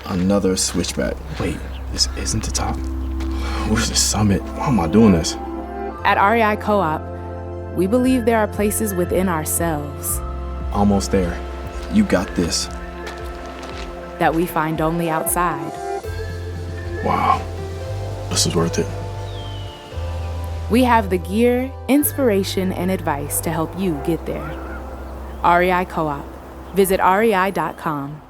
Another switchback. Wait, this isn't the top. Where's the summit? Why am I doing this? At REI Co-op, we believe there are places within ourselves Almost there. You got this. that we find only outside. Wow. This is worth it. We have the gear, inspiration, and advice to help you get there. REI Co-op. Visit rei.com.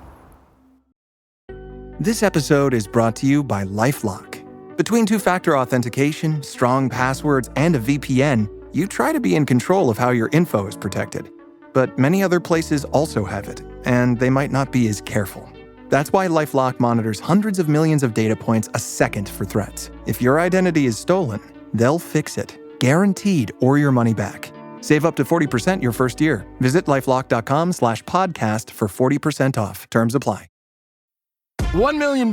This episode is brought to you by LifeLock. Between two-factor authentication, strong passwords, and a VPN, you try to be in control of how your info is protected. But many other places also have it, and they might not be as careful. That's why LifeLock monitors hundreds of millions of data points a second for threats. If your identity is stolen, they'll fix it, guaranteed, or your money back. Save up to 40% your first year. Visit lifelock.com/podcast for 40% off. Terms apply. $1 million,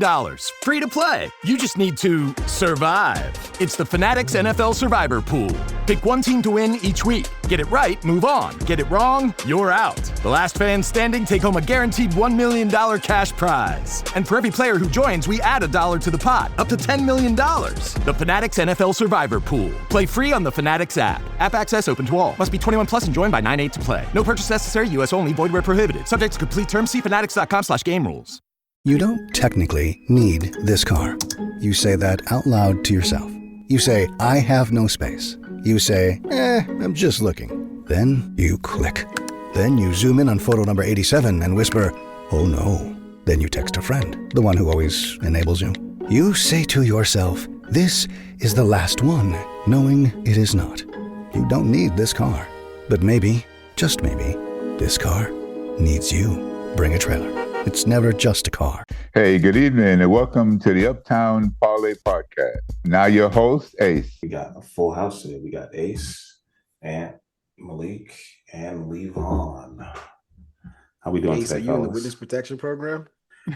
free to play. You just need to survive. It's the Fanatics NFL Survivor Pool. Pick one team to win each week. Get it right, move on. Get it wrong, you're out. The last fan standing take home a guaranteed $1 million cash prize. And for every player who joins, we add $1 to the pot, up to $10 million. The Fanatics NFL Survivor Pool. Play free on the Fanatics app. App access open to all. Must be 21 plus and joined by 9/8 to play. No purchase necessary, U.S. only, void where prohibited. Subject to complete terms. See fanatics.com/game rules. You don't technically need this car. You say that out loud to yourself. You say, I have no space. You say, I'm just looking. Then you click. Then you zoom in on photo number 87 and whisper, oh no. Then you text a friend, the one who always enables you. You say to yourself, this is the last one, knowing it is not. You don't need this car. But maybe, just maybe, this car needs you. Bring a trailer. It's never just a car. Hey, good evening, and welcome to the Uptown Parlay Podcast. Now your host, Ace. We got a full house today. We got Ace, Ant, Malik, and Levon. How we doing Ace, today, are you in the fellas? witness protection program?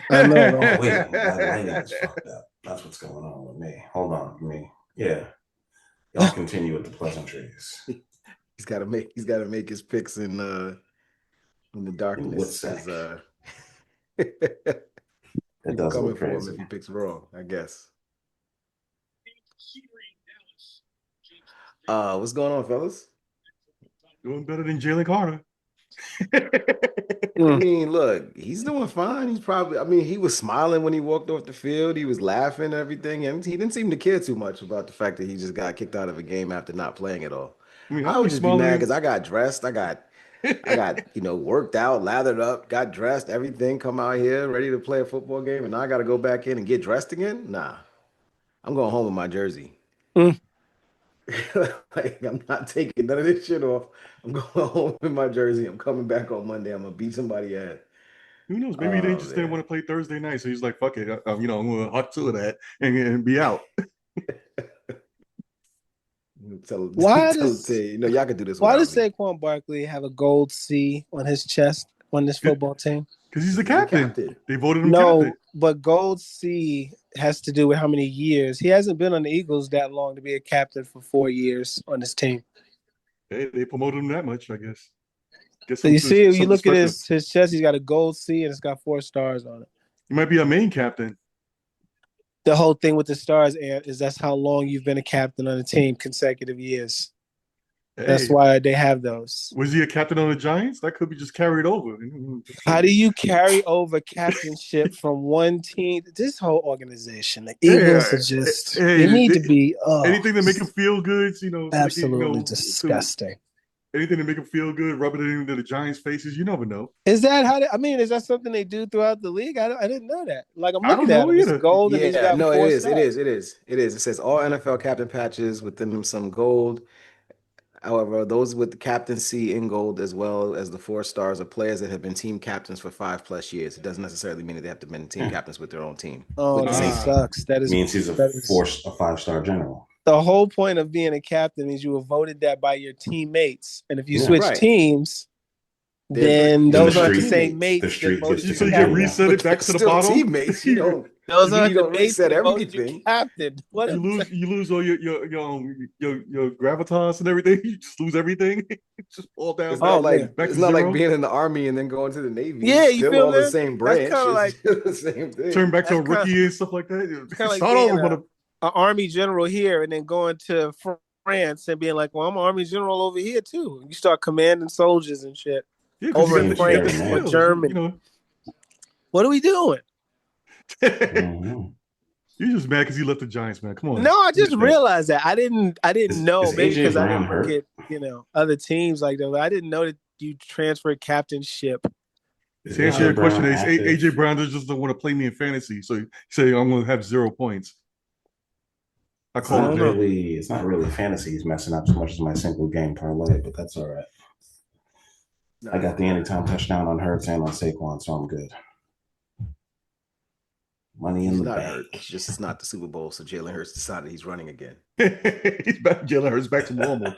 I know. Oh, wait, my lighting is fucked up. That's what's going on with me. Hold on, Yeah. Y'all continue with the pleasantries. He's got to make his picks in the darkness. What's that? It does coming look for him crazy. if he picks wrong, I guess. What's going on, fellas? Doing better than Jalen Carter. I mean, look, he's doing fine. He was smiling when he walked off the field. He was laughing and everything. And he didn't seem to care too much about the fact that he just got kicked out of a game after not playing at all. I would just be mad because I got dressed. I got worked out, lathered up, got dressed, everything, come out here ready to play a football game, and now I got to go back in and get dressed again? Nah. I'm going home with my jersey. Like, I'm not taking none of this shit off. I'm going home with my jersey. I'm coming back on Monday. I'm going to beat somebody ass. Who knows? Maybe they just didn't want to play Thursday night, so he's like, fuck it. I'm going to hot to that and be out. Why does y'all can do this? Why does Saquon Barkley have a gold C on his chest on this football team? Because he's the captain. They voted him captain. No, but gold C has to do with how many years. He hasn't been on the Eagles that long to be a captain for 4 years on this team. They promoted him that much, I guess. So you see, you look at his chest, he's got a gold C and it's got 4 stars on it. He might be a main captain. The whole thing with the stars, Ant, is that's how long you've been a captain on a team, consecutive years. Hey, that's why they have those. Was he a captain on the Giants? That could be just carried over. How do you carry over captainship from one team? This whole organization, the Eagles are just they need to be anything to make them feel good, absolutely disgusting. Anything to make them feel good, rub it into the Giants' faces. You never know. Is that is that something they do throughout the league? I didn't know that. Like, I'm looking at it. It's gold and he's got 4 it stars. It is. It says all NFL captain patches within them some gold. However, those with the captaincy in gold as well as the 4 stars are players that have been team captains for 5+ years. It doesn't necessarily mean that they have to be team captains with their own team. Oh, that sucks. That means he's a 5-star general. The whole point of being a captain is you were voted that by your teammates. And if you switch teams, then those aren't the same mates. So you get reset it back to the bottom? Teammates, you don't. Those are You don't debates reset that voted you everything. captain. What You lose all your gravitas and everything. You just lose everything. Just fall down. It's not like back it's to not zero. like being in the army and then going to the Navy. Yeah, It's you still feel all the me? same That's branch. kinda It's like- still the same thing. Turn back to a That's kinda- rookie and stuff like that. kind of like Start being over, an army general here and then going to France and being like, well, I'm an army general over here too. You start commanding soldiers and shit over in France or Germany. What are we doing? You're just mad because he left the Giants, man. Come on. No, I just realized that. I didn't know. is Maybe AJ because I Brown didn't look at other teams like that. But I didn't know that you transferred captainship. To answer your question, AJ Brown just don't want to play me in fantasy, so he say I'm going to have 0 points. It's not really fantasy. He's messing up as much as my single game parlay, but that's all right. I got the anytime touchdown on Hurts and on Saquon, so I'm good. Money in the bank. It's not the Super Bowl, so Jalen Hurts decided he's running again. He's back. Jalen Hurts back to normal.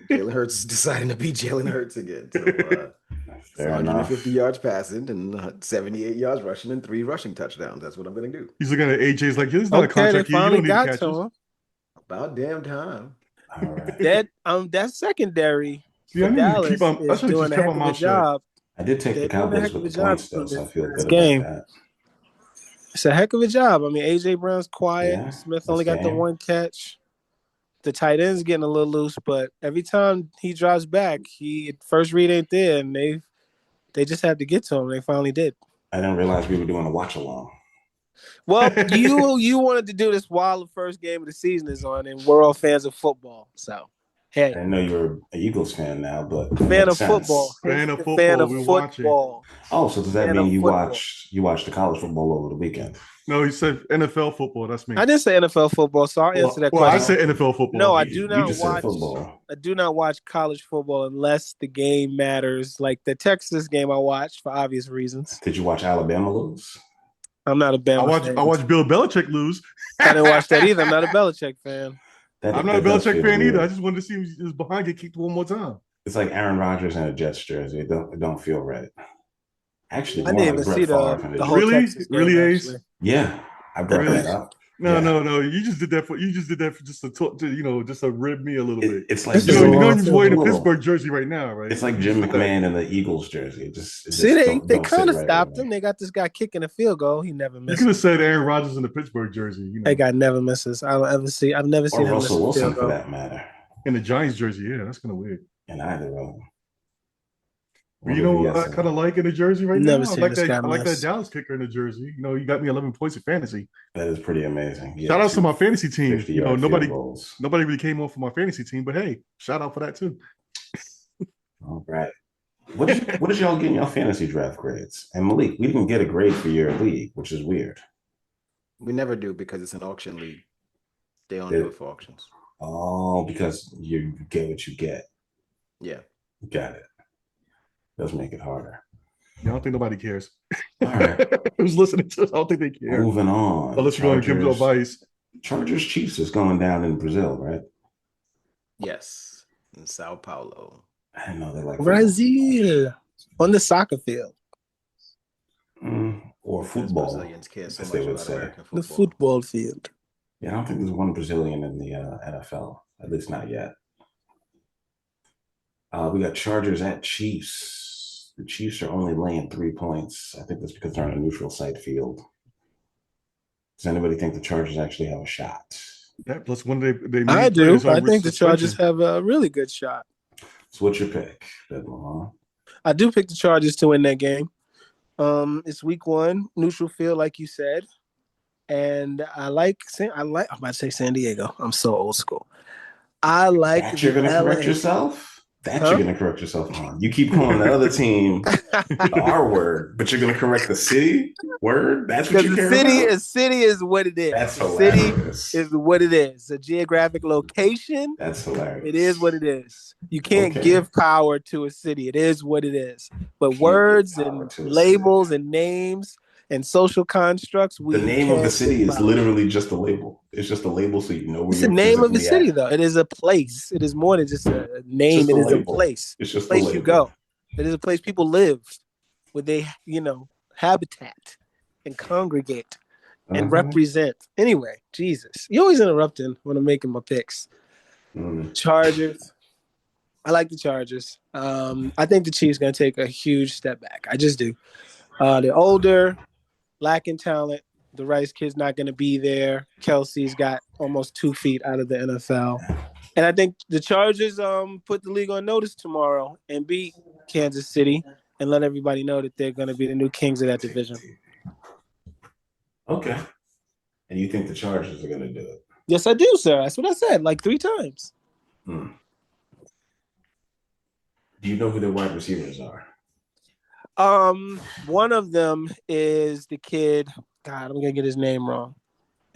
Jalen Hurts deciding to be Jalen Hurts again. So, 150 yards passing and 78 yards rushing and 3 rushing touchdowns. That's what I'm going to do. He's looking at AJ's like, this is not a contract. You don't need catches. About damn time. All right. That secondary Yeah, for Dallas is doing a heck of a job. I did take the Cowboys with the points, though, so I feel good game. about that. It's a heck of a job. I mean, AJ Brown's quiet. Yeah, Smith only got the 1 catch. The tight end's getting a little loose, but every time he drops back, first read ain't there, and they just had to get to him. They finally did. I didn't realize we were doing a watch along. Well, you wanted to do this while the first game of the season is on, and we're all fans of football. So, hey, I know you're an Eagles fan now, but fan of football. Fan of football. Fan of football. Oh, so does that mean you watched the college football over the weekend? No, he said NFL football. That's me. I didn't say NFL football, so I'll answer that question. I said NFL football. No, I do not watch football. I do not watch college football unless the game matters. Like the Texas game, I watched for obvious reasons. Did you watch Alabama lose? I'm not a Bama fan. I watched Bill Belichick lose. I didn't watch that either. I'm not a Belichick fan. I'm not a Belichick fan either. I just wanted to see him behind get kicked one more time. It's like Aaron Rodgers in a Jets jersey. It don't feel right. Actually, I didn't even see the whole Texas game, really, Ace? Yeah, I brought that up. No. You just did that for just to talk to just to rib me a little bit. It's like you're just wearing a Pittsburgh jersey right now, right? It's like Jim McMahon in the Eagles jersey. They kind of stopped him. They got this guy kicking a field goal. He never misses. You could have said Aaron Rodgers in the Pittsburgh jersey. That guy never misses. I've never seen him miss a Russell Wilson field goal. for that matter. In the Giants jersey, yeah, that's kind of weird. And either of them. You know what I kind of like in the jersey right now? I like that Dallas kicker in the jersey. You know, he got me 11 points in fantasy. That is pretty amazing. Yeah, shout out to my fantasy team. You know, nobody goals. really came on for my fantasy team, but hey, shout out for that too. All right. What did y'all get in your fantasy draft grades? And Malik, we didn't get a grade for your league, which is weird. We never do because it's an auction league. They don't do it for auctions. Oh, because you get what you get. Yeah. Got it. Does make it harder. Yeah, I don't think nobody cares. All right. Who's listening to us? I don't think they care. Moving on. Unless you're going to give them advice. Chargers Chiefs is going down in Brazil, right? Yes. In Sao Paulo. I didn't know they like Brazil. On the soccer field. Or football. Brazilians care so as much they would about say. American football. The football field. Yeah, I don't think there's one Brazilian in the NFL. At least not yet. We got Chargers at Chiefs. The Chiefs are only laying 3 points. I think that's because they're on a neutral site field. Does anybody think the Chargers actually have a shot? Yeah, plus one they I do. I think the Chargers have a really good shot. So what's your pick, Levon? I do pick the Chargers to win that game. It's week 1, neutral field, like you said. And I'm about to say San Diego. I'm so old school. I like that you're gonna correct yourself? That you're going to correct yourself on. You keep calling the other team the R word, but you're going to correct the city word? That's what you care about? The city is what it is. That's hilarious. City is what it is. A geographic location. That's hilarious. It is what it is. You can't give power to a city. It is what it is. But words and labels and names and social constructs. The name of the city is literally just a label. It's just a label so you know where it's the name of the city, though. It is a place. It is more than just a name. It is a place. It's just a place you go. It is a place people live, where they, habitat and congregate. and represent. Anyway, Jesus. You always interrupting when I'm making my picks. Chargers. I like the Chargers. I think the Chiefs going to take a huge step back. I just do. They're older, lacking talent. The Rice kid's not going to be there. Kelsey's got almost 2 feet out of the NFL. And I think the Chargers put the league on notice tomorrow and beat Kansas City and let everybody know that they're going to be the new kings of that division. Okay. And you think the Chargers are going to do it? Yes, I do, sir. That's what I said, like 3 times. Do you know who their wide receivers are? One of them is the kid. God, I'm going to get his name wrong.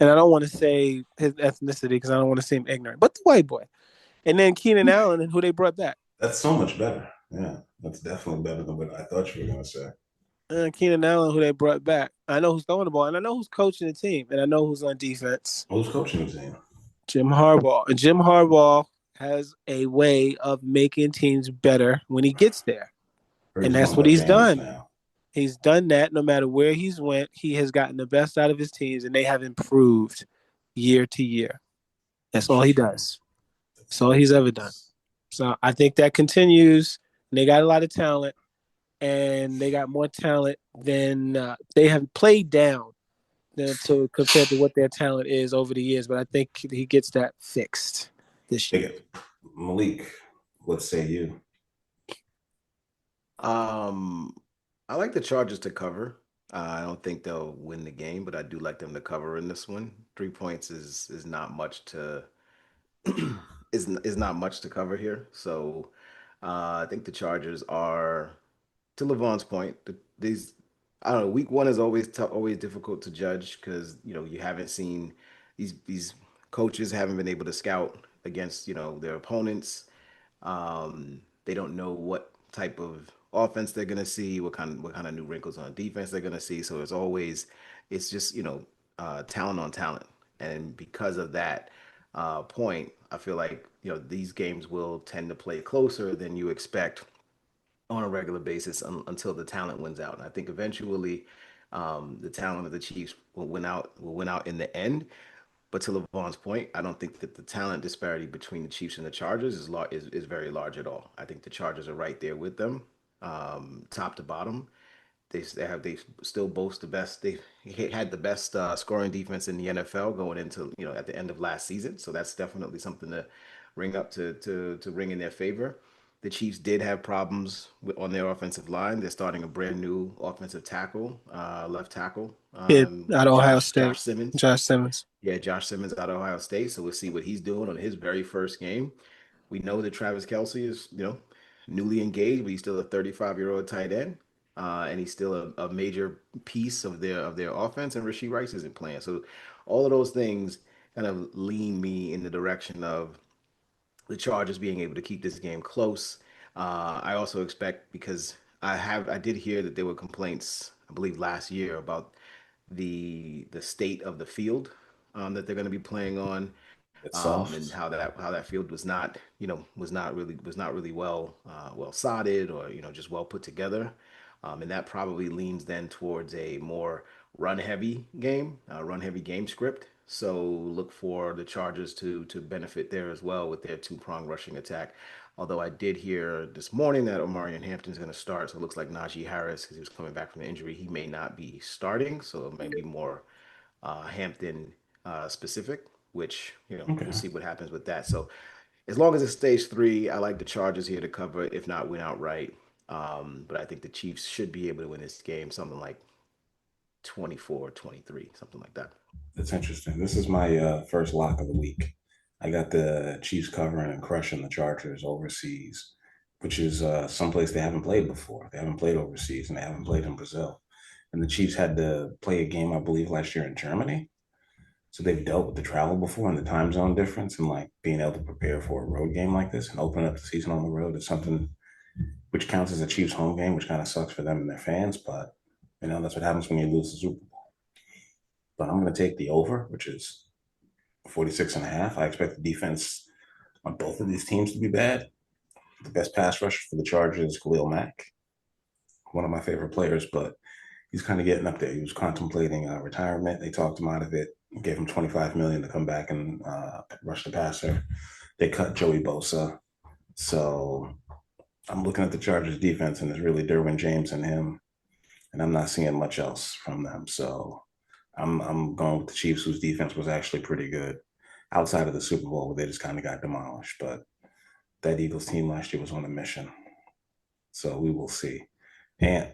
And I don't want to say his ethnicity because I don't want to seem ignorant. But the white boy. And then Keenan Allen and who they brought back. That's so much better. Yeah, that's definitely better than what I thought you were going to say. Keenan Allen, who they brought back. I know who's throwing the ball, and I know who's coaching the team, and I know who's on defense. Who's coaching the team? Jim Harbaugh. And Jim Harbaugh has a way of making teams better when he gets there. And that's what he's done. Now. He's done that no matter where he's went. He has gotten the best out of his teams, and they have improved year to year. That's all he does. That's all he's ever done. So I think that continues. And they got a lot of talent, and they got more talent than they have played down compared to what their talent is over the years. But I think he gets that fixed this year. Malik, what say you? I like the Chargers to cover. I don't think they'll win the game, but I do like them to cover in this one. 3 points is not much to is not much to cover here. So I think the Chargers are, to Levon's point, these I don't know. Week 1 is always tough, always difficult to judge because you haven't seen these coaches haven't been able to scout against their opponents. They don't know what type of offense they're gonna see, what kind of new wrinkles on defense they're gonna see. So it's just talent on talent, and because of that point, I feel like these games will tend to play closer than you expect on a regular basis until the talent wins out. And I think eventually the talent of the Chiefs will win out in the end. But to Levon's point, I don't think that the talent disparity between the Chiefs and the Chargers is very large at all. I think the Chargers are right there with them, top to bottom. They still boast the best. They had the best scoring defense in the NFL going into at the end of last season. So that's definitely something to ring up to ring in their favor. The Chiefs did have problems on their offensive line. They're starting a brand new offensive tackle, left tackle. Out of Ohio State. Josh Simmons. Yeah, Josh Simmons out of Ohio State. So we'll see what he's doing on his very first game. We know that Travis Kelce is, newly engaged, but he's still a 35-year-old tight end. And he's still a major piece of their offense. And Rashee Rice isn't playing. So all of those things kind of lean me in the direction of the Chargers being able to keep this game close. I also expect, because I did hear that there were complaints, I believe last year, about the state of the field that they're going to be playing on, and how that field was not really well sodded, or just well put together, and that probably leans then towards a more run heavy game script. So look for the Chargers to benefit there as well with their 2-prong rushing attack. Although I did hear this morning that Omarion Hampton's going to start, so it looks like Najee Harris, because he was coming back from the injury, he may not be starting. So it may be more Hampton specific, which we'll see what happens with that. So as long as it's stage 3, I like the Chargers here to cover, if not win outright. But I think the Chiefs should be able to win this game, something like 24-23, something like that. That's interesting. This is my first lock of the week. I got the Chiefs covering and crushing the Chargers overseas, which is someplace they haven't played before. They haven't played overseas, and they haven't played in Brazil. And the Chiefs had to play a game, I believe, last year in Germany. So they've dealt with the travel before and the time zone difference, and like being able to prepare for a road game like this and open up the season on the road is something which counts as a Chiefs home game, which kind of sucks for them and their fans. But, that's what happens when you lose the Super Bowl. But I'm going to take the over, which is 46.5. I expect the defense on both of these teams to be bad. The best pass rusher for the Chargers is Khalil Mack, one of my favorite players, but he's kind of getting up there. He was contemplating retirement. They talked him out of it, gave him $25 million to come back and rush the passer. They cut Joey Bosa. So I'm looking at the Chargers defense, and it's really Derwin James and him, and I'm not seeing much else from them. So I'm going with the Chiefs, whose defense was actually pretty good outside of the Super Bowl, where they just kind of got demolished. But that Eagles team last year was on a mission. So we will see. And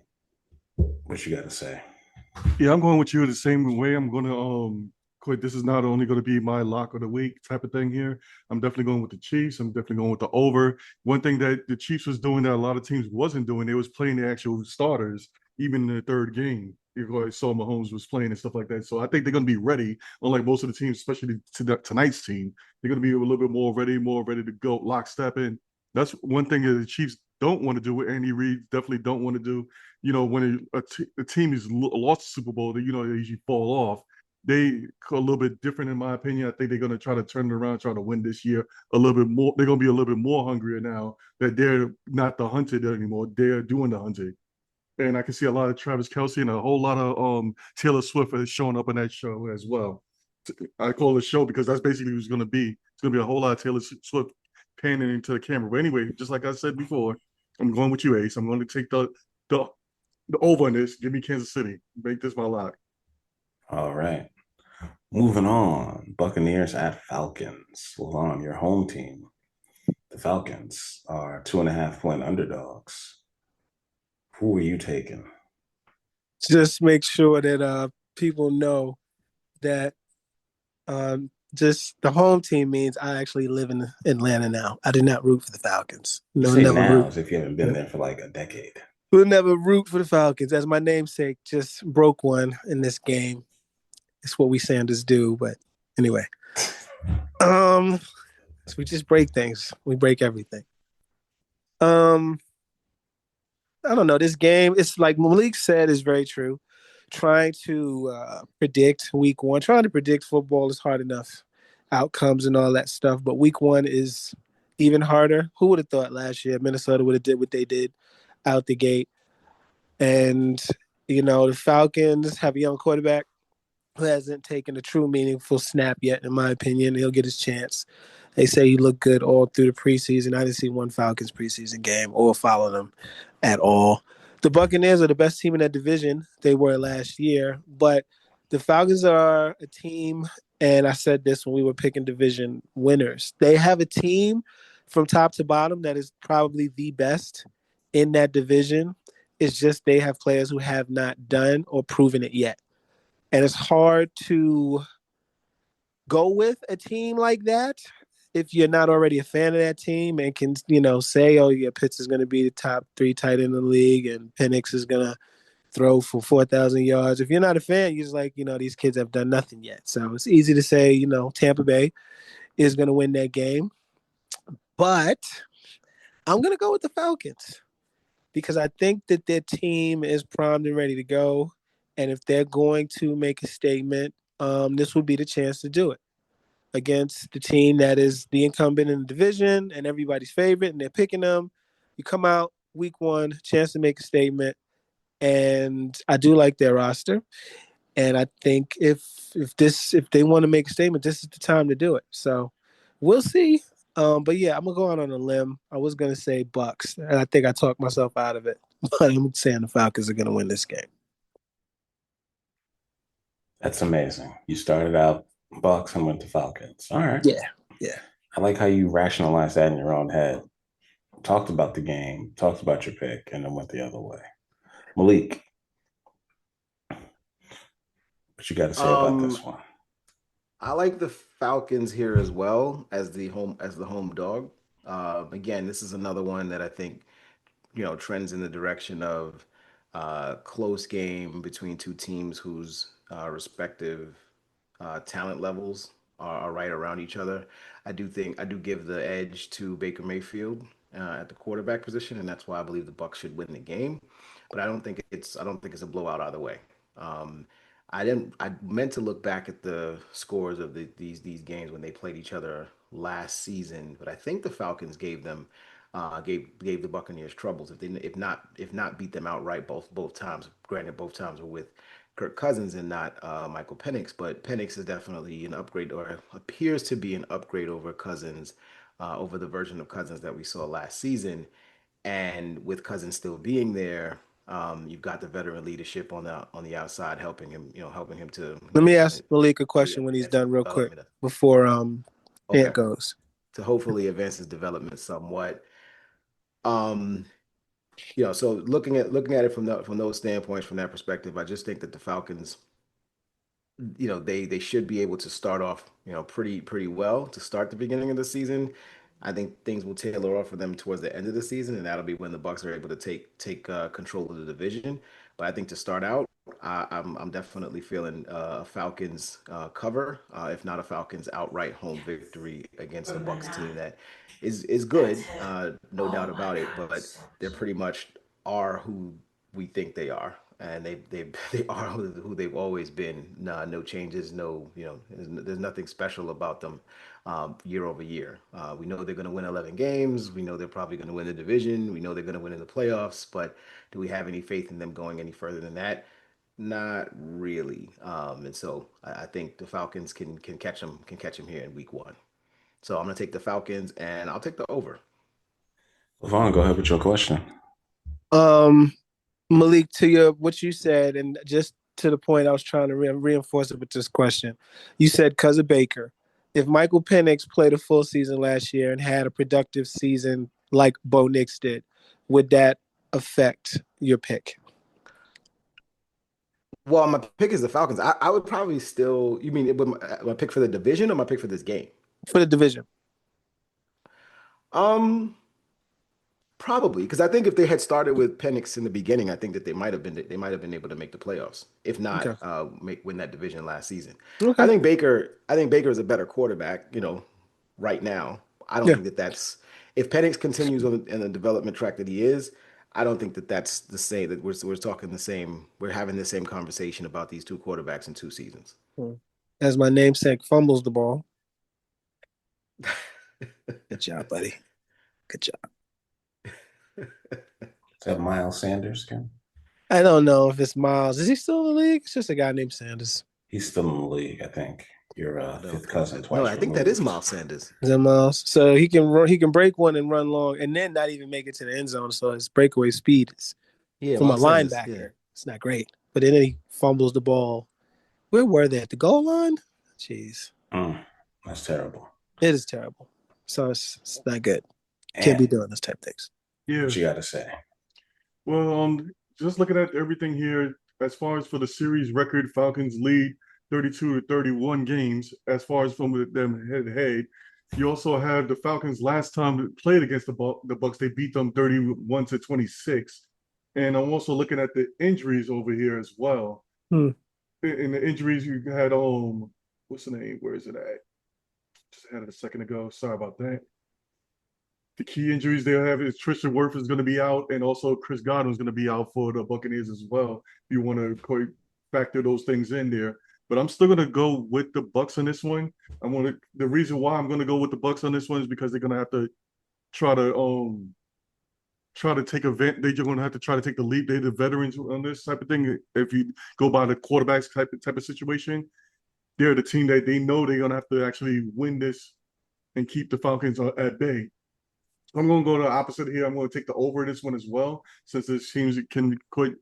what you got to say? Yeah, I'm going with you the same way. I'm going to quit. This is not only going to be my lock of the week type of thing here. I'm definitely going with the Chiefs. I'm definitely going with the over. One thing that the Chiefs was doing that a lot of teams wasn't doing, they was playing the actual starters, even in the third game. You saw Mahomes was playing and stuff like that. So I think they're going to be ready, unlike most of the teams, especially tonight's team. They're going to be a little bit more ready to go lockstep in. That's one thing that the Chiefs don't want to do, what Andy Reid definitely don't want to do. When a team is lost the Super Bowl, they usually fall off. They a little bit different, in my opinion. I think they're going to try to turn it around, try to win this year a little bit more. They're going to be a little bit more hungrier now that they're not the hunted anymore. They're doing the hunting. And I can see a lot of Travis Kelce and a whole lot of Taylor Swift is showing up in that show as well. I call it a show because that's basically what it's going to be. It's going to be a whole lot of Taylor Swift panning into the camera. But anyway, just like I said before, I'm going with you, Ace. I'm going to take the over on this. Give me Kansas City. Make this my lock. All right. Moving on. Buccaneers at Falcons. Levon, your home team. The Falcons are 2.5-point underdogs. Who are you taking? Just make sure that people know that just the home team means I actually live in Atlanta now. I do not root for the Falcons. No, you say now as if you haven't been there for like a decade. We'll never root for the Falcons. As my namesake just broke one in this game. It's what we Sanders do, but anyway. So we just break things. We break everything. I don't know. This game, it's like Malik said, is very true. Trying to predict week one, trying to predict football is hard enough, outcomes and all that stuff. But week one is even harder. Who would have thought last year Minnesota would have did what they did out the gate? And, the Falcons have a young quarterback who hasn't taken a true meaningful snap yet, in my opinion. He'll get his chance. They say he looked good all through the preseason. I didn't see one Falcons preseason game or follow them at all. The Buccaneers are the best team in that division. They were last year. But the Falcons are a team, and I said this when we were picking division winners. They have a team from top to bottom that is probably the best in that division. It's just they have players who have not done or proven it yet. And it's hard to go with a team like that if you're not already a fan of that team and can, say, oh, yeah, Pitts is going to be the top 3 tight end in the league and Penix is going to throw for 4,000 yards. If you're not a fan, you're just like, these kids have done nothing yet. So it's easy to say, Tampa Bay is going to win that game. But I'm going to go with the Falcons because I think that their team is primed and ready to go. And if they're going to make a statement, this would be the chance to do it against the team that is the incumbent in the division and everybody's favorite, and they're picking them. You come out week one, chance to make a statement, and I do like their roster. And I think if they want to make a statement, this is the time to do it. So we'll see. But yeah, I'm gonna go out on a limb. I was gonna say Bucks, and I think I talked myself out of it. But I'm saying the Falcons are gonna win this game. That's amazing. You started out Bucks and went to Falcons. All right. Yeah. I like how you rationalize that in your own head. Talked about the game, talked about your pick, and then went the other way. Malik, what you got to say about this one? I like the Falcons here as well as the home dog. Again, this is another one that I think trends in the direction of close game between two teams whose respective talent levels are right around each other. I do give the edge to Baker Mayfield at the quarterback position, and that's why I believe the Bucs should win the game. But I don't think it's a blowout either way. I meant to look back at the scores of these games when they played each other last season, but I think the Falcons gave them gave the Buccaneers troubles. If not beat them outright both times. Granted, both times were with Kirk Cousins and not Michael Penix, but Penix is definitely an upgrade, or appears to be an upgrade over Cousins, over the version of Cousins that we saw last season. And with Cousins still being there, you've got the veteran leadership on the outside helping him, helping him to. Let me ask Malik a question when he's done, real quick, before Ant goes. To hopefully advance his development somewhat. So looking at it from those standpoints, from that perspective, I just think that the Falcons, they should be able to start off, pretty well to start the beginning of the season. I think things will tailor off for them towards the end of the season, and that'll be when the Bucs are able to take control of the division. But I think to start out, I'm definitely feeling Falcons cover, if not a Falcons outright home victory against the Bucs team that is good, no doubt about it. But they're pretty much are who we think they are, and they are who they've always been. No changes, there's nothing special about them year over year. We know they're going to win 11 games. We know they're probably going to win the division. We know they're going to win in the playoffs. But do we have any faith in them going any further than that? Not really. And so I think the Falcons can catch them here in week 1. So I'm going to take the Falcons, and I'll take the over. Levon, go ahead with your question. Malik, to what you said, and just to the point I was trying to reinforce it with this question. You said because of Baker. If Michael Penix played a full season last year and had a productive season like Bo Nix did, would that affect your pick? Well, my pick is the Falcons. I would probably still. You mean my pick for the division or my pick for this game? For the division. Probably, because I think if they had started with Penix in the beginning, I think that they might have been able to make the playoffs, if not win that division last season. Okay. I think Baker is a better quarterback, right now. I don't think that's if Penix continues on in the development track that he is. I don't think that that's the same. That we're talking the same. We're having the same conversation about these two quarterbacks in 2 seasons. As my namesake fumbles the ball. Good job, buddy. Good job. Is that Miles Sanders, Ken? I don't know if it's Miles. Is he still in the league? It's just a guy named Sanders. He's still in the league, I think. Your fifth cousin twice. No, I think that is Miles Sanders. Is that Miles? So he can break one and run long, and then not even make it to the end zone. So his breakaway speed is from a linebacker. Yeah. It's not great. But then he fumbles the ball. Where were they? At the goal line? Jeez. That's terrible. It is terrible. So it's not good. Can't be doing this type of things. Yeah. What you got to say? Well, just looking at everything here, as far as for the series record, Falcons lead 32-31 games. As far as from them head-to-head, you also have the Falcons last time they played against the Bucs, they beat them 31-26. And I'm also looking at the injuries over here as well. In the injuries, you had what's the name? Where is it at? Just had it a second ago. Sorry about that. The key injuries they'll have is Tristan Wirfs is going to be out, and also Chris Godwin is going to be out for the Buccaneers as well. If you want to factor those things in there, but I'm still going to go with the Bucs on this one. The reason why I'm going to go with the Bucs on this one is because they're going to have to try to take event. They're going to have to try to take the lead. They're the veterans on this type of thing. If you go by the quarterbacks type of situation, they're the team that they know they're going to have to actually win this and keep the Falcons at bay. I'm going to go to the opposite here. I'm going to take the over this one as well, since this teams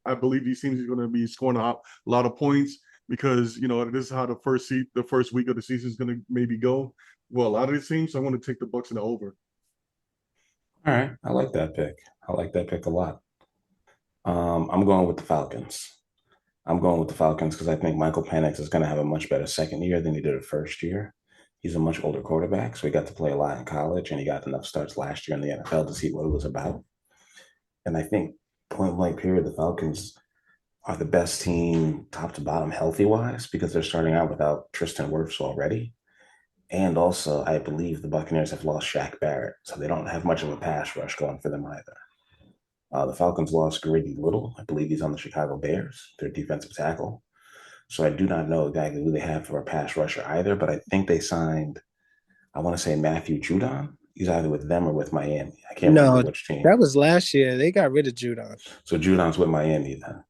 I believe these teams are going to be scoring a lot of points because, this is how the first week of the season is going to maybe go. Well, a lot of these teams, so I want to take the Bucs in the over. All right. I like that pick. I like that pick a lot. I'm going with the Falcons. I'm going with the Falcons because I think Michael Penix is going to have a much better second year than he did the first year. He's a much older quarterback, so he got to play a lot in college, and he got enough starts last year in the NFL to see what it was about. And I think, point blank period, the Falcons are the best team top to bottom healthy-wise because they're starting out without Tristan Wirfs already. And also, I believe the Buccaneers have lost Shaq Barrett, so they don't have much of a pass rush going for them either. The Falcons lost Grady Little. I believe he's on the Chicago Bears, their defensive tackle. So I do not know exactly who they have for a pass rusher either, but I think they signed, I want to say Matthew Judon He's either with them or with Miami. I can't remember which team. That was last year. They got rid of Judon. So Judon's with Miami then.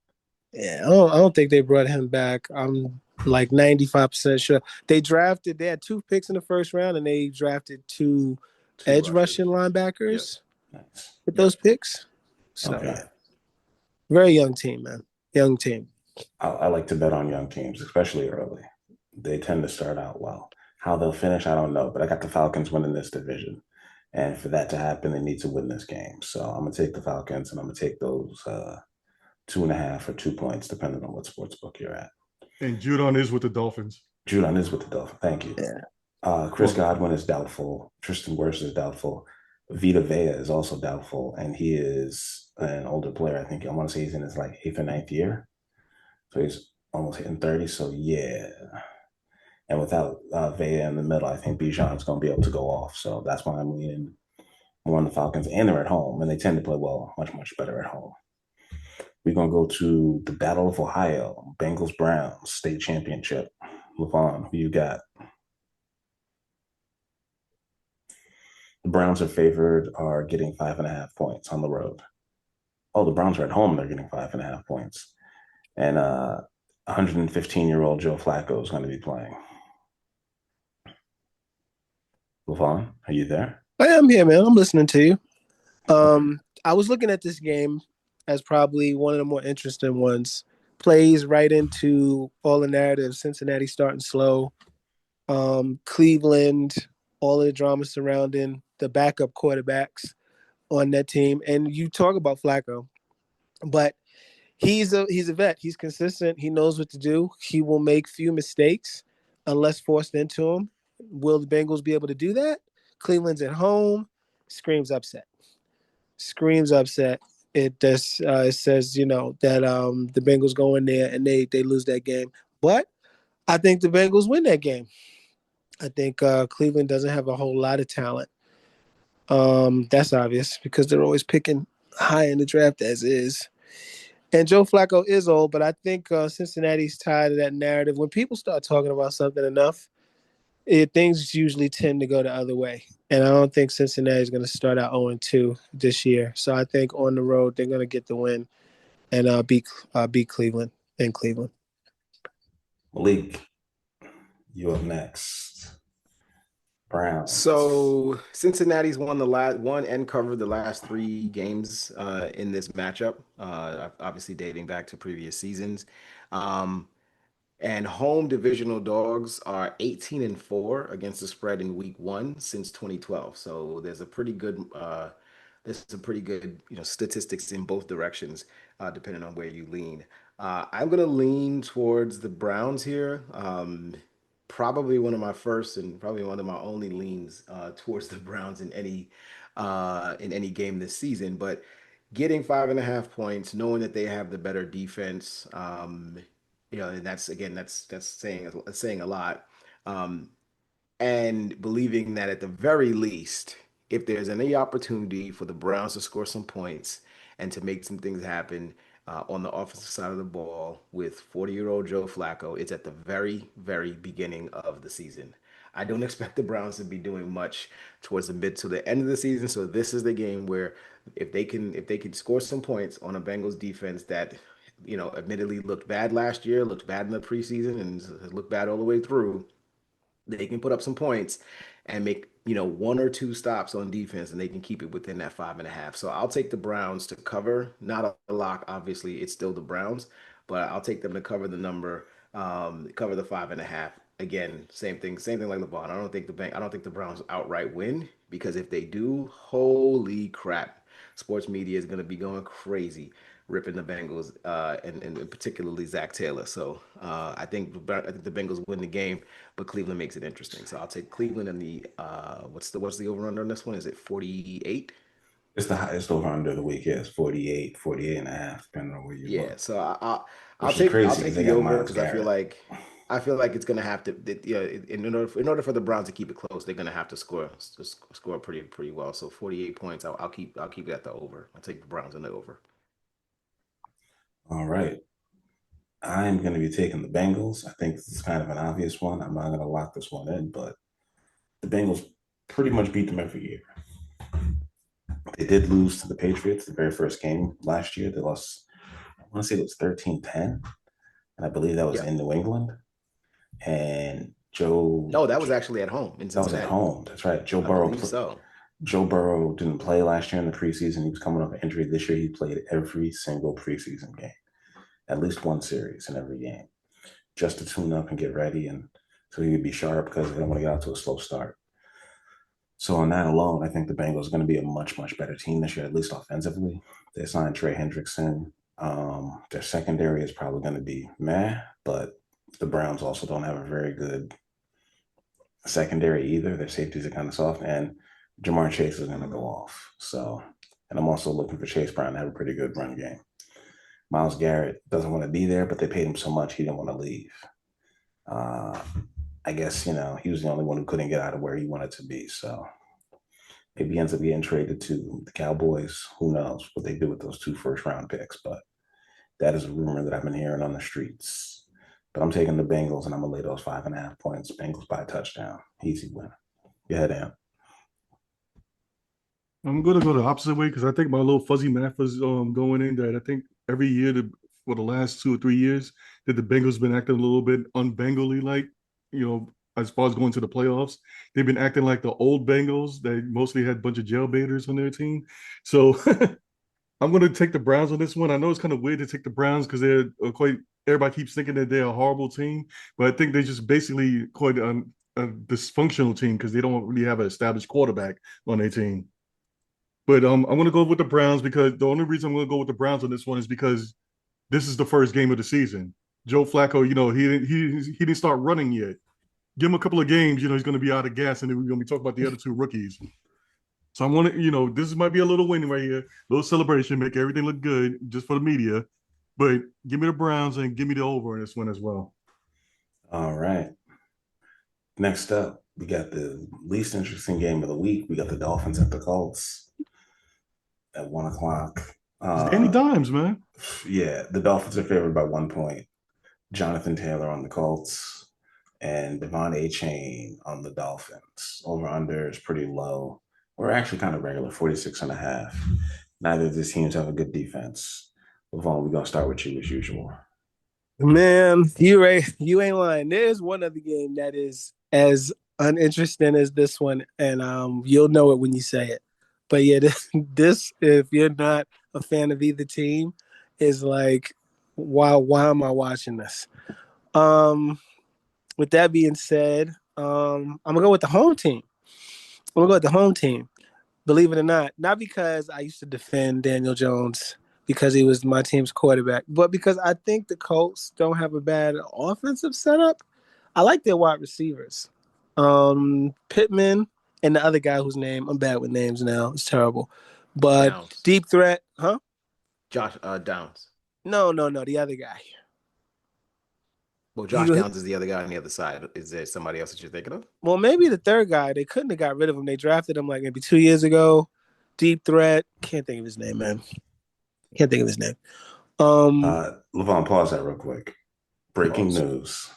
Yeah, I don't think they brought him back. I'm like 95% sure. They had 2 picks in the first round, and they drafted two edge rushing linebackers with those picks. So, very young team, man. Young team. I like to bet on young teams, especially early. They tend to start out well. How they'll finish, I don't know. But I got the Falcons winning this division. And for that to happen, they need to win this game. So I'm going to take the Falcons, and I'm going to take those 2.5 or 2 points, depending on what sportsbook you're at. And Judon is with the Dolphins. Judon is with the Dolphins. Thank you. Yeah. Chris Godwin is doubtful. Tristan Wirfs is doubtful. Vita Vea is also doubtful, and he is an older player. I think I want to say he's in his like 8th or 9th year. So he's almost hitting 30. So, yeah. And without Vea in the middle, I think Bijan's going to be able to go off. So that's why I'm leaning more on the Falcons. And they're at home, and they tend to play well, much, much better at home. We're going to go to the Battle of Ohio, Bengals-Browns state championship. Levon, who you got? The Browns are getting 5.5 points on the road. Oh, the Browns are at home. They're getting 5.5 points. And 115-year-old Joe Flacco is going to be playing. Levon, are you there? I am here, man. I'm listening to you. I was looking at this game as probably one of the more interesting ones. Plays right into all the narratives. Cincinnati starting slow. Cleveland, all of the drama surrounding the backup quarterbacks on that team. And you talk about Flacco, but he's a vet. He's consistent. He knows what to do. He will make few mistakes unless forced into him. Will the Bengals be able to do that? Cleveland's at home. Screams upset. It just it says, that the Bengals go in there and they lose that game. But I think the Bengals win that game. I think Cleveland doesn't have a whole lot of talent. That's obvious because they're always picking high in the draft as is. And Joe Flacco is old, but I think Cincinnati's tired of that narrative. When people start talking about something enough, things usually tend to go the other way. And I don't think Cincinnati is going to start out 0-2 this year. So I think on the road, they're going to get the win and beat Cleveland in Cleveland. Malik, you up next. Browns. So Cincinnati's won and covered the last 3 games in this matchup, obviously dating back to previous seasons. And home divisional dogs are 18-4 against the spread in week 1 since 2012. So there's a pretty good statistics in both directions, depending on where you lean. I'm going to lean towards the Browns here. Probably one of my first and probably one of my only leans towards the Browns in any game this season. But getting 5.5 points, knowing that they have the better defense, and that's saying a lot. And believing that at the very least, if there's any opportunity for the Browns to score some points and to make some things happen on the offensive side of the ball with 40-year-old Joe Flacco, it's at the very, very beginning of the season. I don't expect the Browns to be doing much towards the mid to the end of the season. So this is the game where if they can score some points on a Bengals defense that, admittedly looked bad last year, looked bad in the preseason, and has looked bad all the way through, they can put up some points and make, 1 or 2 stops on defense, and they can keep it within that 5.5. So I'll take the Browns to cover, not a lock. Obviously, it's still the Browns, but I'll take them to cover the number, cover the 5.5. Again, same thing like Levon. I don't think the Browns outright win, because if they do, holy crap, sports media is going to be going crazy, ripping the Bengals and particularly Zach Taylor. So I think the Bengals win the game, but Cleveland makes it interesting. So I'll take Cleveland and the what's the over under on this one? Is it 48? It's the highest over under of the week. Yeah, it's 48 and a half, depending on where you look. So I'll take the over because I feel like it's gonna have to. In order for the Browns to keep it close, they're gonna have to score pretty well. So 48 points. I'll keep it at the over. I'll take the Browns in the over. All right. I'm going to be taking the Bengals. I think this is kind of an obvious one. I'm not going to lock this one in, but the Bengals pretty much beat them every year. They did lose to the Patriots the very first game last year. They lost, I want to say it was 13-10, and I believe that was in New England. And No, that was actually at home in Cincinnati. That was at home. That's right. Joe Burrow didn't play last year in the preseason. He was coming off an injury. This year, he played every single preseason game, at least one series in every game, just to tune up and get ready, and so he would be sharp because they don't want to get out to a slow start. So on that alone, I think the Bengals are going to be a much, much better team this year, at least offensively. They signed Trey Hendrickson. Their secondary is probably going to be meh, but the Browns also don't have a very good secondary either. Their safeties are kind of soft, and Jamar Chase is going to go off. So, and I'm also looking for Chase Brown to have a pretty good run game. Myles Garrett doesn't want to be there, but they paid him so much he didn't want to leave. I guess, he was the only one who couldn't get out of where he wanted to be. So maybe he ends up getting traded to the Cowboys. Who knows what they do with those 2 first-round picks, but that is a rumor that I've been hearing on the streets. But I'm taking the Bengals, and I'm going to lay those 5.5 points. Bengals by a touchdown. Easy win. Go ahead, Am. I'm going to go the opposite way because I think my little fuzzy math was going in that I think every year for the last 2 or 3 years that the Bengals been acting a little bit un-Bengal-y like, as far as going to the playoffs. They've been acting like the old Bengals. They mostly had a bunch of jailbaiters on their team. So I'm going to take the Browns on this one. I know it's kind of weird to take the Browns because they're everybody keeps thinking that they're a horrible team, but I think they're just basically quite a dysfunctional team because they don't really have an established quarterback on their team. But I'm going to go with the Browns because the only reason I'm going to go with the Browns on this one is because this is the first game of the season. Joe Flacco, he didn't start running yet. Give him a couple of games, he's going to be out of gas, and then we're going to be talking about the other 2 rookies. So I'm going to, this might be a little win right here, a little celebration, make everything look good just for the media. But give me the Browns and give me the over in this one as well. All right. Next up, we got the least interesting game of the week. We got the Dolphins at the Colts at 1:00. Danny Dimes, man. Yeah, the Dolphins are favored by 1 point. Jonathan Taylor on the Colts and Devon Achane on the Dolphins. Over-under is pretty low. We're actually kind of regular, 46.5. Neither of these teams have a good defense. Levon, we're going to start with you as usual. Man, you ain't lying. There's one other game that is as uninteresting as this one, and you'll know it when you say it. But yeah, this if you're not a fan of either team, is like, why am I watching this? With that being said, I'm gonna go with the home team. Believe it or not because I used to defend Daniel Jones because he was my team's quarterback, but because I think the Colts don't have a bad offensive setup. I like their wide receivers. Pittman and the other guy whose name, I'm bad with names now. It's terrible. But Downs. Deep threat, huh? Josh Downs. No, the other guy. Well, Josh Downs is the other guy on the other side. Is there somebody else that you're thinking of? Well, maybe the third guy. They couldn't have got rid of him. They drafted him like maybe 2 years ago. Deep threat. Can't think of his name, man. Levon, pause that real quick. Breaking news.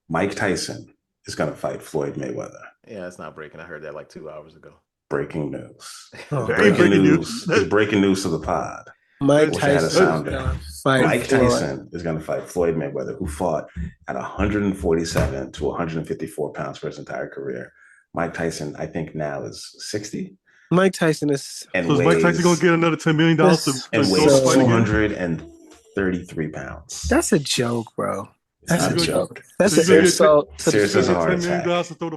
Mike Tyson is going to fight Floyd Mayweather. Yeah, it's not breaking. I heard that like 2 hours ago. Breaking news. Breaking news is breaking news to the pod. Mike Tyson is going to fight Floyd Mayweather, who fought at 147 to 154 pounds for his entire career. Mike Tyson, I think now is 60. Mike Tyson is... And so is Mike Tyson going to get another $10 million? And weighs 233 pounds. That's a joke, bro. That's a joke. That's an insult. Serious as a heart attack.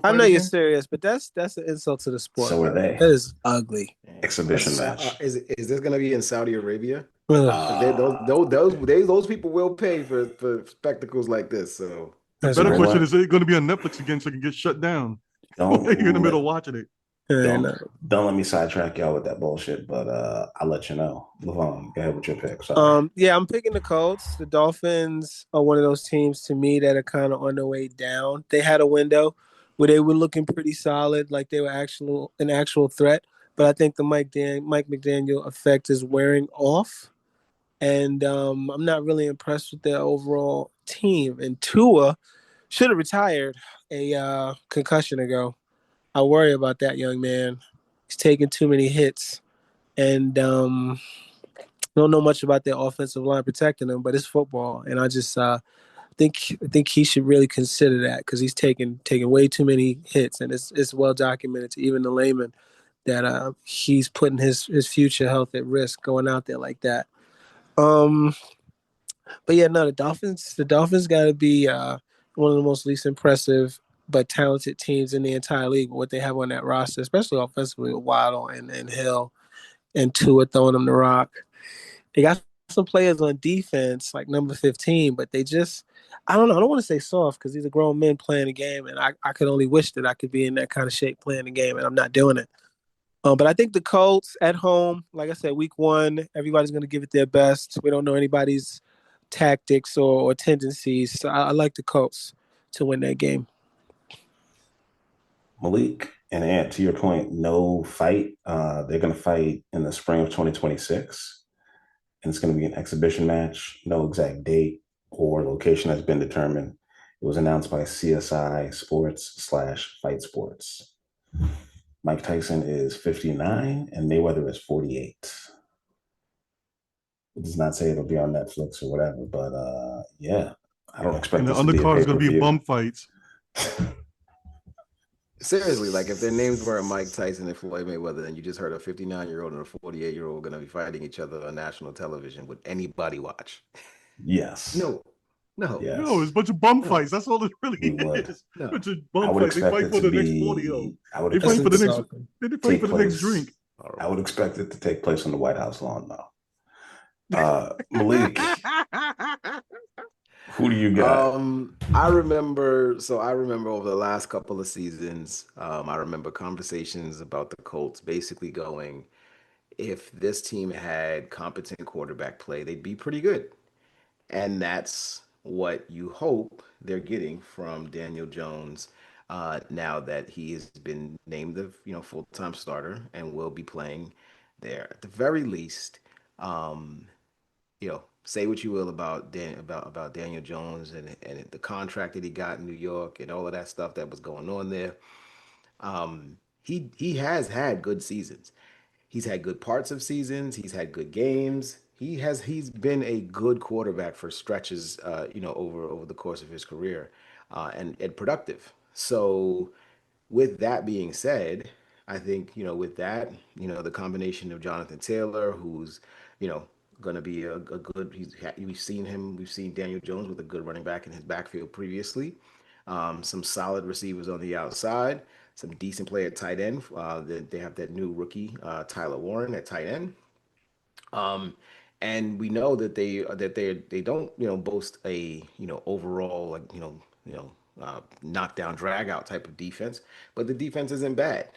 I know you're serious, but that's an insult to the sport. So are they. That is ugly. Exhibition match. Is this going to be in Saudi Arabia? Those people will pay for spectacles like this. So the better question is it going to be on Netflix again so it can get shut down? You're in the middle of watching it. Don't let me sidetrack y'all with that bullshit, but I'll let you know. Levon, go ahead with your pick. Yeah, I'm picking the Colts. The Dolphins are one of those teams to me that are kind of on their way down. They had a window where they were looking pretty solid, like they were an actual threat. But I think the Mike McDaniel effect is wearing off, and I'm not really impressed with their overall team. And Tua should have retired a concussion ago. I worry about that young man. He's taking too many hits, and don't know much about their offensive line protecting him, but it's football, and I just think he should really consider that because he's taking way too many hits, and it's well documented to even the layman that he's putting his future health at risk going out there like that. But yeah, no, the Dolphins got to be one of the most least impressive but talented teams in the entire league with what they have on that roster, especially offensively with Waddle and Hill and Tua throwing them the rock. They got some players on defense like number 15, but they just, I don't know. I don't want to say soft because these are grown men playing the game, and I could only wish that I could be in that kind of shape playing the game, and I'm not doing it. But I think the Colts at home, like I said, week 1, everybody's going to give it their best. We don't know anybody's tactics or tendencies, so I like the Colts to win that game. Malik and Ant, to your point, no fight. They're going to fight in the spring of 2026, and it's going to be an exhibition match. No exact date or location has been determined. It was announced by CSI Sports / Fight Sports. Mike Tyson is 59 and Mayweather is 48. It does not say it'll be on Netflix or whatever, but yeah, I don't expect. And the undercard is going to be bum fights. Seriously, like if their names were Mike Tyson and Floyd Mayweather, and you just heard a 59-year-old and a 48-year-old going to be fighting each other on national television, would anybody watch? Yes. No. Yes. No, it's a bunch of bum fights. That's all it really is. No. Bunch of bum fights. They fight for the next 40. They fight for the next drink. I would expect it to take place on the White House lawn now. Malik, who do you got? I remember over the last couple of seasons, I remember conversations about the Colts basically going, if this team had competent quarterback play, they'd be pretty good. And that's what you hope they're getting from Daniel Jones now that he has been named the full-time starter and will be playing there. At the very least, say what you will about Daniel Jones and the contract that he got in New York and all of that stuff that was going on there. He has had good seasons. He's had good parts of seasons. He's had good games. He's been a good quarterback for stretches, over the course of his career, and productive. So, with that being said, I think with that, the combination of Jonathan Taylor, who's going to be a good. We've seen Daniel Jones with a good running back in his backfield previously. Some solid receivers on the outside. Some decent play at tight end. They have that new rookie, Tyler Warren, at tight end. And we know that they don't boast a overall knockdown drag out type of defense, but the defense isn't bad.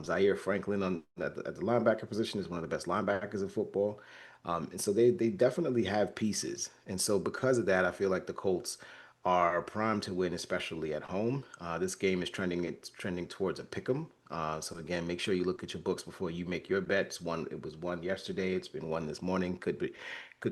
Zaire Franklin at the linebacker position is one of the best linebackers in football, and so they definitely have pieces. And so because of that, I feel like the Colts are primed to win, especially at home. This game is trending towards a pick'em. So again, make sure you look at your books before you make your bets. It was one yesterday. It's been one this morning. Could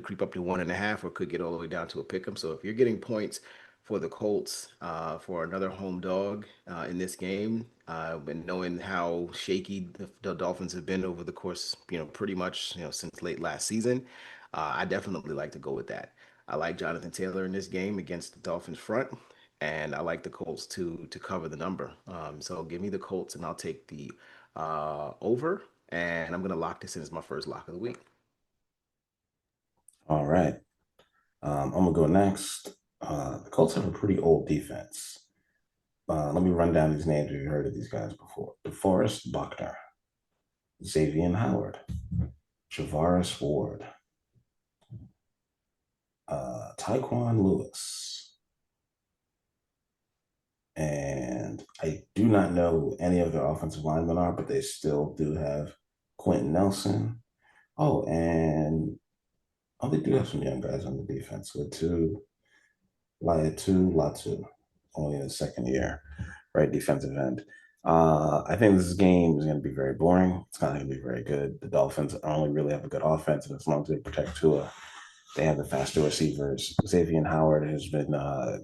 creep up to 1.5, or could get all the way down to a pick'em. So if you're getting points for the Colts for another home dog in this game, and knowing how shaky the Dolphins have been over the course, pretty much since late last season, I definitely like to go with that. I like Jonathan Taylor in this game against the Dolphins front, and I like the Colts to cover the number. So give me the Colts, and I'll take the over, and I'm going to lock this in as my first lock of the week. All right. I'm going to go next. The Colts have a pretty old defense. Let me run down these names if you've heard of these guys before. DeForest Buckner, Xavier Howard, Javaris Ward, Taquan Lewis, and I do not know who any of their offensive linemen are, but they still do have Quentin Nelson. They do have some young guys on the defense. Latu, only in his second year, right, defensive end. I think this game is going to be very boring. It's not going to be very good. The Dolphins only really have a good offense, and as long as they protect Tua, They have the faster receivers. Xavier Howard has been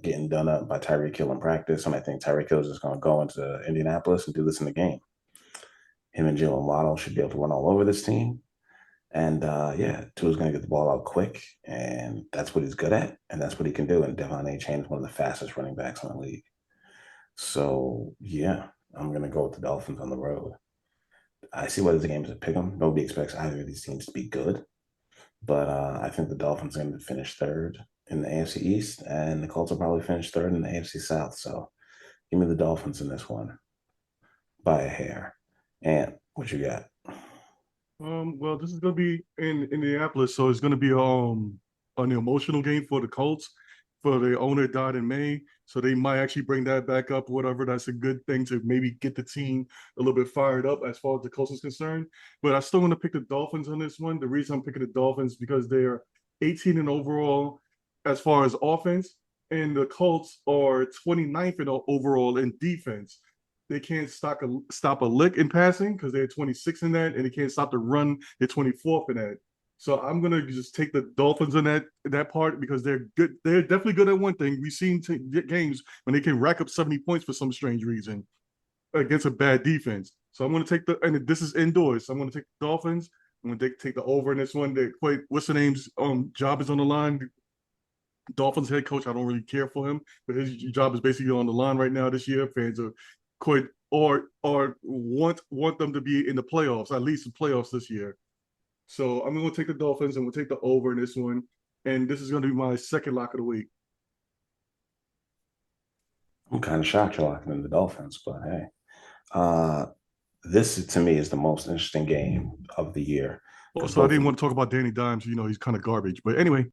getting done up by Tyreek Hill in practice, and I think Tyreek Hill is just going to go into Indianapolis and do this in the game. Him and Jalen Waddle should be able to run all over this team. And Tua's going to get the ball out quick, and that's what he's good at, and that's what he can do. And Devon A. Chain is one of the fastest running backs in the league. So, yeah, I'm going to go with the Dolphins on the road. I see why this game is a pick 'em. Nobody expects either of these teams to be good. But I think the Dolphins are going to finish third in the AFC East, and the Colts will probably finish third in the AFC South. So give me the Dolphins in this one by a hair. And what you got? Well, this is going to be in Indianapolis, so it's going to be an emotional game for the Colts. For the owner died in May, so they might actually bring that back up. Whatever, that's a good thing to maybe get the team a little bit fired up as far as the Colts is concerned. But I still want to pick the Dolphins on this one. The reason I'm picking the Dolphins because they're 18 in overall as far as offense, and the Colts are 29th in overall in defense. They can't stop a lick in passing because they're 26 in that, and they can't stop the run. They're 24th in that. So I'm gonna just take the Dolphins in that part because they're good. They're definitely good at one thing. We've seen games when they can rack up 70 points for some strange reason against a bad defense. So I'm gonna take and this is indoors. So I'm gonna take the Dolphins. I'm gonna take the over in this one. What's the name's job is on the line. Dolphins head coach. I don't really care for him, but his job is basically on the line right now this year. Fans are quite or want them to be in the playoffs, at least the playoffs this year. So I'm going to take the Dolphins and we'll take the over in this one. And this is going to be my second lock of the week. I'm kind of shocked you're locking in the Dolphins, but hey. This, to me, is the most interesting game of the year. So I didn't want to talk about Danny Dimes. He's kind of garbage. But anyway.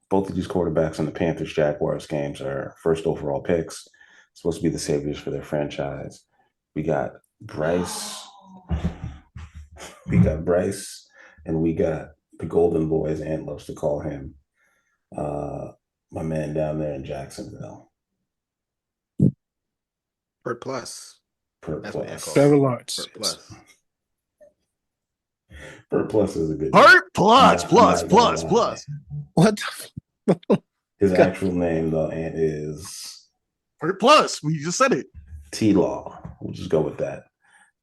Both of these quarterbacks in the Panthers-Jaguars games are first overall picks. Supposed to be the saviors for their franchise. We got Bryce. And we got the Golden Boy, as Ant loves to call him, my man down there in Jacksonville. Pert Plus. Trevor Lawrence. Pert Plus. Pert Plus is a good Pert Plus. What? His actual name, though, Ant, is Pert Plus. We just said it. T-Law. We'll just go with that.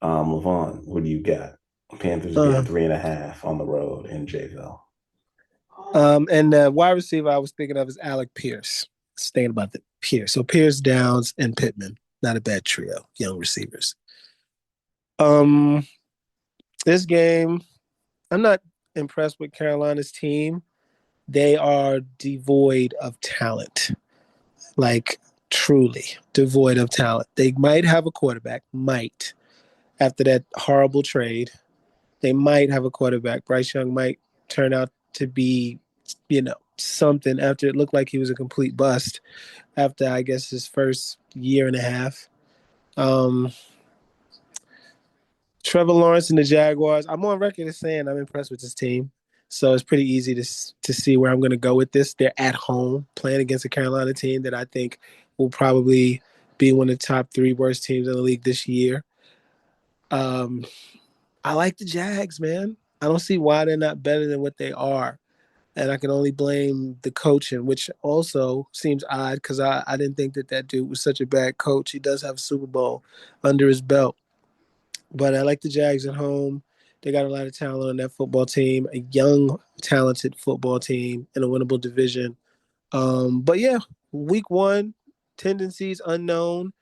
Levon, what do you got? Panthers getting 3.5 on the road in Jayville. And the wide receiver I was thinking of is Alec Pierce. Thinking about the Pierce. So Pierce, Downs, and Pittman. Not a bad trio, young receivers. This game, I'm not impressed with Carolina's team. They are devoid of talent. Like, truly devoid of talent. They might have a quarterback, after that horrible trade. They might have a quarterback. Bryce Young might turn out to be, something after it looked like he was a complete bust after, I guess, his first year and a half. Trevor Lawrence and the Jaguars, I'm on record as saying I'm impressed with this team. So it's pretty easy to see where I'm going to go with this. They're at home playing against a Carolina team that I think will probably be one of the top 3 worst teams in the league this year. I like the Jags, man. I don't see why they're not better than what they are. And I can only blame the coaching, which also seems odd because I didn't think that dude was such a bad coach. He does have a Super Bowl under his belt. But I like the Jags at home. They got a lot of talent on that football team, a young, talented football team in a winnable division. But, yeah, week 1, tendencies unknown.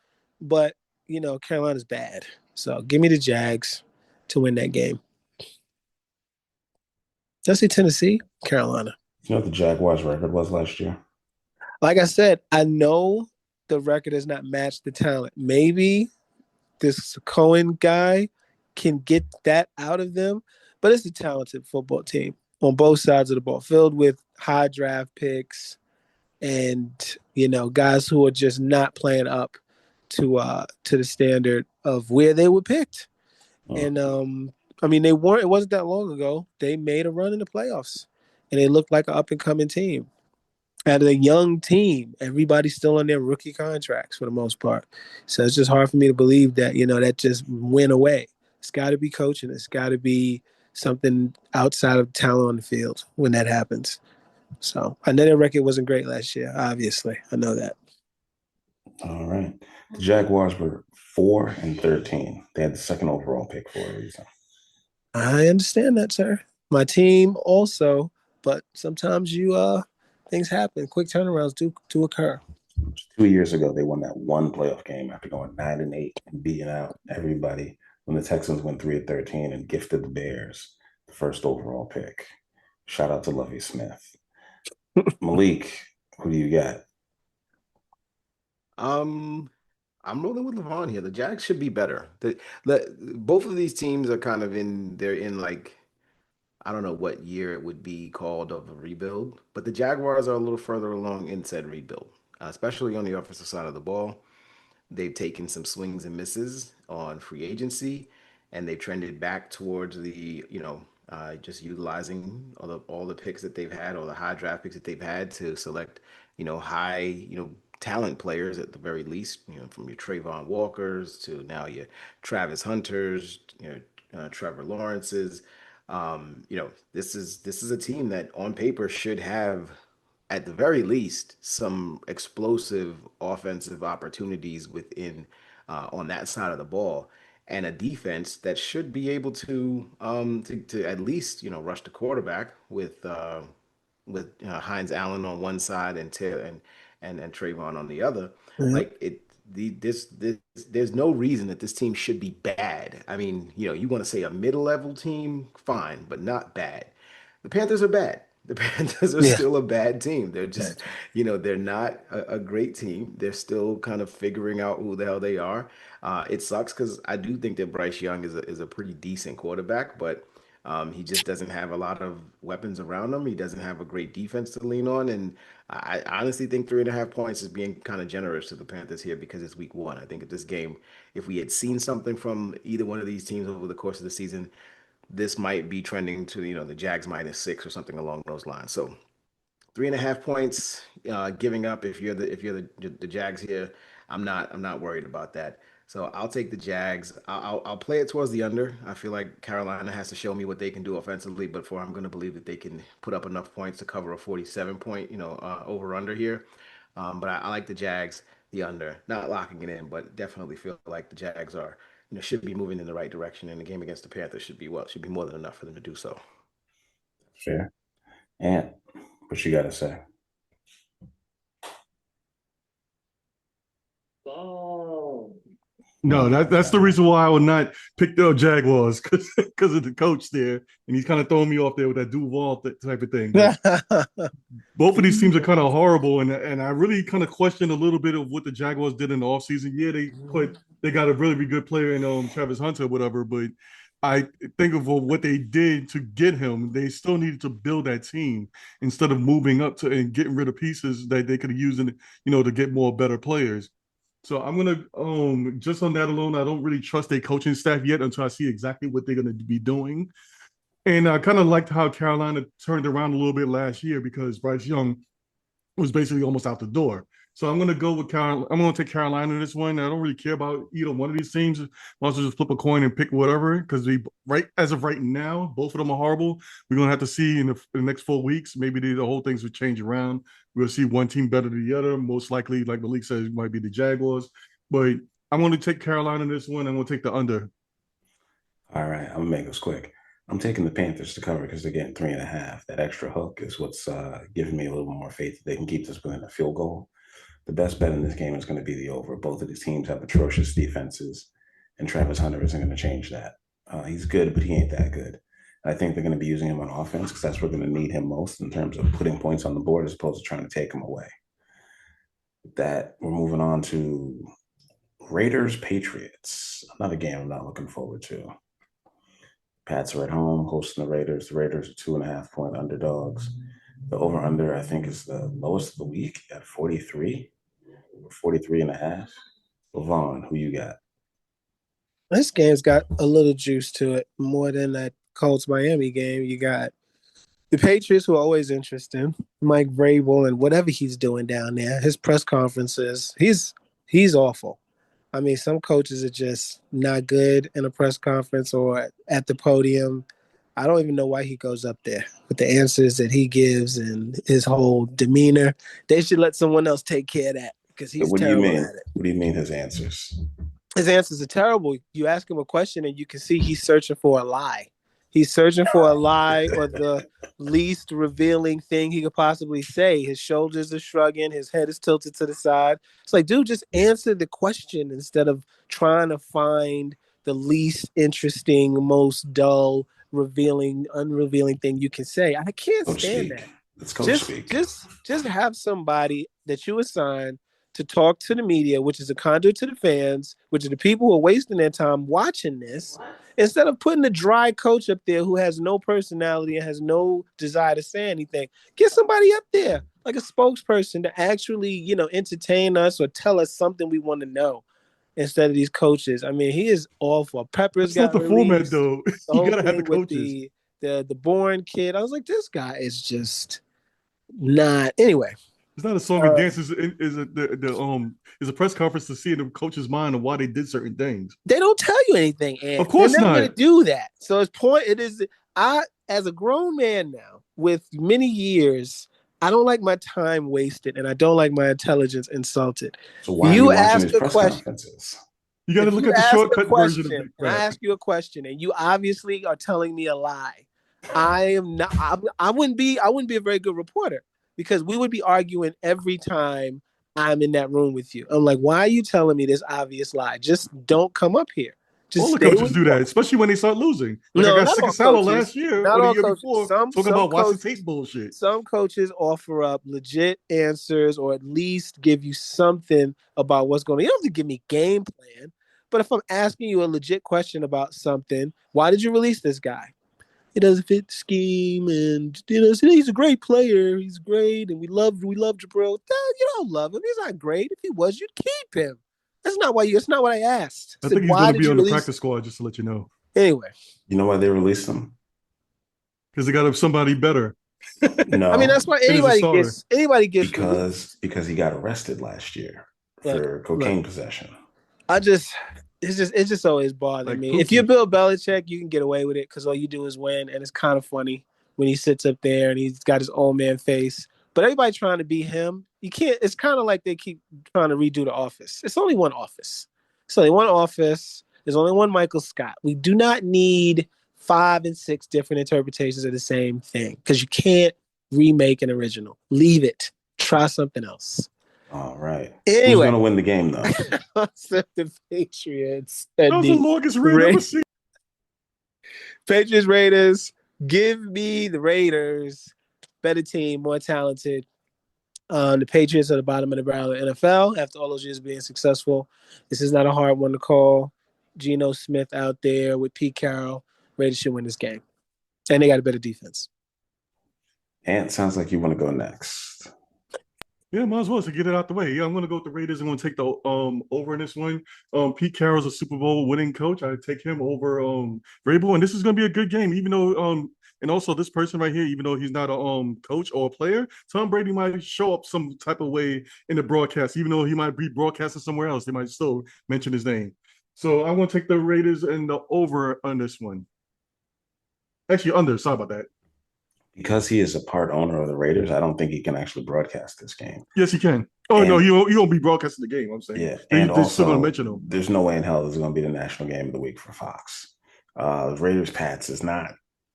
But, Carolina's bad. So give me the Jags to win that game. Did I say Tennessee? Carolina. You know what the Jaguars' record was last year? Like I said, I know the record does not match the talent. Maybe this Cohen guy can get that out of them, but it's a talented football team on both sides of the ball, filled with high draft picks and, guys who are just not playing up to the standard of where they were picked. And, it wasn't that long ago. They made a run in the playoffs, and they looked like an up-and-coming team. Out of a young team, everybody's still on their rookie contracts for the most part. So it's just hard for me to believe that, that just went away. It's got to be coaching. It's got to be something outside of talent on the field when that happens. So I know their record wasn't great last year. Obviously, I know that. All right. The Jaguars were 4-13. They had the second overall pick for a reason. I understand that, sir. My team also, but sometimes things happen. Quick turnarounds do occur. 2 years ago, they won that one playoff game after going 9-8 and beating out everybody when the Texans went 3-13 and gifted the Bears the first overall pick. Shout out to Lovie Smith. Malik, who do you got? I'm rolling with Levon here. The Jags should be better. Both of these teams are kind of they're in like, I don't know what year it would be called of a rebuild, but the Jaguars are a little further along in said rebuild, especially on the offensive side of the ball. They've taken some swings and misses on free agency, and they've trended back towards just utilizing all the picks that they've had, all the high draft picks that they've had to select, high, talent players at the very least, from your Trayvon Walkers to now your Travis Hunters, Trevor Lawrence's. This is a team that on paper should have, at the very least, some explosive offensive opportunities within on that side of the ball, and a defense that should be able to at least rush the quarterback with Hines Allen on one side and Trayvon on the other. Yeah. Like this there's no reason that this team should be bad. I mean, you want to say a middle-level team, fine, but not bad. The Panthers are bad. The Panthers are still a bad team. They're just, they're not a great team. They're still kind of figuring out who the hell they are. It sucks because I do think that Bryce Young is a pretty decent quarterback, but he just doesn't have a lot of weapons around him. He doesn't have a great defense to lean on. And I honestly think 3.5 points is being kind of generous to the Panthers here because it's week one. I think at this game, if we had seen something from either one of these teams over the course of the season, this might be trending to, the Jags -6 or something along those lines. So 3.5 points, giving up if you're the Jags here. I'm not worried about that. So I'll take the Jags. I'll play it towards the under. I feel like Carolina has to show me what they can do offensively, but I'm going to believe that they can put up enough points to cover a 47 point, over under here. But I like the Jags, the under. Not locking it in, but definitely feel like the Jags are, should be moving in the right direction. And the game against the Panthers should be more than enough for them to do so. Fair. And what you got to say? No, that's the reason why I would not pick the Jaguars because of the coach there, and he's kind of throwing me off there with that Duval type of thing. Both of these teams are kind of horrible, and I really kind of question a little bit of what the Jaguars did in the offseason. Yeah, they got a really good player in Travis Hunter, or whatever, but I think of what they did to get him. They still needed to build that team instead of moving up to and getting rid of pieces that they could have used to get better players. So I'm gonna just on that alone, I don't really trust their coaching staff yet until I see exactly what they're gonna be doing. And I kind of liked how Carolina turned around a little bit last year because Bryce Young was basically almost out the door. So I'm gonna go with Carolina. I'm gonna take Carolina in this one. I don't really care about either one of these teams. I'll also just flip a coin and pick whatever because as of right now, both of them are horrible. We're gonna have to see in the next 4 weeks. Maybe the whole things will change around. We'll see one team better than the other. Most likely, like Malik says, it might be the Jaguars. But I'm going to take Carolina in this one. I'm going to take the under. All right, I'm going to make this quick. I'm taking the Panthers to cover because they're getting 3.5. That extra hook is what's giving me a little more faith that they can keep this within a field goal. The best bet in this game is going to be the over. Both of these teams have atrocious defenses, and Travis Hunter isn't going to change that. He's good, but he ain't that good. I think they're going to be using him on offense because that's where they're going to need him most in terms of putting points on the board as opposed to trying to take him away. With that, we're moving on to Raiders-Patriots. Another game I'm not looking forward to. Pats are at home hosting the Raiders. The Raiders are 2.5-point underdogs. The over-under, I think, is the lowest of the week at 43 or 43.5. Levon, who you got? This game's got a little juice to it, more than that Colts-Miami game. You got the Patriots, who are always interesting. Mike Vrabel and whatever he's doing down there. His press conferences, he's awful. I mean, some coaches are just not good in a press conference or at the podium. I don't even know why he goes up there with the answers that he gives and his whole demeanor. They should let someone else take care of that because he's terrible at it. What do you mean his answers? His answers are terrible. You ask him a question and you can see he's searching for a lie. He's searching for a lie or the least revealing thing he could possibly say. His shoulders are shrugging. His head is tilted to the side. It's like, dude, just answer the question instead of trying to find the least interesting, most dull, unrevealing thing you can say. I can't stand that. Let's coach speak. Just have somebody that you assign to talk to the media, which is a conduit to the fans, which are the people who are wasting their time watching this, instead of putting a dry coach up there who has no personality and has no desire to say anything. Get somebody up there, like a spokesperson, to actually, entertain us or tell us something we want to know instead of these coaches. I mean, he is awful. Peppers got the format, though. You gotta have the coaches. The Bourne kid. I was like, this guy is just not. Anyway. It's not a song and dance. Is a press conference to see in the coach's mind of why they did certain things. They don't tell you anything, Ant. Of course They're not. Going to do that. So as a grown man now with many years, I don't like my time wasted and I don't like my intelligence insulted. So why are you watching these press question, conferences? You got to look at the shortcut version of it. I ask you a question and you obviously are telling me a lie. I am not. I wouldn't be a very good reporter. Because we would be arguing every time I'm in that room with you. I'm like, why are you telling me this obvious lie? Just don't come up here. All the coaches do that, especially when they start losing. Like I got sick of Salah last year or the year before talking about watching tape bullshit. Some coaches offer up legit answers or at least give you something about what's going on. You don't have to give me game plan. But if I'm asking you a legit question about something, why did you release this guy? He doesn't fit the scheme, and he's a great player. He's great, and we love Jabril. You don't love him. He's not great. If he was, you'd keep him. That's not what I asked. I think he's going to be on the practice squad, just to let you know. Anyway, you know why they released him? Because they got somebody better. No, I mean that's why anybody gets because he got arrested last year for cocaine possession. It's just always bothered me. If you're Bill Belichick, you can get away with it because all you do is win, and it's kind of funny when he sits up there and he's got his old man face. But everybody trying to be him, you can't. It's kind of like they keep trying to redo The Office. It's only one office. It's only one office. There's only one Michael Scott. We do not need 5 and 6 different interpretations of the same thing because you can't remake an original. Leave it. Try something else. All right. Anyway. Who's going to win the game, though? The Patriots. That was the longest read I've ever seen. Patriots, Raiders. Give me the Raiders. Better team, more talented. The Patriots are the bottom of the barrel of the NFL after all those years being successful. This is not a hard one to call. Geno Smith out there with Pete Carroll. Raiders should win this game. And they got a better defense. Ant, sounds like you want to go next. Yeah, might as well to get it out the way. Yeah, I'm going to go with the Raiders. I'm going to take the over in this one. Pete Carroll's a Super Bowl winning coach. I take him over Vrabel, and this is going to be a good game. Even though, and also this person right here, even though he's not a coach or a player, Tom Brady might show up some type of way in the broadcast. Even though he might be broadcasting somewhere else, they might still mention his name. So I'm going to take the Raiders and the over on this one. Actually, under. Sorry about that. Because he is a part owner of the Raiders, I don't think he can actually broadcast this game. Yes, he can. Oh, no, he won't be broadcasting the game, I'm saying. Yeah, and also, still going to mention him. There's no way in hell this is going to be the national game of the week for Fox. Raiders-Pats is not,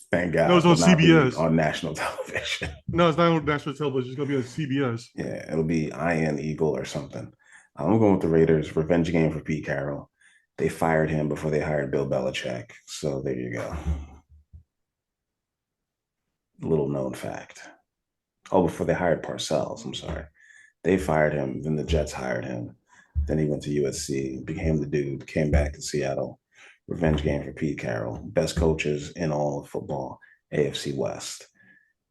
thank God. No, it's on CBS. On national television. No, it's not on national television. It's going to be on CBS. Yeah, it'll be Iron Eagle or something. I'm going with the Raiders. Revenge game for Pete Carroll. They fired him before they hired Bill Belichick. So there you go. Little known fact. Oh, before they hired Parcells, I'm sorry. They fired him, then the Jets hired him. Then he went to USC, became the dude, came back to Seattle. Revenge game for Pete Carroll. Best coaches in all of football, AFC West.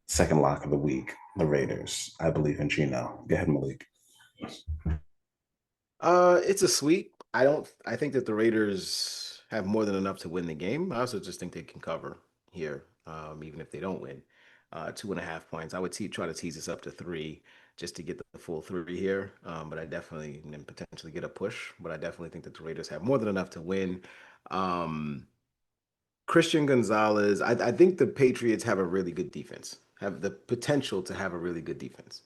Second lock of the week, the Raiders. I believe in Geno. Go ahead, Malik. It's a sweep. I think that the Raiders have more than enough to win the game. I also just think they can cover here, even if they don't win. 2.5 points. I would try to tease this up to 3 just to get the full 3 here. But I definitely and potentially get a push. But I definitely think that the Raiders have more than enough to win. Christian Gonzalez. I think the Patriots have a really good defense, have the potential to have a really good defense.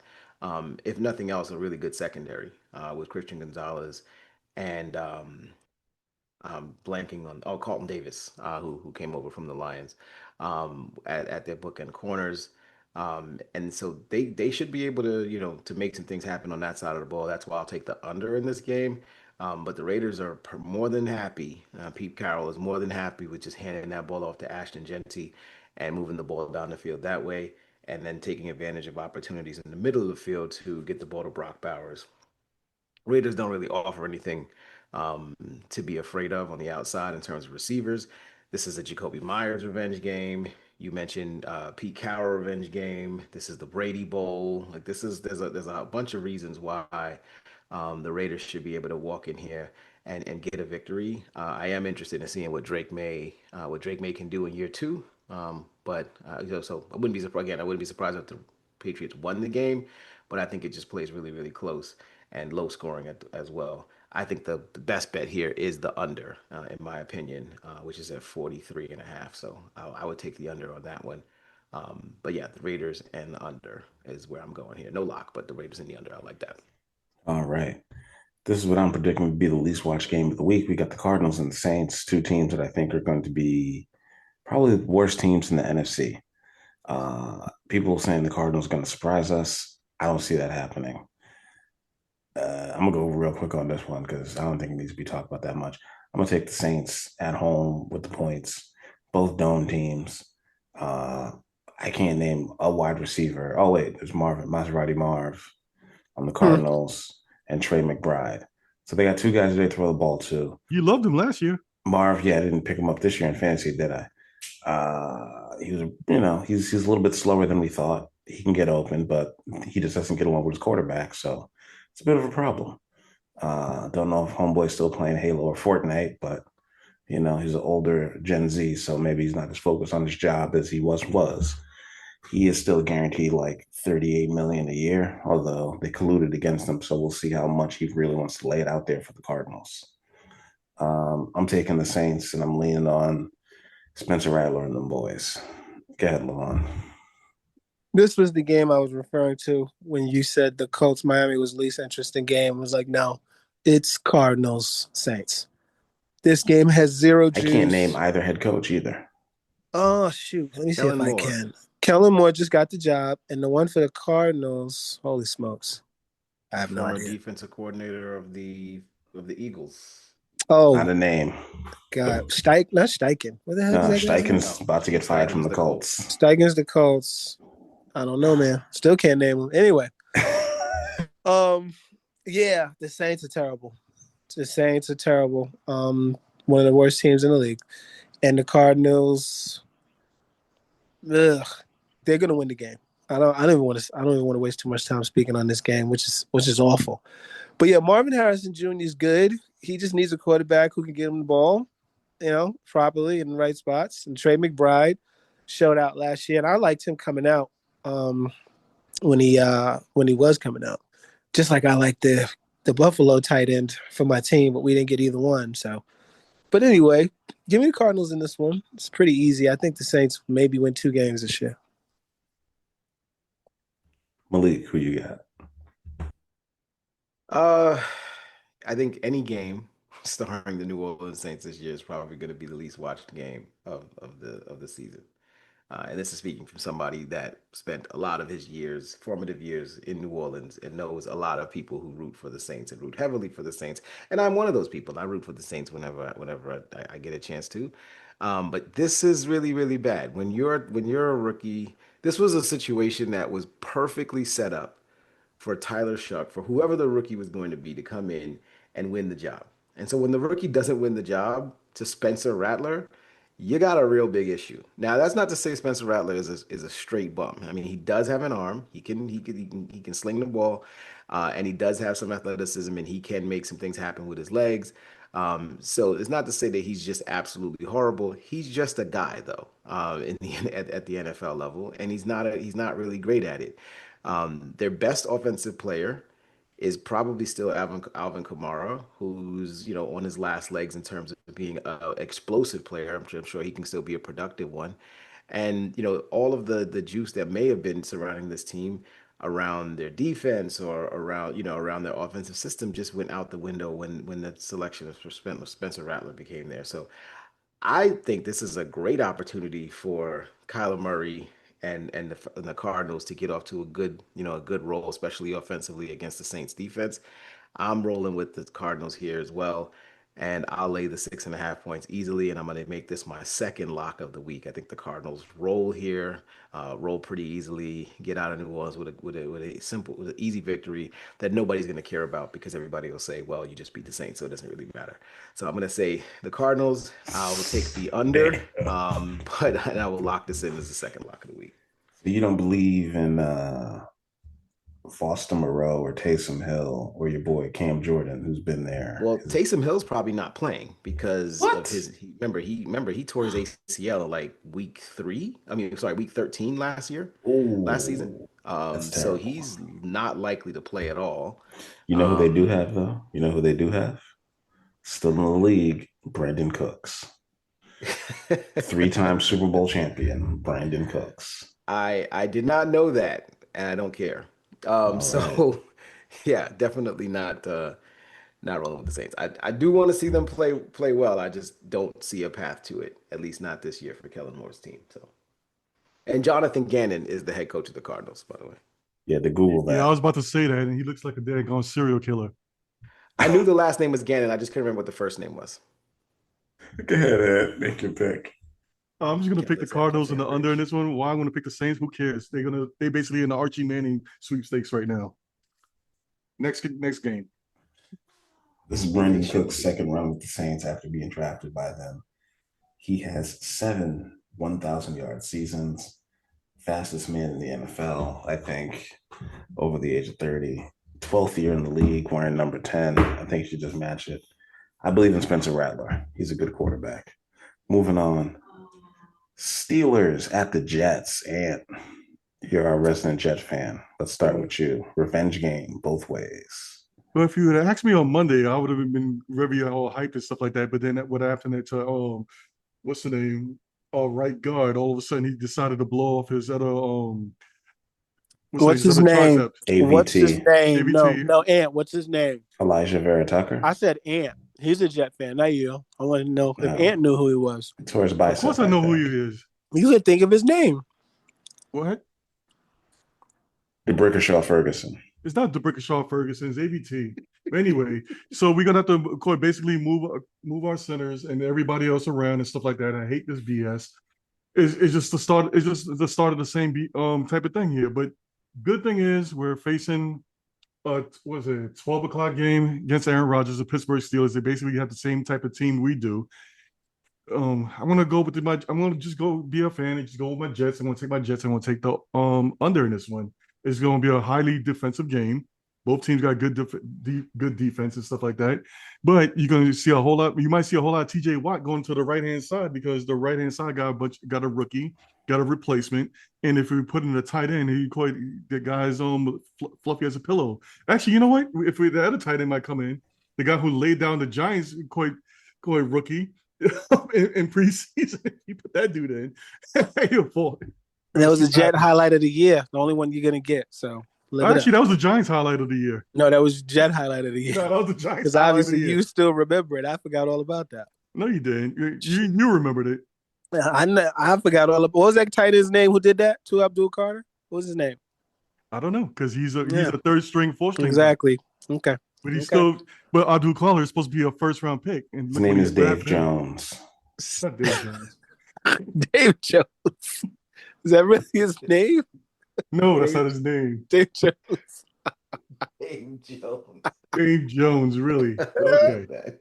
If nothing else, a really good secondary with Christian Gonzalez and blanking on Carlton Davis, who came over from the Lions at their bookend corners. And so they should be able to to make some things happen on that side of the ball. That's why I'll take the under in this game. But the Raiders are more than happy. Pete Carroll is more than happy with just handing that ball off to Ashton Genty and moving the ball down the field that way, and then taking advantage of opportunities in the middle of the field to get the ball to Brock Bowers. Raiders don't really offer anything to be afraid of on the outside in terms of receivers. This is a Jacoby Myers revenge game. You mentioned Pete Carroll revenge game. This is the Brady Bowl. Like there's a bunch of reasons why the Raiders should be able to walk in here and get a victory. I am interested in seeing what Drake May can do in year two. But so I wouldn't be surprised again. I wouldn't be surprised if the Patriots won the game, but I think it just plays really, really close and low scoring as well. I think the best bet here is the under, in my opinion, which is at 43.5. So I would take the under on that one. But yeah, the Raiders and the under is where I'm going here. No lock, but the Raiders and the under. I like that. All right. This is what I'm predicting to be the least watched game of the week. We got the Cardinals and the Saints, two teams that I think are going to be probably the worst teams in the NFC. People saying the Cardinals are going to surprise us. I don't see that happening. I'm going to go real quick on this one because I don't think it needs to be talked about that much. I'm going to take the Saints at home with the points, both dome teams. I can't name a wide receiver. Oh, wait, there's Maserati Marv on the Cardinals and Trey McBride. So they got two guys they throw the ball to. You loved him last year. Marv, yeah, I didn't pick him up this year in fantasy, did I? He was, he's a little bit slower than we thought. He can get open, but he just doesn't get along with his quarterback. So it's a bit of a problem. Don't know if Homeboy's still playing Halo or Fortnite, but he's an older Gen Z, so maybe he's not as focused on his job as he was. He is still guaranteed like $38 million a year, although they colluded against him. So we'll see how much he really wants to lay it out there for the Cardinals. I'm taking the Saints, and I'm leaning on Spencer Rattler and them boys. Go ahead, Levon. This was the game I was referring to when you said the Colts-Miami was the least interesting game. I was like, no, it's Cardinals-Saints. This game has zero juice. I can't name either head coach either. Oh, shoot. Let me see if I can. Kellen Moore just got the job, and the one for the Cardinals, holy smokes. I have no idea. Defensive coordinator of the Eagles. Oh. Not a name. God. Not Steichen. What the hell is that? Steichen's about to get fired from the Colts. Steichen's the Colts. I don't know, man. Still can't name him. Anyway. Yeah, the Saints are terrible. The Saints are terrible. One of the worst teams in the league. And the Cardinals, they're gonna win the game. I don't even want to waste too much time speaking on this game, which is awful. But yeah, Marvin Harrison Jr. is good. He just needs a quarterback who can get him the ball, properly in the right spots. And Trey McBride showed out last year, and I liked him coming out when he was coming out. Just like I like the Buffalo tight end for my team, but we didn't get either one. So, but anyway, give me the Cardinals in this one. It's pretty easy. I think the Saints maybe win 2 games this year. Malik, who you got? I think any game starring the New Orleans Saints this year is probably going to be the least watched game of the season. And this is speaking from somebody that spent a lot of his formative years in New Orleans, and knows a lot of people who root for the Saints and root heavily for the Saints. And I'm one of those people. I root for the Saints whenever I get a chance to. But this is really, really bad. When you're a rookie, this was a situation that was perfectly set up for Tyler Shuck, for whoever the rookie was going to be, to come in and win the job. And so when the rookie doesn't win the job to Spencer Rattler, you got a real big issue. Now, that's not to say Spencer Rattler is a straight bum. I mean, he does have an arm. He can sling the ball, and he does have some athleticism, and he can make some things happen with his legs. So it's not to say that he's just absolutely horrible. He's just a guy, though, at the NFL level, and he's not really great at it. Their best offensive player is probably still Alvin Kamara, who's on his last legs in terms of being an explosive player. I'm sure he can still be a productive one. And all of the juice that may have been surrounding this team around their defense or around their offensive system just went out the window when the selection of Spencer Rattler became there. So I think this is a great opportunity for Kyler Murray and the Cardinals to get off to a good roll, especially offensively against the Saints defense. I'm rolling with the Cardinals here as well, and I'll lay the 6.5 points easily, and I'm going to make this my second lock of the week. I think the Cardinals roll here, roll pretty easily, get out of New Orleans with an easy victory that nobody's going to care about because everybody will say, well, you just beat the Saints, so it doesn't really matter. So I'm going to say the Cardinals. I will take the under, but I will lock this in as the second lock of the week. So you don't believe in Foster Moreau or Taysom Hill or your boy Cam Jordan, who's been there? Well, Taysom Hill's probably not playing because of his. Remember he tore his ACL like week 13 last season. So he's not likely to play at all. You know who they do have though? You know who they do have? Still in the league, Brandon Cooks. 3-time Super Bowl champion, Brandon Cooks. I did not know that, and I don't care. Right. Yeah, definitely not rolling with the Saints. I do want to see them play well. I just don't see a path to it, at least not this year for Kellen Moore's team. So, and Jonathan Gannon is the head coach of the Cardinals, by the way. Yeah, to Google that. Yeah, I was about to say that, and he looks like a daggone serial killer. I knew the last name was Gannon. I just couldn't remember what the first name was. Go ahead, Ed. Make your pick. I'm just gonna pick the Cardinals and the under in this one. Why I'm gonna pick the Saints? Who cares? They basically in the Archie Manning sweepstakes right now. Next game. This is Brandon Cook's second run with the Saints after being drafted by them. He has 7 1,000-yard seasons. Fastest man in the NFL, I think, over the age of 30. 12th year in the league, wearing number 10. I think he should just match it. I believe in Spencer Rattler. He's a good quarterback. Moving on. Steelers at the Jets. And you're our resident Jet fan. Let's start with you. Revenge game, both ways. Well, if you had asked me on Monday, I would have been very all hyped and stuff like that. But then what happened to what's the name? Right guard. All of a sudden, he decided to blow off his other What's his name? AVT. What's his name? AVT. No, Ant. What's his name? Elijah Vera Tucker. I said Ant. He's a Jet fan, not you. I want to know if Ant knew who he was. Towards bicep. Of course, I know who he is. You could think of his name. What? DeBrickashaw Ferguson. It's not DeBrickashaw Ferguson. It's AVT. But anyway, so we're gonna have to basically move our centers and everybody else around and stuff like that. I hate this BS. It's just the start. It's just the start of the same type of thing here. But good thing is we're facing 12 o'clock game against Aaron Rodgers, the Pittsburgh Steelers. They basically have the same type of team we do. I'm gonna go with I'm gonna just go be a fan and just go with my Jets. I'm gonna take my Jets. I'm gonna take the under in this one. It's gonna be a highly defensive game. Both teams got good defense and stuff like that. But you're gonna see a whole lot. You might see a whole lot of TJ Watt going to the right hand side because the right hand side got a rookie, got a replacement, and if we put in a tight end, the guy's fluffy as a pillow. Actually, you know what? If the other tight end might come in, the guy who laid down the Giants, quite rookie in preseason. You put that dude in. That was a Jet highlight of the year. The only one you're gonna get. So. Actually, that was the Giants highlight of the year. No, that was Jet highlight of the year. No, that was the Giants. Because obviously you still remember it. I forgot all about that. No, you didn't. You remembered it. I forgot all about. What was that tight end's name who did that to Abdul Carter? What was his name? I don't know because he's a third string, fourth string. Exactly. Guy. Okay. But he's still. But Abdul Carter is supposed to be a first round pick. And his name is Dave Jones. Not Dave Jones. Dave Jones. Is that really his name? No, that's not his name. Dave Jones. Dave Jones. Dave Jones, really? Okay.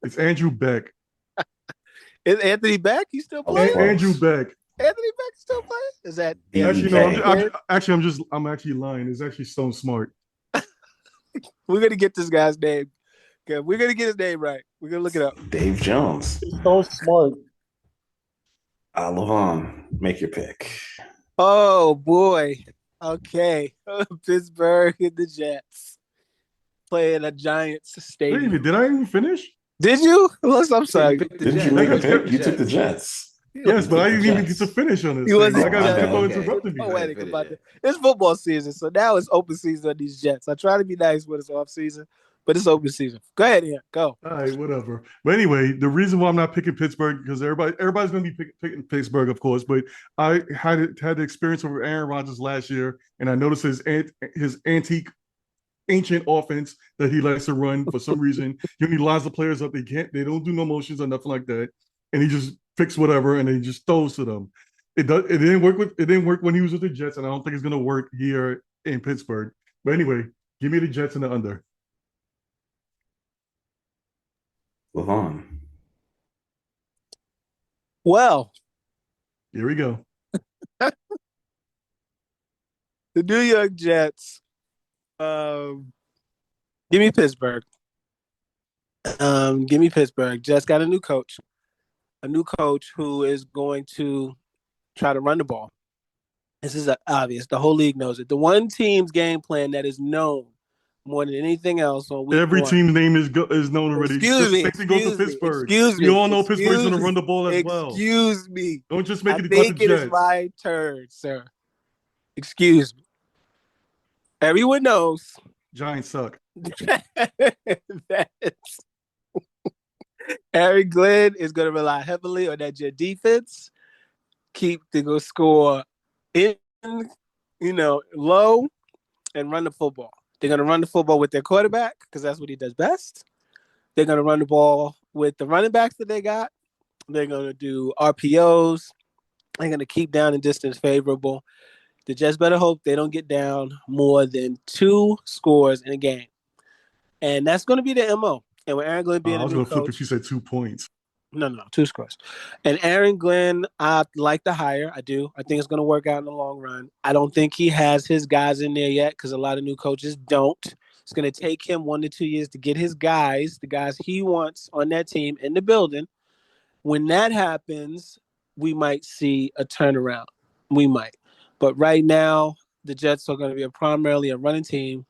It's Andrew Beck. Is Anthony Beck? He's still playing? Andrew Beck. Anthony Beck still playing? Is that actually no? I'm actually lying. It's actually Stone Smart. We're gonna get this guy's name. Okay, we're gonna get his name right. We're gonna look it up. Dave Jones. Stone Smart. Levon, make your pick. Oh boy, Okay. Pittsburgh and the Jets playing a Giants stadium. Wait, did I even finish? Did you? I'm sorry. Didn't you make a pick? You took the Jets. Yes, but I didn't even get to finish on this. I got kept on interrupting me. Poetic about that. It's football season, so now it's open season on these Jets. I try to be nice when it's off season, but it's open season. Go ahead, Ian. Go. All right, whatever. But anyway, the reason why I'm not picking Pittsburgh because everybody's going to be picking Pittsburgh, of course. But I had the experience over Aaron Rodgers last year, and I noticed his antique. Ancient offense that he likes to run for some reason. He only lines the players up. They don't do no motions or nothing like that. And he just fix whatever and he just throws to them. It didn't work when he was with the Jets, and I don't think it's gonna work here in Pittsburgh. But anyway, give me the Jets and the under. Levon. Well, here we go. The New York Jets. Give me Pittsburgh. Give me Pittsburgh. Jets got a new coach who is going to try to run the ball. This is obvious. The whole league knows it. The one team's game plan that is known more than anything else on week every one. team's name is known already. Excuse me. We all know Pittsburgh's going to run the ball as well. Excuse me. Don't just make it about the Jets. It is my turn, sir. Excuse me. Everyone knows. Giants suck. Aaron Glenn is going to rely heavily on that Jet defense. They're going to score in, low and run the football. They're going to run the football with their quarterback because that's what he does best. They're going to run the ball with the running backs that they got. They're going to do RPOs. They're going to keep down and distance favorable. The Jets better hope they don't get down more than 2 scores in a game. And that's going to be the MO. And with Aaron Glenn being I was going to flip if you said 2 points. No, 2 scores. And Aaron Glenn, I like the hire. I do. I think it's going to work out in the long run. I don't think he has his guys in there yet because a lot of new coaches don't. It's going to take him 1 to 2 years to get his guys, the guys he wants on that team in the building. When that happens, we might see a turnaround. We might. But right now, the Jets are going to be primarily a running team.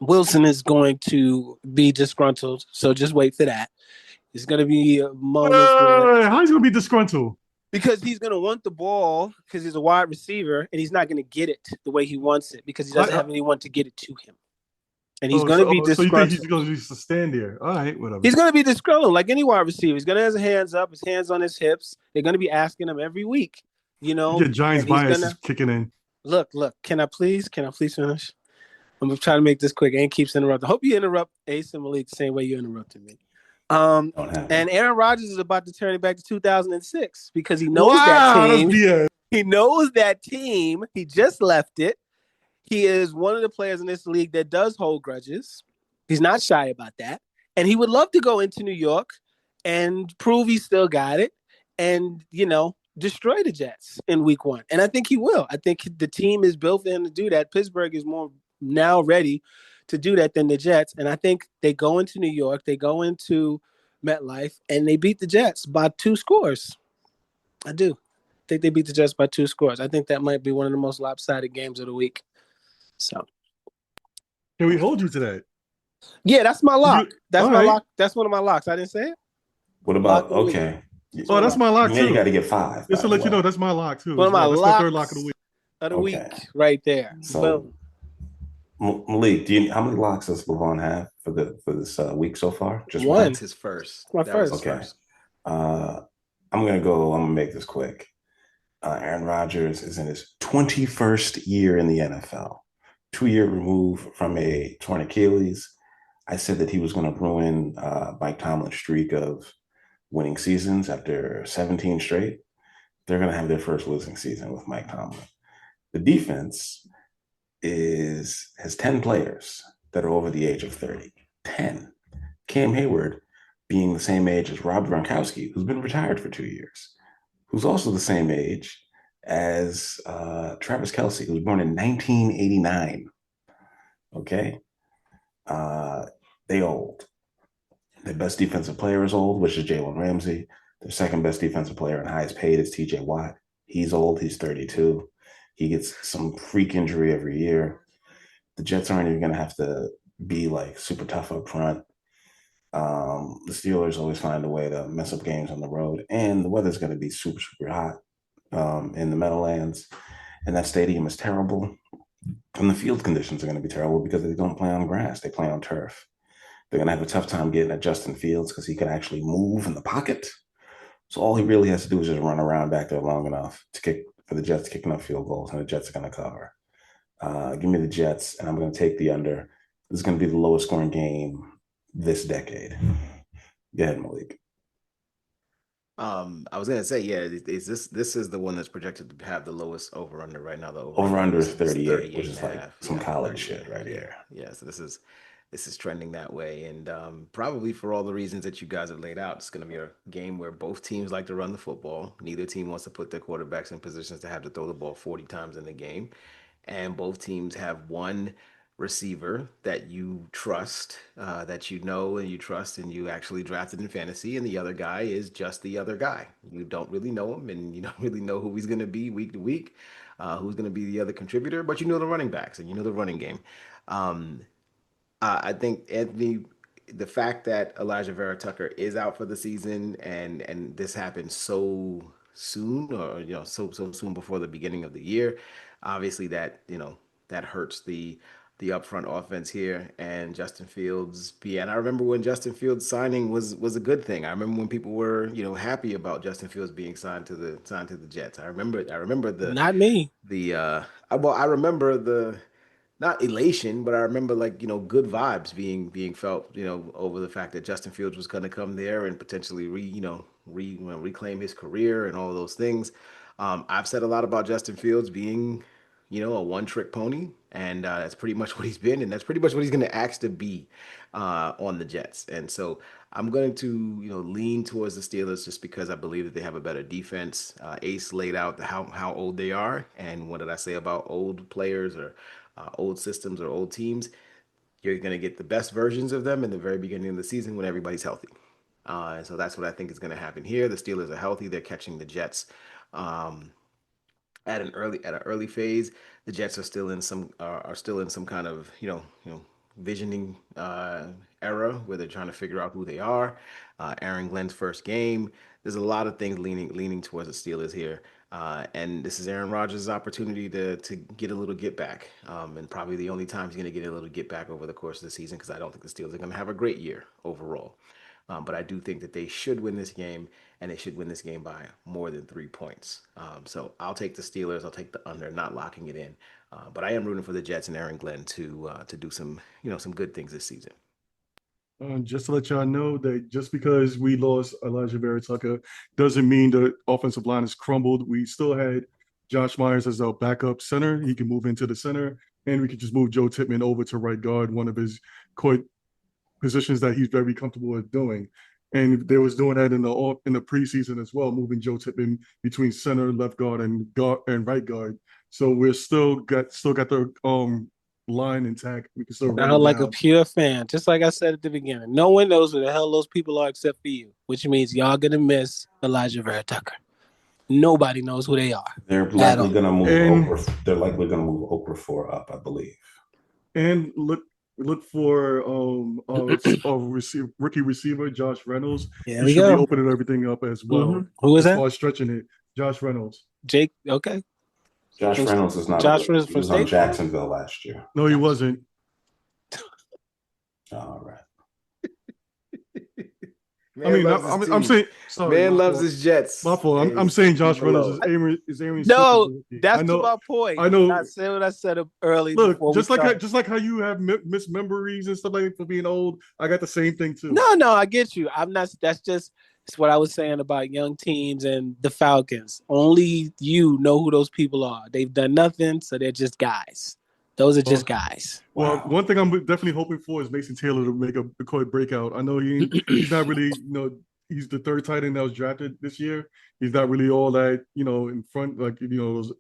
Wilson is going to be disgruntled, so just wait for that. It's going to be a moment. How's he going to be disgruntled? Because he's going to want the ball because he's a wide receiver, and he's not going to get it the way he wants it because he doesn't have anyone to get it to him. And he's going to be disgruntled. So you think he's going to just stand there? All right, whatever. He's going to be disgruntled like any wide receiver. He's going to have his hands up, his hands on his hips. They're going to be asking him every week. Giants bias is kicking in. Look. Can I please finish? I'm going to try to make this quick. And keeps interrupting. I hope you interrupt Ace and Malik the same way you interrupted me. And Aaron Rodgers is about to turn it back to 2006 because he knows that team. He knows that team. He just left it. He is one of the players in this league that does hold grudges. He's not shy about that. And he would love to go into New York and prove he still got it and, destroy the Jets in week 1. And I think he will. I think the team is built for him to do that. Pittsburgh is more now ready to do that than the Jets. And I think they go into New York, they go into MetLife, and they beat the Jets by 2 scores. I do. I think they beat the Jets by 2 scores. I think that might be one of the most lopsided games of the week. So. Can we hold you to that? Yeah, that's my lock. That's my lock. That's one of my locks. I didn't say it. What about, okay. Oh, that's my lock too. You got to get 5. Just to let you know, that's my lock too. One of my locks. That's my third lock of the week. Of the week, right there. So, Malik, how many locks does Levon have for this week so far? Just one. That's his first. My first. Okay. I'm gonna make this quick. Aaron Rodgers is in his 21st year in the NFL, 2-year removed from a torn Achilles. I said that he was going to ruin Mike Tomlin's streak of winning seasons after 17 straight. They're going to have their first losing season with Mike Tomlin. The defense has 10 players that are over the age of 30. 10. Cam Hayward being the same age as Rob Gronkowski, who's been retired for 2 years, who's also the same age as Travis Kelce, who was born in 1989. Okay? They old. Their best defensive player is old, which is Jalen Ramsey. Their second best defensive player and highest paid is TJ Watt. He's old. He's 32. He gets some freak injury every year. The Jets aren't even going to have to be like super tough up front. The Steelers always find a way to mess up games on the road, and the weather's going to be super, super hot in the Meadowlands, and that stadium is terrible. And the field conditions are going to be terrible because they don't play on grass; they play on turf. They're going to have a tough time getting at Justin Fields because he can actually move in the pocket. So all he really has to do is just run around back there long enough for the Jets to kick enough field goals, and the Jets are going to cover. Give me the Jets, and I'm going to take the under. This is going to be the lowest scoring game this decade. Go ahead, Malik. I was gonna say, this is the one that's projected to have the lowest over under right now. The over under is 38, which is like some college shit right here. Yeah, so this is trending that way, and probably for all the reasons that you guys have laid out, it's going to be a game where both teams like to run the football. Neither team wants to put their quarterbacks in positions to have to throw the ball 40 times in the game, and both teams have one receiver that you trust, that you know and you trust and you actually drafted in fantasy, and the other guy is just the other guy. You don't really know him, and you don't really know who he's going to be week to week, who's going to be the other contributor, but you know the running backs and you know the running game. I think, Anthony, the fact that Elijah Vera Tucker is out for the season and this happened so soon, or so soon before the beginning of the year, obviously that hurts the upfront offense here, and Justin Fields. Yeah, and I remember when Justin Fields signing was a good thing. I remember when people were happy about Justin Fields being signed to the Jets. I remember the not me. I remember the not elation, but I remember good vibes being felt over the fact that Justin Fields was going to come there and potentially reclaim his career and all of those things. I've said a lot about Justin Fields being a one-trick pony, and that's pretty much what he's been, and that's pretty much what he's going to ask to be on the Jets. And so I'm going to lean towards the Steelers just because I believe that they have a better defense. Ace laid out how old they are, and what did I say about old players or old systems or old teams? You're going to get the best versions of them in the very beginning of the season when everybody's healthy. And so that's what I think is going to happen here. The Steelers are healthy. They're catching the Jets at an early phase. The Jets are still in some kind of visioning era where they're trying to figure out who they are. Aaron Glenn's first game. There's a lot of things leaning towards the Steelers here, and this is Aaron Rodgers' opportunity to get a little get back, and probably the only time he's going to get a little get back over the course of the season, because I don't think the Steelers are going to have a great year overall. But I do think that they should win this game, and they should win this game by more than 3 points. So I'll take the Steelers. I'll take the under, not locking it in. But I am rooting for the Jets and Aaron Glenn to do some good things this season. Just to let y'all know that just because we lost Elijah Vera Tucker doesn't mean the offensive line has crumbled. We still had Josh Myers as our backup center. He can move into the center, and we could just move Joe Tippmann over to right guard, one of his positions that he's very comfortable with doing. And they was doing that in the preseason as well, moving Joe Tippmann between center, left guard, and right guard. So we're still got the line intact. We can still run like a pure fan, just like I said at the beginning. No one knows who the hell those people are except for you, which means y'all gonna miss Elijah Vera Tucker. Nobody knows who they are. They're likely gonna move Okafor up, I believe. And look for rookie receiver Josh Reynolds. Yeah, he should be opening everything up as well. Mm-hmm. Who is that? As far as stretching it, Josh Reynolds. Jake. Okay. Josh Reynolds is not. Josh Reynolds was on Jacksonville last year. No, he wasn't. All right. I'm saying. Sorry, man loves his Jets. My fault. I'm saying Josh Reynolds is Aaron. No, that's my point. I know. I said what I said early. Look, just like how you have mismemories and stuff like that for being old, I got the same thing too. No, I get you. I'm not. It's what I was saying about young teams and the Falcons. Only you know who those people are. They've done nothing, so they're just guys. Those are just guys. Well, one thing I'm definitely hoping for is Mason Taylor to make a breakout. I know he's not really, he's the third tight end that was drafted this year. He's not really all that, in front, those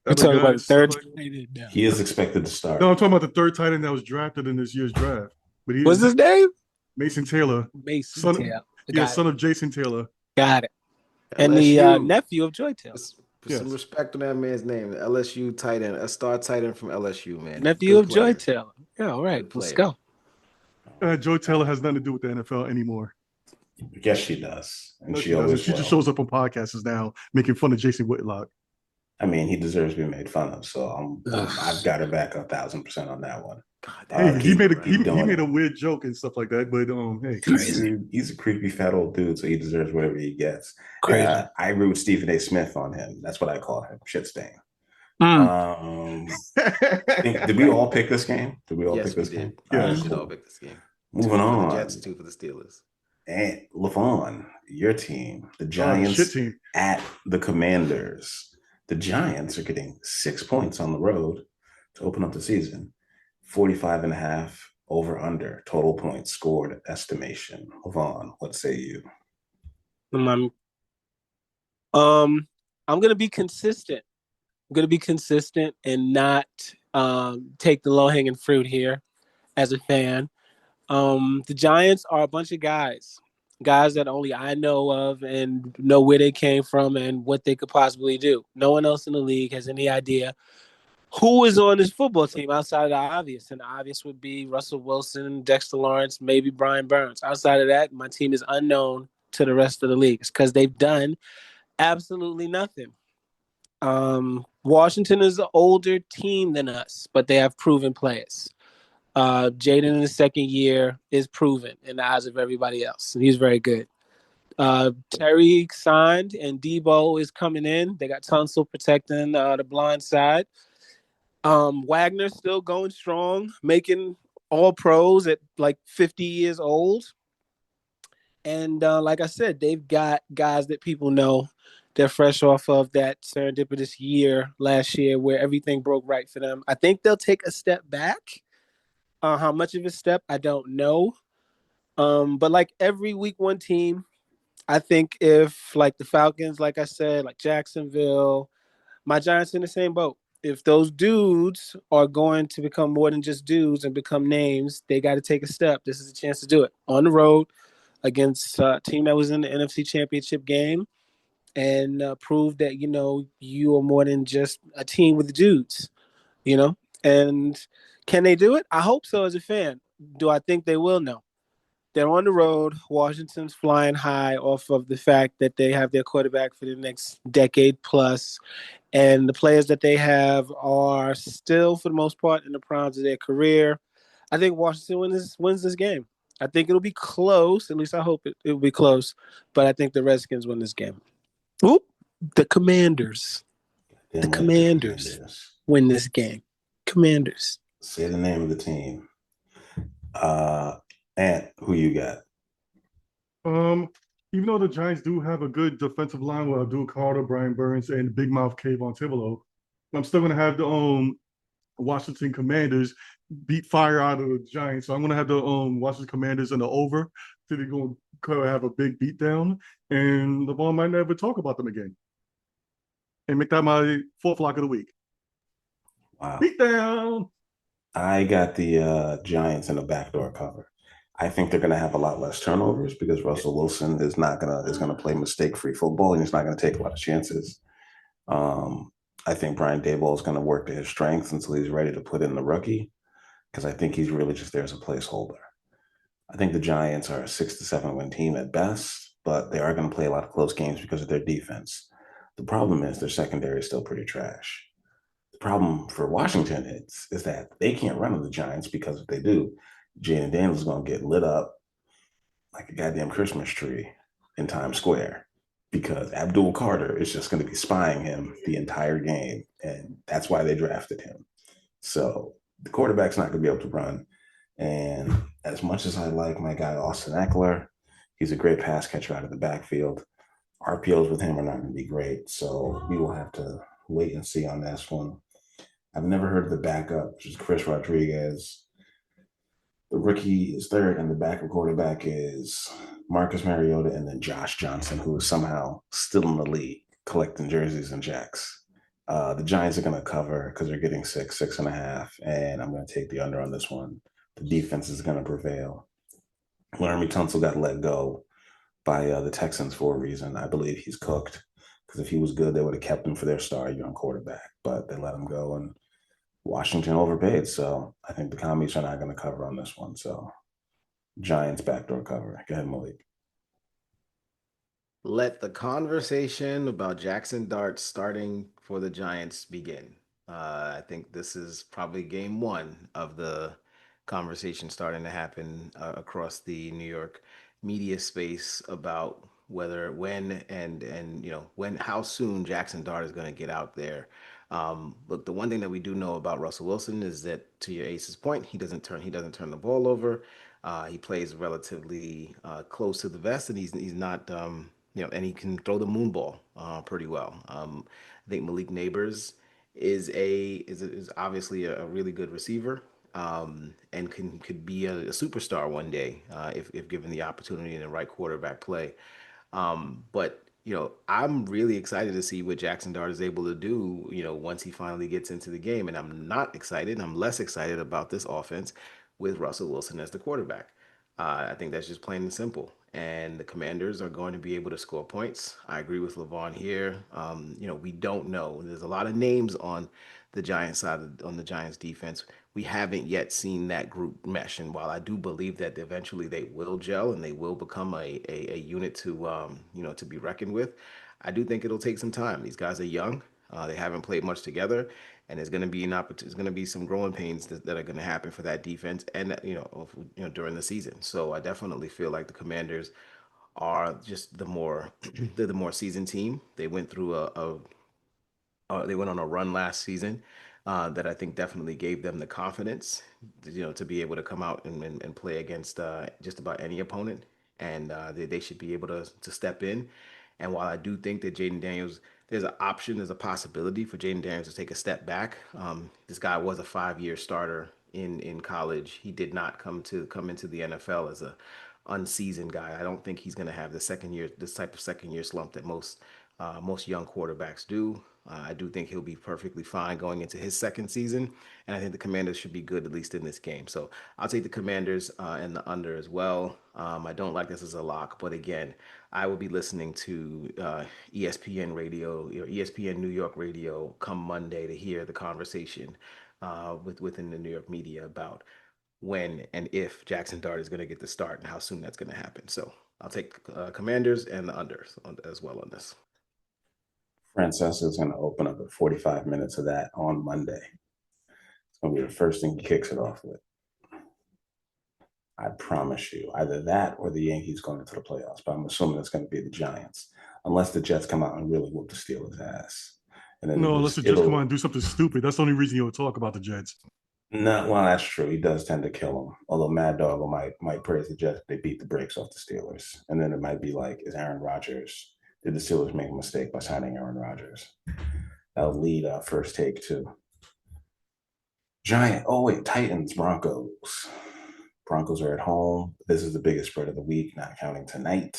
other talking guys. About the third tight end now. He is expected to start. No, I'm talking about the third tight end that was drafted in this year's draft. But what's his name? Mason Taylor. Son of Jason Taylor. Got it. And the nephew of Joy Taylor. Put some respect on that man's name. LSU tight end, a star tight end from LSU, man. Nephew of Joy Taylor. Yeah, all right. Let's go. Joy Taylor has nothing to do with the NFL anymore. Yes, she does. And no, she doesn't. She just shows up on podcasts now making fun of Jason Whitlock. I mean, he deserves to be made fun of, so I've got her back 1,000% on that one. Hey, he made a weird joke and stuff like that, but hey, he's a creepy fat old dude, so he deserves whatever he gets. Crazy. I agree with Stephen A. Smith on him. That's what I call him, shit stain. Did we all pick this game? Did we all pick this game? Yeah, we did all pick this game. Moving on. For the Jets, 2 for the Steelers. And Levon, your team, the Giants at the Commanders. The Giants are getting 6 points on the road to open up the season. 45.5 over under total points scored estimation. Levon, what say you? I'm gonna be consistent. I'm gonna be consistent and not take the low-hanging fruit here as a fan. The Giants are a bunch of guys that only I know of and know where they came from and what they could possibly do. No one else in the league has any idea who is on this football team outside of the obvious. And the obvious would be Russell Wilson, Dexter Lawrence, maybe Brian Burns. Outside of that, my team is unknown to the rest of the league because they've done absolutely nothing. Washington is an older team than us, but they have proven players. Jaden in his second year is proven in the eyes of everybody else. He's very good. Terry signed and Debo is coming in. They got Tunsil protecting the blind side. Wagner's still going strong, making all pros at like 50 years old. And like I said, they've got guys that people know. They're fresh off of that serendipitous year last year where everything broke right for them. I think they'll take a step back. How much of a step, I don't know. But like every week one team, I think if like the Falcons, like I said, like Jacksonville, my Giants in the same boat. If those dudes are going to become more than just dudes and become names, they got to take a step. This is a chance to do it on the road against a team that was in the NFC Championship game and prove that, you are more than just a team with dudes, And can they do it? I hope so as a fan. Do I think they will? No. They're on the road. Washington's flying high off of the fact that they have their quarterback for the next decade plus. And the players that they have are still, for the most part, in the primes of their career. I think Washington wins this game. I think it'll be close. At least I hope it will be close. But I think the Redskins win this game. Oop, the Commanders. The Commanders win this game. Commanders. Say the name of the team. Ant, who you got? Even though the Giants do have a good defensive line with Abdul Carter, Brian Burns, and Big Mouth Kayvon Thibodeau, I'm still going to have the Washington Commanders beat fire out of the Giants. So I'm going to have the Washington Commanders in the over. So they're going to have a big beatdown, and LeVon might never talk about them again. And make that my fourth lock of the week. Wow. Beatdown. I got the Giants in the backdoor cover. I think they're going to have a lot less turnovers because Russell Wilson is going to play mistake-free football and he's not going to take a lot of chances. I think Brian Daboll is going to work to his strengths until he's ready to put in the rookie because I think he's really just there as a placeholder. I think the Giants are a 6 to 7 win team at best, but they are going to play a lot of close games because of their defense. The problem is their secondary is still pretty trash. The problem for Washington is that they can't run on the Giants because if they do, Jaden Daniels is going to get lit up like a goddamn Christmas tree in Times Square because Abdul Carter is just going to be spying him the entire game, and that's why they drafted him. So the quarterback's not going to be able to run, and as much as I like my guy Austin Eckler, he's a great pass catcher out of the backfield. RPOs with him are not going to be great, so we will have to wait and see on this one. I've never heard of the backup, which is Chris Rodriguez. The rookie is third, and the backup quarterback is Marcus Mariota and then Josh Johnson, who is somehow still in the league, collecting jerseys and checks. The Giants are going to cover because they're getting 6.5, and I'm going to take the under on this one. The defense is going to prevail. Laramie Tunsil got let go by the Texans for a reason. I believe he's cooked. Because if he was good, they would have kept him for their star young quarterback. But they let him go, and Washington overpaid. So I think the commies are not going to cover on this one. So Giants backdoor cover. Go ahead, Malik. Let the conversation about Jackson Dart starting for the Giants begin. I think this is probably game one of the conversation starting to happen across the New York media space about whether, when, and when, how soon Jackson Dart is going to get out there. Look, the one thing that we do know about Russell Wilson is that, to your Ace's point, he doesn't turn the ball over. He plays relatively close to the vest, and he's not. And he can throw the moon ball pretty well. I think Malik Neighbors is obviously a really good receiver, and could be a superstar one day if given the opportunity and the right quarterback play. But I'm really excited to see what Jackson Dart is able to do, once he finally gets into the game. And I'm less excited about this offense with Russell Wilson as the quarterback. I think that's just plain and simple. And the Commanders are going to be able to score points. I agree with Levon here. We don't know. There's a lot of names on the Giants side, on the Giants defense. We haven't yet seen that group mesh. And while I do believe that eventually they will gel and they will become a unit to be reckoned with, I do think it'll take some time. These guys are young. They haven't played much together, and there's going to be there's going to be some growing pains that are going to happen for that defense, and during the season. So I definitely feel like the Commanders are just they're the more seasoned team. They went through they went on a run last season that I think definitely gave them the confidence, to be able to come out and play against just about any opponent, and they should be able to step in. And while I do think that Jaden Daniels, there's a possibility for Jaden Daniels to take a step back. This guy was a 5-year starter in college. He did not come into the NFL as a unseasoned guy. I don't think he's going to have this type of second year slump that most young quarterbacks do. I do think he'll be perfectly fine going into his second season, and I think the Commanders should be good at least in this game. So I'll take the Commanders and the under as well. I don't like this as a lock, but again, I will be listening to ESPN radio, ESPN New York radio come Monday to hear the conversation within the New York media about when and if Jackson Dart is going to get the start and how soon that's going to happen. So I'll take Commanders and the unders as well on this. Francesa is going to open up at 45 minutes of that on Monday. It's going to be the first thing he kicks it off with. I promise you, either that or the Yankees going into the playoffs. But I'm assuming it's going to be the Giants, unless the Jets come out and really whoop the Steelers' ass. And then unless the Jets come out and do something stupid. That's the only reason you'll talk about the Jets. No, well, that's true. He does tend to kill them. Although Mad Dog might praise the Jets, they beat the brakes off the Steelers. And then it might be like, did the Steelers make a mistake by signing Aaron Rodgers? That'll lead first take to Titans, Broncos. Broncos are at home. This is the biggest spread of the week, not counting tonight,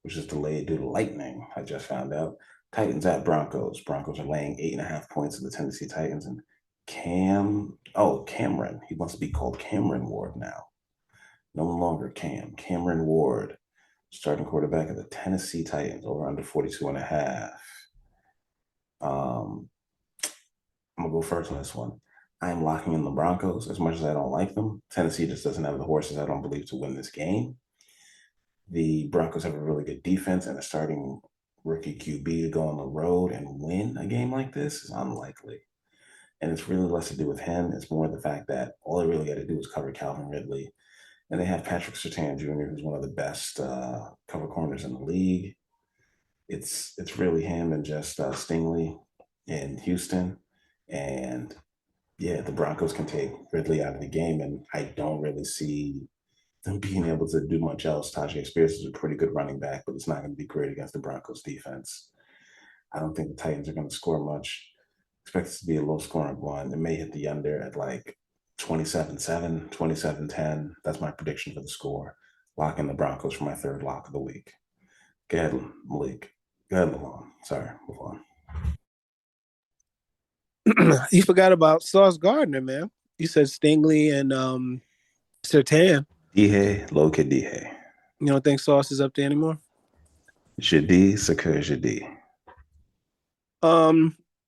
which is delayed due to lightning, I just found out. Titans at Broncos. Broncos are laying 8.5 points to the Tennessee Titans. And Cameron. He wants to be called Cameron Ward now. No longer Cam. Cameron Ward, starting quarterback of the Tennessee Titans, over under 42.5. I'm going to go first on this one. I'm locking in the Broncos as much as I don't like them. Tennessee just doesn't have the horses, I don't believe, to win this game. The Broncos have a really good defense, and a starting rookie QB to go on the road and win a game like this is unlikely. And it's really less to do with him. It's more the fact that all they really got to do is cover Calvin Ridley. And they have Patrick Surtain Jr., who's one of the best cover corners in the league. It's really him and just Stingley in Houston. And yeah, the Broncos can take Ridley out of the game, and I don't really see them being able to do much else. Tajay Spears is a pretty good running back, but it's not going to be great against the Broncos defense. I don't think the Titans are going to score much. Expect it to be a low-scoring one. It may hit the under at like 27-7, 27-10. That's my prediction for the score. Lock in the Broncos for my third lock of the week. Go ahead, Malik. Go ahead, Levon. Sorry, move on. You forgot about Sauce Gardner, man. You said Stingley and Surtain. Dihe, Loke Dihe. You don't think Sauce is up there anymore? Jadi, Sakur Jadi.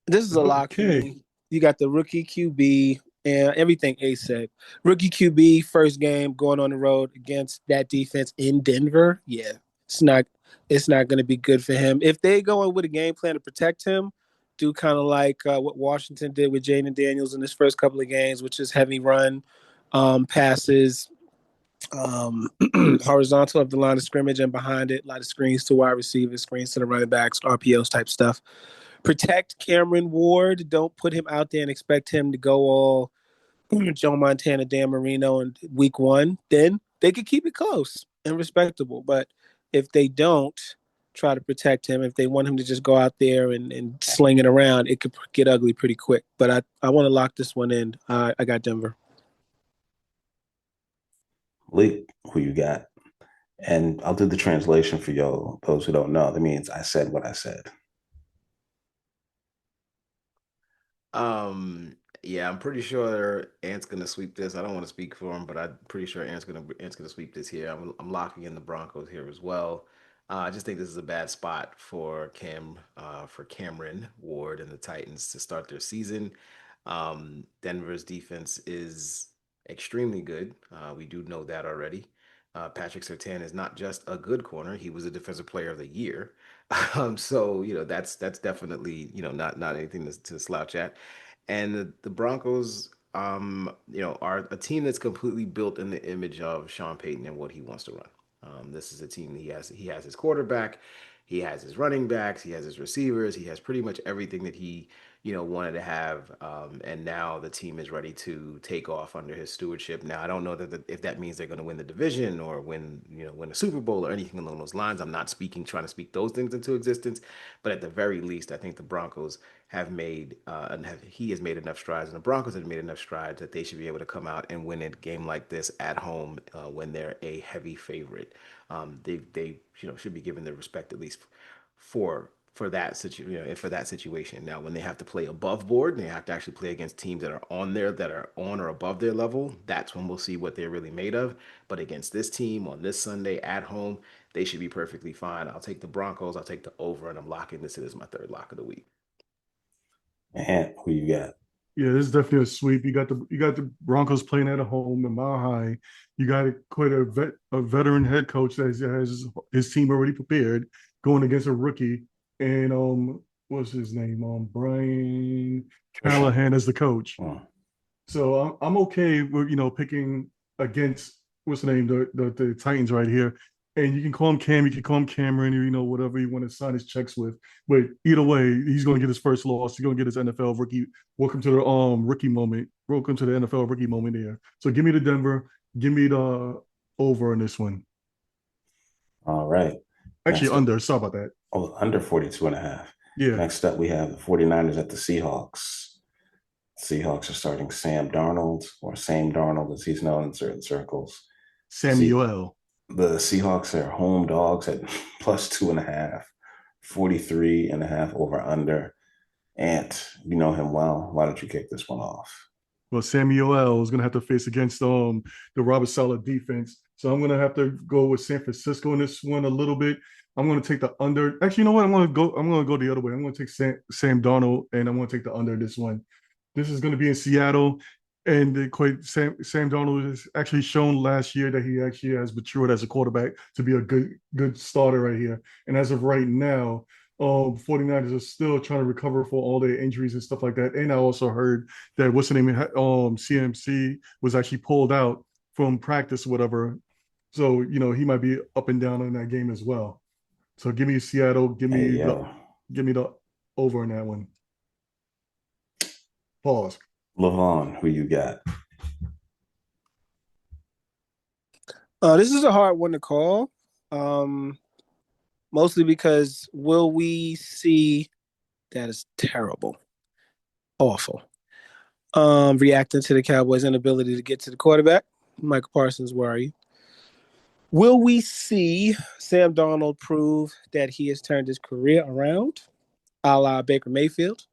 This is a lock for me. You got the rookie QB and everything Ace said. Rookie QB, first game going on the road against that defense in Denver. Yeah, it's not going to be good for him. If they go in with a game plan to protect him, do kind of like what Washington did with Jaden Daniels in his first couple of games, which is heavy run passes, horizontal of the line of scrimmage and behind it, a lot of screens to wide receivers, screens to the running backs, RPOs type stuff. Protect Cameron Ward. Don't put him out there and expect him to go all Joe Montana, Dan Marino in week one. Then they could keep it close and respectable. But if they don't try to protect him, if they want him to just go out there and sling it around, it could get ugly pretty quick. But I want to lock this one in. I got Denver. Malik, who you got? And I'll do the translation for those who don't know. That means I said what I said. Yeah, I'm pretty sure Ant's gonna sweep this. I don't want to speak for him, but I'm pretty sure Ant's gonna sweep this here. I'm locking in the Broncos here as well. I just think this is a bad spot for Cameron Ward and the Titans to start their season. Denver's defense is extremely good. We do know that already. Patrick Surtain is not just a good corner; he was a Defensive Player of the Year. So that's definitely not anything to slouch at. And the Broncos, are a team that's completely built in the image of Sean Payton and what he wants to run. This is a team he has his quarterback, he has his running backs, he has his receivers, he has pretty much everything that he wanted to have. And now the team is ready to take off under his stewardship. Now I don't know if that means they're going to win the division or win a Super Bowl or anything along those lines. I'm not trying to speak those things into existence, but at the very least, I think the Broncos have made he has made enough strides, and the Broncos have made enough strides that they should be able to come out and win a game like this at home when they're a heavy favorite. They should be given their respect at least for that situation. Now, when they have to play above board, and they have to actually play against teams that are on or above their level, that's when we'll see what they're really made of. But against this team on this Sunday at home, they should be perfectly fine. I'll take the Broncos. I'll take the over, and I'm locking this in as my third lock of the week. And who you got? Yeah, this is definitely a sweep. You got the Broncos playing at home in Mile High. You got quite a veteran head coach that has his team already prepared, going against a rookie. And what's his name? Brian Callahan as the coach. Oh. So I'm okay with picking against what's the name, the Titans right here. And you can call him Cam, you can call him Cameron, or whatever you want to sign his checks with. But either way, he's going to get his first loss. He's going to get his NFL rookie. Welcome to the rookie moment. Welcome to the NFL rookie moment there. So give me the Denver. Give me the over in this one. All right. Actually, under. Sorry about that. Oh, under 42.5. Yeah. Next up, we have the 49ers at the Seahawks. Seahawks are starting Sam Darnold, or Sam Darnold as he's known in certain circles. Samuel. The Seahawks are home dogs at plus 2.5, 43.5 over under. Ant, you know him well. Why don't you kick this one off? Well, Samuel is going to have to face against the Robert Saleh defense. So I'm going to have to go with San Francisco in this one a little bit. I'm going to take the under. Actually, you know what? I'm going to go the other way. I'm going to take Sam Darnold, and I'm going to take the under this one. This is going to be in Seattle. And Sam Darnold has actually shown last year that he actually has matured as a quarterback to be a good starter right here. And as of right now, 49ers are still trying to recover for all their injuries and stuff like that. And I also heard that CMC was actually pulled out from practice or whatever. So, he might be up and down in that game as well. So give me Seattle, give me the over in that one. Pause. Levon, who you got? This is a hard one to call, mostly because will we see that is terrible, awful, reacting to the Cowboys' inability to get to the quarterback. Michael Parsons, where are you? Will we see Sam Darnold prove that he has turned his career around, a la Baker Mayfield?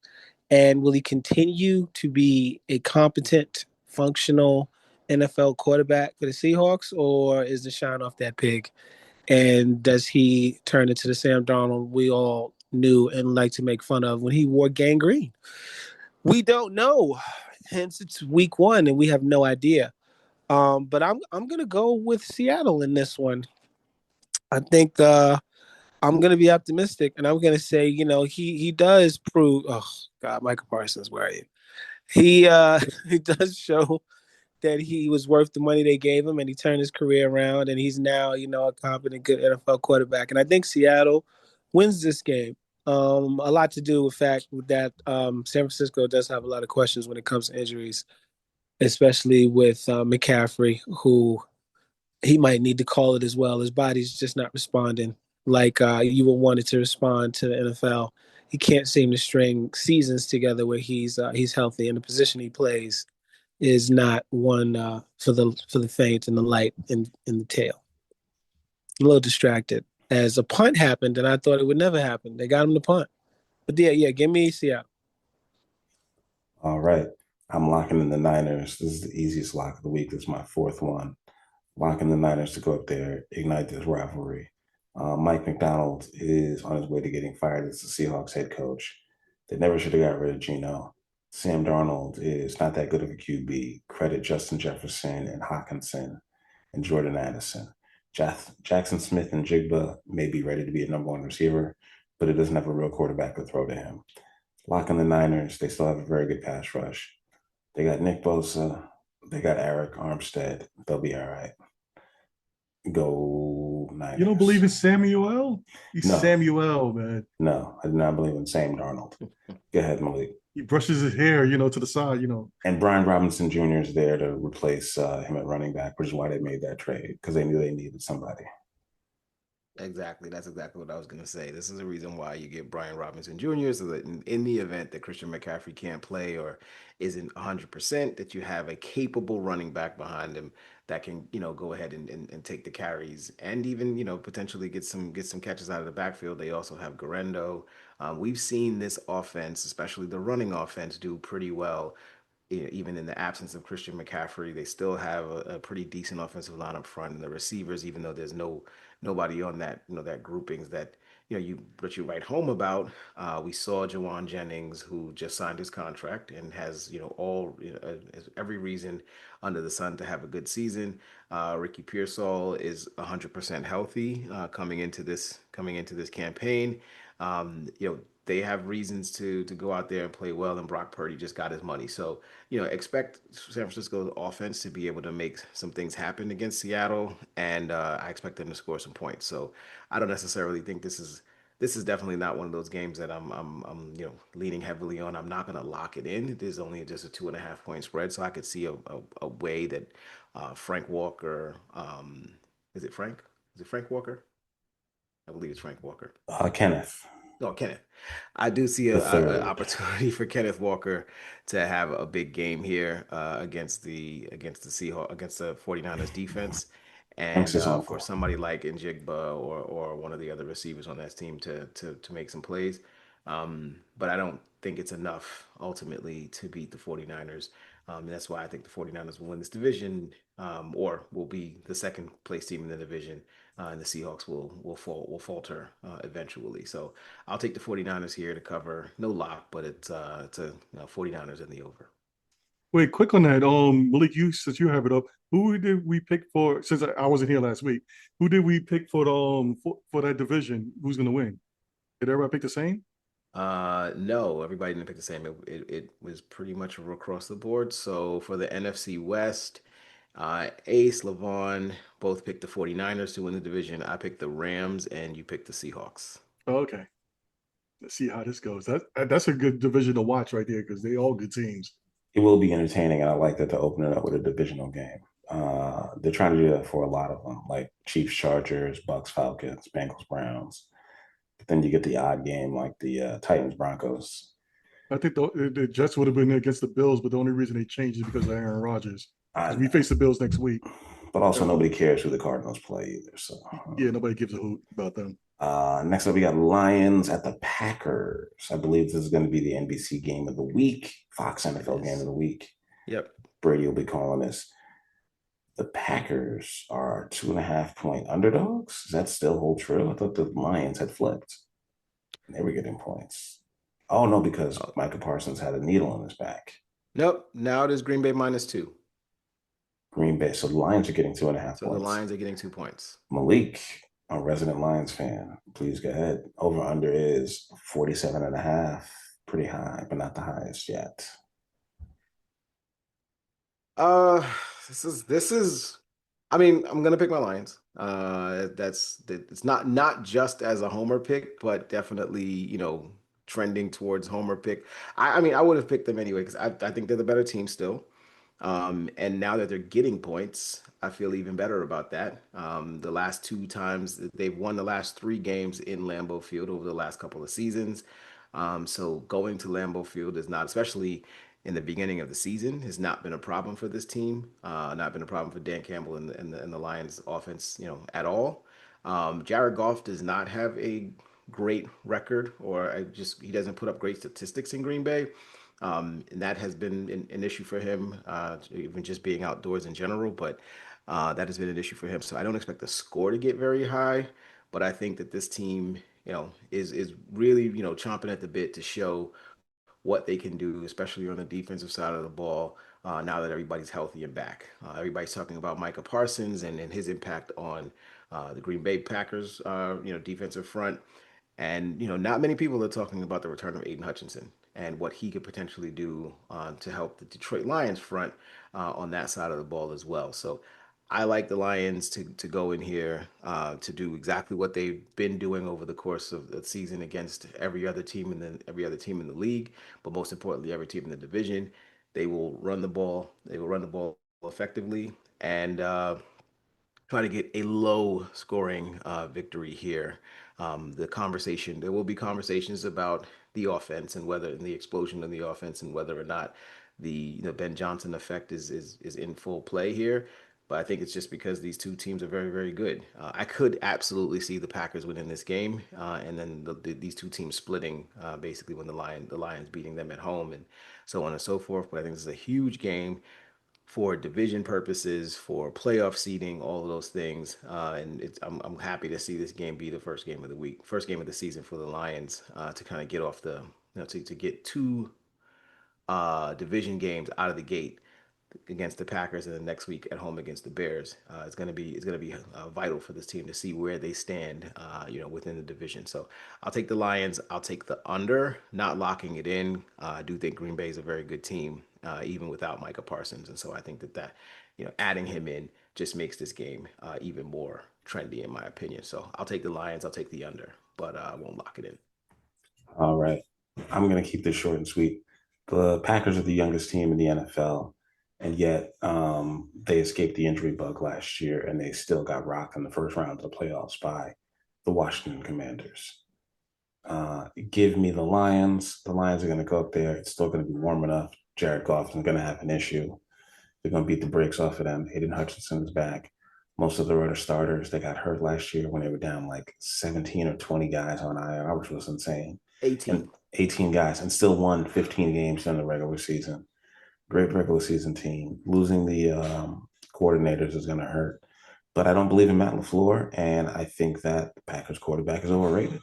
And will he continue to be a competent, functional NFL quarterback for the Seahawks, or is the shine off that pig? And does he turn into the Sam Darnold we all knew and liked to make fun of when he wore gangrene. We don't know. Hence, it's week 1, and we have no idea. But I'm gonna go with Seattle in this one. I think I'm gonna be optimistic, and I'm gonna say, he does prove. Oh God, Michael Parsons, where are you? He he does show that he was worth the money they gave him, and he turned his career around, and he's now, a competent, good NFL quarterback. And I think Seattle wins this game. A lot to do with fact that San Francisco does have a lot of questions when it comes to injuries, especially with McCaffrey, who he might need to call it as well. His body's just not responding like you would want it to respond to the NFL. He can't seem to string seasons together where he's healthy, and the position he plays is not one for the faint and the light in the tail. A little distracted as a punt happened, and I thought it would never happen. They got him to punt, but yeah, give me Seattle. All right, I'm locking in the Niners. This is the easiest lock of the week. This is my 4th one. Locking the Niners to go up there, ignite this rivalry. Mike McDonald is on his way to getting fired as the Seahawks head coach. They never should have got rid of Geno. Sam Darnold is not that good of a QB. Credit Justin Jefferson and Hawkinson and Jordan Addison. Jackson Smith and Jigba may be ready to be a number 1 receiver, but it doesn't have a real quarterback to throw to him. Locking the Niners, they still have a very good pass rush. They got Nick Bosa. They got Eric Armstead. They'll be all right. Go Niners. You don't believe in Samuel? He's No. Samuel, man. No, I do not believe in Sam Darnold. Go ahead, Malik. He brushes his hair, to the side, And Brian Robinson Jr. is there to replace him at running back, which is why they made that trade, because they knew they needed somebody. Exactly. That's exactly what I was going to say. This is the reason why you get Brian Robinson Jr. so that in the event that Christian McCaffrey can't play or isn't 100%, that you have a capable running back behind him that can, go ahead and take the carries and even, potentially get some catches out of the backfield. They also have Garendo. We've seen this offense, especially the running offense, do pretty well. Even in the absence of Christian McCaffrey, they still have a pretty decent offensive line up front, and the receivers, even though there's nobody on that that groupings that you write home about. We saw Jawan Jennings, who just signed his contract and has has every reason under the sun to have a good season. Ricky Pearsall is 100% healthy coming into this campaign. They have reasons to go out there and play well, and Brock Purdy just got his money. So, expect San Francisco's offense to be able to make some things happen against Seattle, and I expect them to score some points. So, I don't necessarily think this is definitely not one of those games that I'm leaning heavily on. I'm not going to lock it in. It is only just a 2.5 point spread, so I could see a way that Frank Walker, is it Frank? Is it Frank Walker? I believe it's Frank Walker. Kenneth. Oh, Kenneth. I do see an opportunity for Kenneth Walker to have a big game here against the 49ers defense, and for somebody like Njigba or one of the other receivers on that team to make some plays. But I don't think it's enough ultimately to beat the 49ers. That's why I think the 49ers will win this division, or will be the second place team in the division. And the Seahawks will falter eventually. So I'll take the 49ers here to cover. No lock, but it's 49ers in the over. Wait, quick on that. Malik, since you have it up, who did we pick for? Since I wasn't here last week, who did we pick for for that division? Who's going to win? Did everybody pick the same? No, everybody didn't pick the same. It was pretty much across the board. So for the NFC West, Ace, Levon both picked the 49ers to win the division. I picked the Rams, and you picked the Seahawks. Oh, okay. Let's see how this goes. That's a good division to watch right there, because they all good teams. It will be entertaining, and I like that they're opening it up with a divisional game. They're trying to do that for a lot of them, like Chiefs, Chargers, Bucks, Falcons, Bengals, Browns. But then you get the odd game like the Titans, Broncos. I think the Jets would have been against the Bills, but the only reason they changed is because of Aaron Rodgers. We face the Bills next week. But also nobody cares who the Cardinals play either. So yeah, nobody gives a hoot about them. Next up, we got Lions at the Packers. I believe this is going to be the NBC game of the week, Fox NFL game of the week. Yep. Brady will be calling this. The Packers are 2.5 point underdogs. Does that still hold true? I thought the Lions had flipped. They were getting points. Oh, no, because Micah Parsons had a needle in his back. Nope. Now it is Green Bay -2. Green Bay. So the Lions are getting 2.5 points. So the Lions are getting 2 points. Malik, a resident Lions fan, please go ahead. Over under is 47.5. Pretty high, but not the highest yet. This is. I mean, I'm gonna pick my Lions. It's not just as a homer pick, but definitely trending towards homer pick. I mean, I would have picked them anyway because I think they're the better team still. And now that they're getting points, I feel even better about that. The last 2 times they've won the last 3 games in Lambeau Field over the last couple of seasons. So going to Lambeau Field is not, especially in the beginning of the season, has not been a problem for this team. Not been a problem for Dan Campbell and the Lions offense, at all. Jared Goff does not have a great record, or he doesn't put up great statistics in Green Bay. And that has been an issue for him, even just being outdoors in general. But that has been an issue for him. So I don't expect the score to get very high. But I think that this team, is really, chomping at the bit to show what they can do, especially on the defensive side of the ball. Now that everybody's healthy and back, everybody's talking about Micah Parsons and his impact on the Green Bay Packers, defensive front. And, not many people are talking about the return of Aiden Hutchinson and what he could potentially do to help the Detroit Lions front on that side of the ball as well. So I like the Lions to go in here to do exactly what they've been doing over the course of the season against every other team in the league, but most importantly, every team in the division. They will run the ball. They will run the ball effectively and try to get a low scoring victory here. There will be conversations about the offense and the explosion of the offense and whether or not the Ben Johnson effect is in full play here. But I think it's just because these two teams are very, very good. I could absolutely see the Packers winning this game, and then these two teams splitting basically when the Lions beating them at home and so on and so forth. But I think this is a huge game for division purposes, for playoff seeding, all of those things. And I'm happy to see this game be the first game of the week, first game of the season for the Lions to kind of get off to get 2 division games out of the gate against the Packers and the next week at home against the Bears. It's going to be vital for this team to see where they stand, within the division. So I'll take the Lions. I'll take the under, not locking it in. I do think Green Bay is a very good team, even without Micah Parsons. And so I think that adding him in just makes this game even more trendy, in my opinion. So I'll take the Lions. I'll take the under, but I won't lock it in. All right. I'm going to keep this short and sweet. The Packers are the youngest team in the NFL. And yet they escaped the injury bug last year, and they still got rocked in the first round of the playoffs by the Washington Commanders. Give me the Lions. The Lions are going to go up there. It's still going to be warm enough. Jared Goff is going to have an issue. They're going to beat the brakes off of them. Aiden Hutchinson is back. Most of the other starters, they got hurt last year when they were down like 17 or 20 guys on IR, which was insane. 18 guys, and still won 15 games in the regular season. Great regular season team. Losing the coordinators is going to hurt. But I don't believe in Matt LaFleur, and I think that the Packers quarterback is overrated.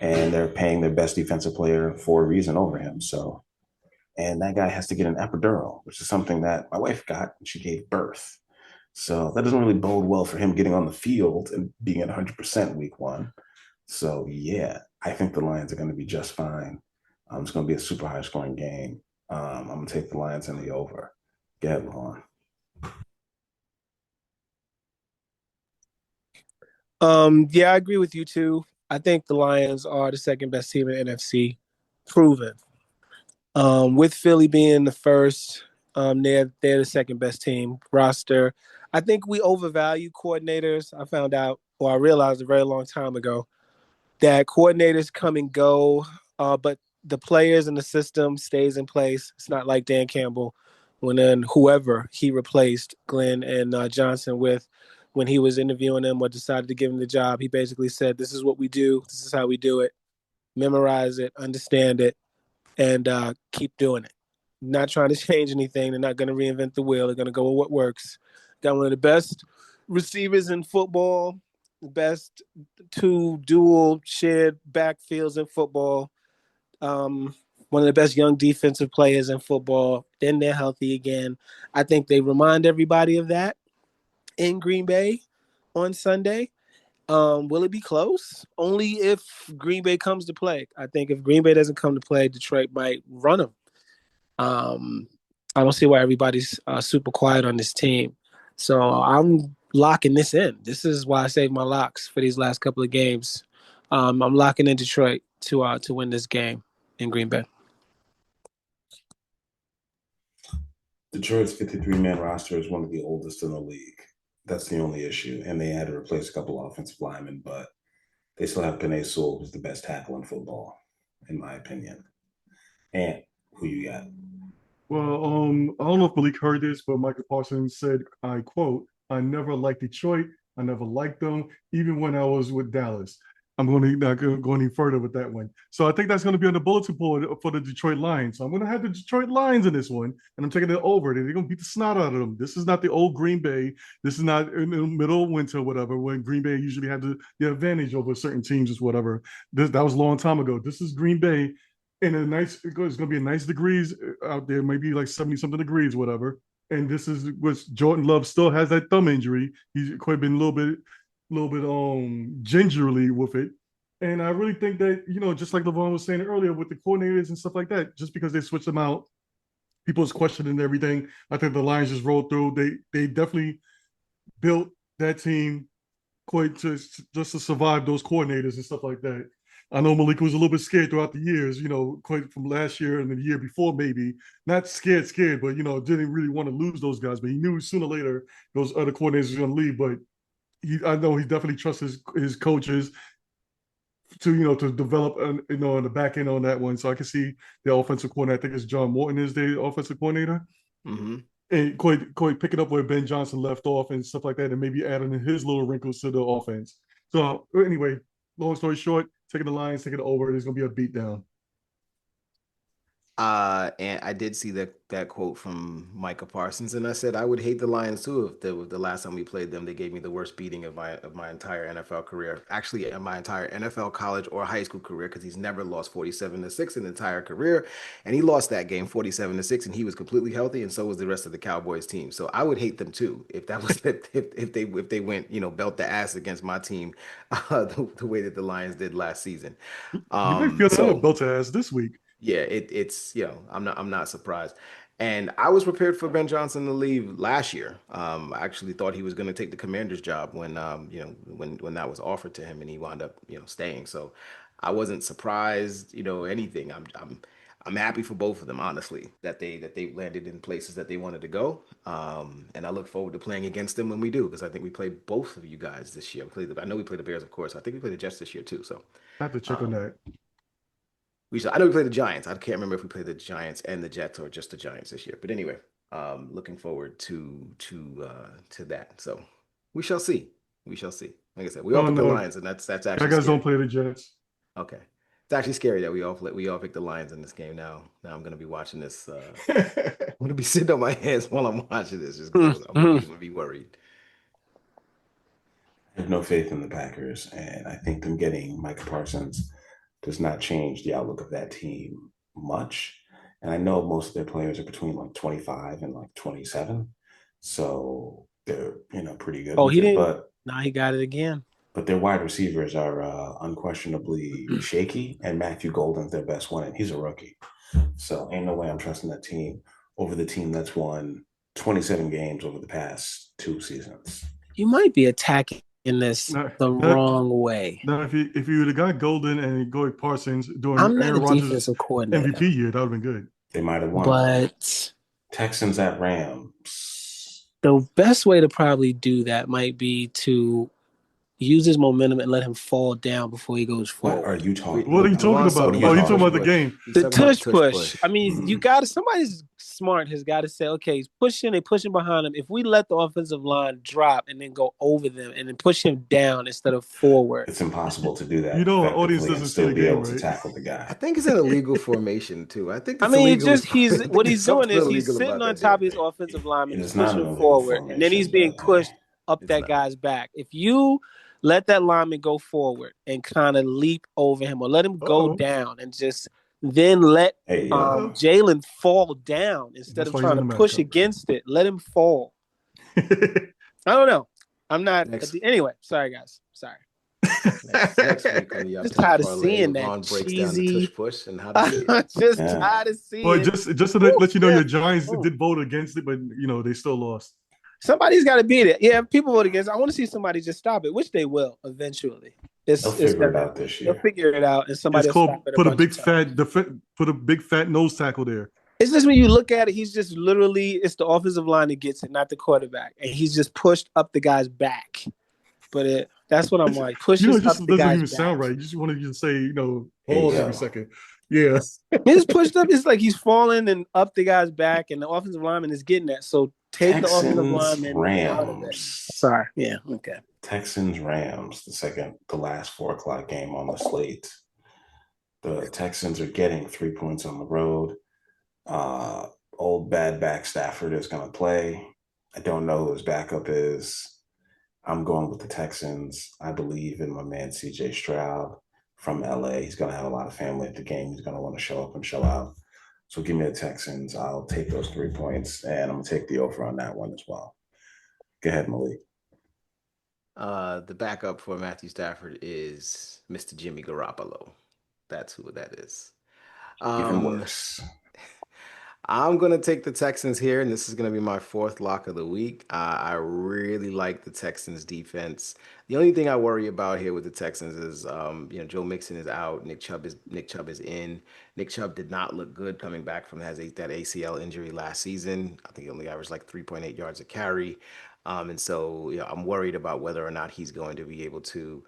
And they're paying their best defensive player for a reason over him. So, and that guy has to get an epidural, which is something that my wife got when she gave birth. So that doesn't really bode well for him getting on the field and being at 100% week 1. So, yeah, I think the Lions are going to be just fine. It's going to be a super high scoring game. I'm going to take the Lions in the over. Go ahead, Levon. Yeah, I agree with you too. I think the Lions are the second best team in the NFC, proven. With Philly being the first, they're the second best team roster. I think we overvalue coordinators. I realized a very long time ago that coordinators come and go, but the players and the system stays in place. It's not like Dan Campbell then whoever he replaced Glenn and Johnson with, when he was interviewing them or decided to give him the job, he basically said, this is what we do. This is how we do it. Memorize it, understand it, and keep doing it. Not trying to change anything. They're not going to reinvent the wheel. They're going to go with what works. Got one of the best receivers in football. best two dual shared backfields in football. One of the best young defensive players in football. Then they're healthy again. I think they remind everybody of that in Green Bay on Sunday. Will it be close? Only if Green Bay comes to play. I think if Green Bay doesn't come to play, Detroit might run them. I don't see why everybody's super quiet on this team. So I'm locking this in. This is why I saved my locks for these last couple of games. I'm locking in Detroit to win this game in Green Bay. Detroit's 53-man roster is one of the oldest in the league. That's the only issue. And they had to replace a couple of offensive linemen, but they still have Penei Sewell, who's the best tackle in football, in my opinion. And who you got? Well, I don't know if Malik heard this, but Michael Parsons said, I quote, "I never liked Detroit. I never liked them, even when I was with Dallas." I'm going to not go any further with that one. So I think that's going to be on the bulletin board for the Detroit Lions. So I'm going to have the Detroit Lions in this one, and I'm taking it over. They're going to beat the snot out of them. This is not the old Green Bay. This is not in the middle of winter or whatever, when Green Bay usually had the advantage over certain teams or whatever. That was a long time ago. This is Green Bay in a nice, it's going to be a nice degrees out there, maybe like 70-something degrees, whatever. And this is what Jordan Love still has that thumb injury. He's quite been a little bit gingerly with it. And I really think that, just like Levon was saying earlier with the coordinators and stuff like that, just because they switched them out, people's questioning everything. I think the Lions just rolled through. They definitely built that team quite just to survive those coordinators and stuff like that. I know Malik was a little bit scared throughout the years, quite from last year and the year before, maybe. Not scared, but, didn't really want to lose those guys. But he knew sooner or later those other coordinators were going to leave. But I know he definitely trusts his coaches to develop, on the back end on that one. So I can see the offensive coordinator. I think it's John Morton is the offensive coordinator. Mm-hmm. And quite picking up where Ben Johnson left off and stuff like that, and maybe adding his little wrinkles to the offense. So anyway, long story short, taking the Lions, taking it over. There's going to be a beatdown. And I did see that quote from Micah Parsons, and I said I would hate the Lions too if the last time we played them, they gave me the worst beating of my entire NFL career. Actually, my entire NFL, college, or high school career, because he's never lost 47-6 in the entire career, and he lost that game 47-6, and he was completely healthy, and so was the rest of the Cowboys team. So I would hate them too if that was if they went belt the ass against my team the way that the Lions did last season. You might feel that belt the ass this week. Yeah, it's I'm not surprised. And I was prepared for Ben Johnson to leave last year. I actually thought he was going to take the Commander's job when when that was offered to him, and he wound up staying. So I wasn't surprised, anything. I'm happy for both of them, honestly, that they landed in places that they wanted to go. And I look forward to playing against them when we do, because I think we play both of you guys this year. I know we play the Bears, of course. I think we play the Jets this year too. So I have to check on that. I know we played the Giants. I can't remember if we played the Giants and the Jets or just the Giants this year. But anyway, looking forward to that. So we shall see. Like I said, we all picked the Lions, and that's actually. You guys don't play the Jets. Okay, it's actually scary that we all picked the Lions in this game. Now I'm going to be watching this. I'm going to be sitting on my hands while I'm watching this, just because I'm going to be worried. I have no faith in the Packers, and I think them getting Micah Parsons does not change the outlook of that team much. And I know most of their players are between like 25 and like 27. So they're, pretty good. Oh, he didn't. But now he got it again. But their wide receivers are unquestionably shaky, and Matthew Golden's their best one, and he's a rookie. So ain't no way I'm trusting that team over the team that's won 27 games over the past 2 seasons. You might be attacking the wrong way. Now, if you would have got Golden and Goy Parsons during Aaron Rodgers' MVP year, that would have been good. They might have won. But Texans at Rams. The best way to probably do that might be to use his momentum and let him fall down before he goes forward. What are you talking about? What are you talking about? Oh, you're talking about the game. The tush push. I mean, you got to, somebody's smart has got to say, okay, he's pushing, they pushing behind him. If we let the offensive line drop and then go over them and then push him down instead of forward. It's impossible to do that. Our audience doesn't see the game, right? To tackle the guy. I think it's an illegal formation too. I think. What he's doing is he's sitting on top of his offensive lineman, he's pushing forward, and then he's being pushed up that guy's back. If you let that lineman go forward and kind of leap over him, or let him go down and just then let Jalen fall down instead of trying to push against it. Let him fall. I don't know. I'm not. Anyway, sorry, guys. Sorry. Next week on the just tired of seeing that breaks cheesy down the tush push and how to see it. Just tired of seeing. Well, just to let you know, your Giants did vote against it, but they still lost. Somebody's got to beat it. Yeah, people vote against it. I want to see somebody just stop it, which they will eventually. They'll figure it out this year. They'll figure it out, and somebody will stop it. Put a big fat nose tackle there. It's just when you look at it, he's just literally, it's the offensive line that gets it, not the quarterback. And he's just pushed up the guy's back. But that's what I'm like. Pushes it up just the doesn't guy's even back. sound right. You just want to say, hold every second. Yeah. He's pushed up. It's like he's falling and up the guy's back, and the offensive lineman is getting that. So take Texans, the offensive lineman out of it. Sorry. Yeah. Okay. Texans, Rams, the last 4:00 game on the slate. The Texans are getting 3 points on the road. Old bad back Stafford is going to play. I don't know who his backup is. I'm going with the Texans. I believe in my man CJ Stroud from LA. He's going to have a lot of family at the game. He's going to want to show up and show out. So give me the Texans. I'll take those 3 points, and I'm going to take the over on that one as well. Go ahead, Malik. The backup for Matthew Stafford is Mr. Jimmy Garoppolo. That's who that is. Even worse. I'm going to take the Texans here, and this is going to be my fourth lock of the week. I really like the Texans defense. The only thing I worry about here with the Texans is, Joe Mixon is out. Nick Chubb is in. Nick Chubb did not look good coming back from that ACL injury last season. I think he only averaged like 3.8 yards a carry. And so, I'm worried about whether or not he's going to be able to,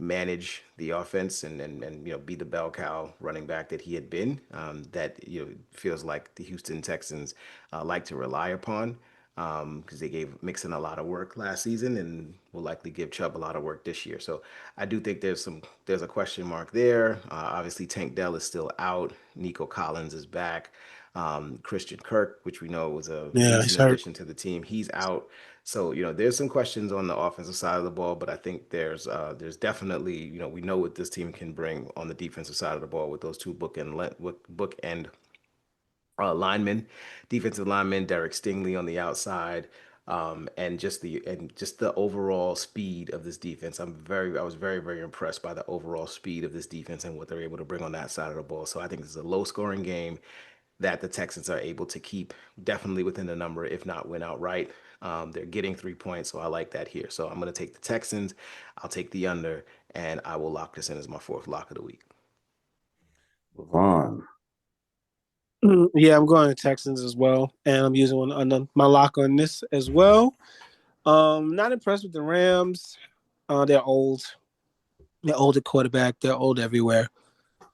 manage the offense and be the bell cow running back that he had been, that feels like the Houston Texans like to rely upon, because they gave Mixon a lot of work last season and will likely give Chubb a lot of work this year. So I do think there's a question mark there. Obviously Tank Dell is still out. Nico Collins is back. Christian Kirk, which we know was a recent addition to the team, he's out. So, there's some questions on the offensive side of the ball, but I think there's definitely, we know what this team can bring on the defensive side of the ball with those two bookend linemen, defensive linemen, Derek Stingley on the outside, and just the overall speed of this defense. I was very, very impressed by the overall speed of this defense and what they're able to bring on that side of the ball. So I think this is a low scoring game that the Texans are able to keep definitely within the number, if not win outright. They're getting 3 points, so I like that here. So I'm going to take the Texans. I'll take the under, and I will lock this in as my fourth lock of the week. Levon. Yeah, I'm going to Texans as well, and I'm using my lock on this as well. Not impressed with the Rams. They're old. They're old at quarterback. They're old everywhere.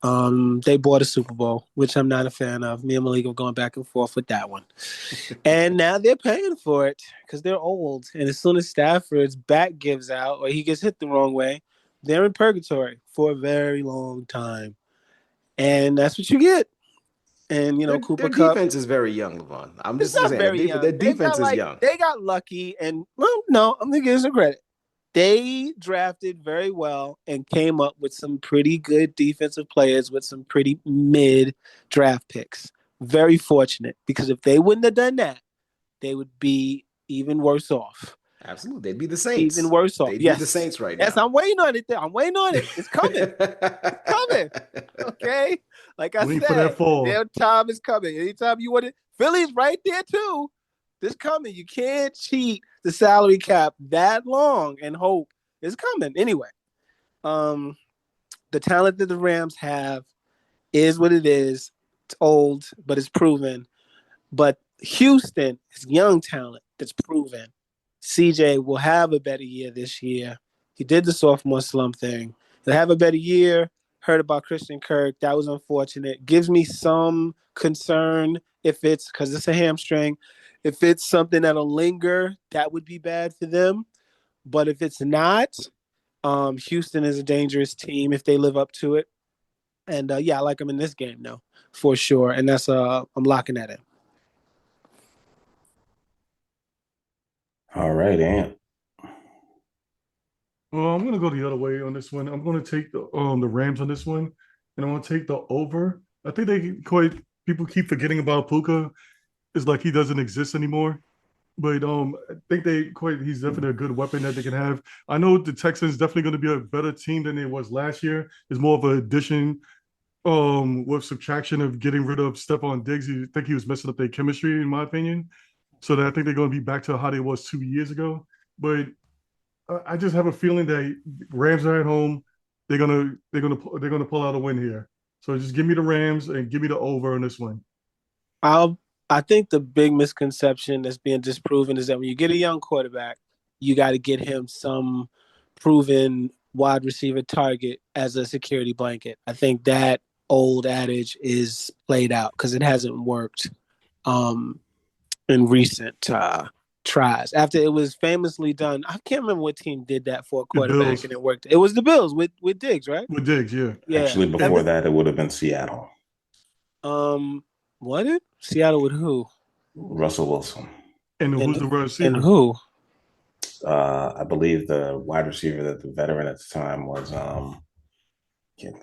They bought a Super Bowl, which I'm not a fan of. Me and Malik are going back and forth with that one. And now they're paying for it because they're old. And as soon as Stafford's back gives out or he gets hit the wrong way, they're in purgatory for a very long time. And that's what you get. And, Cooper their Kupp. defense is very young, Levon. I'm just saying, their defense is young. They got lucky. And, no, I'm going to give them some credit. They drafted very well and came up with some pretty good defensive players with some pretty mid draft picks. Very fortunate, because if they wouldn't have done that, they would be even worse off. Absolutely. They'd be the Saints. Even worse off. They'd be the Saints right now. Yes, I'm waiting on it. It's coming. It's coming. Okay? Like I said, their time is coming. Anytime you want it, Philly's right there too. This coming. You can't cheat the salary cap that long and hope it's coming. Anyway, the talent that the Rams have is what it is. It's old, but it's proven. But Houston is young talent that's proven. CJ will have a better year this year. He did the sophomore slump thing. He'll have a better year. Heard about Christian Kirk. That was unfortunate. Gives me some concern if it's because it's a hamstring. If it's something that'll linger, that would be bad for them. But if it's not, Houston is a dangerous team if they live up to it. And, I like them in this game, though, for sure. And that's I'm locking that in. All right, Ant. Well, I'm gonna go the other way on this one. I'm gonna take the Rams on this one, and I'm gonna take the over. I think they quite people keep forgetting about Puka. It's like he doesn't exist anymore. But I think he's definitely a good weapon that they can have. I know the Texans definitely going to be a better team than it was last year. It's more of an addition with subtraction of getting rid of Stephon Diggs. I think he was messing up their chemistry, in my opinion. So that I think they're going to be back to how they was 2 years ago. But I just have a feeling that Rams are at home. They're gonna pull out a win here. So just give me the Rams and give me the over on this one. I think the big misconception that's being disproven is that when you get a young quarterback, you got to get him some proven wide receiver target as a security blanket. I think that old adage is played out because it hasn't worked in recent tries. After it was famously done, I can't remember what team did that for a quarterback and it worked. It was the Bills with Diggs, right? With Diggs, yeah. Actually, before that, it would have been Seattle. What it? Seattle with who? Russell Wilson. And who's the receiver? And who? I believe the wide receiver that the veteran at the time was. I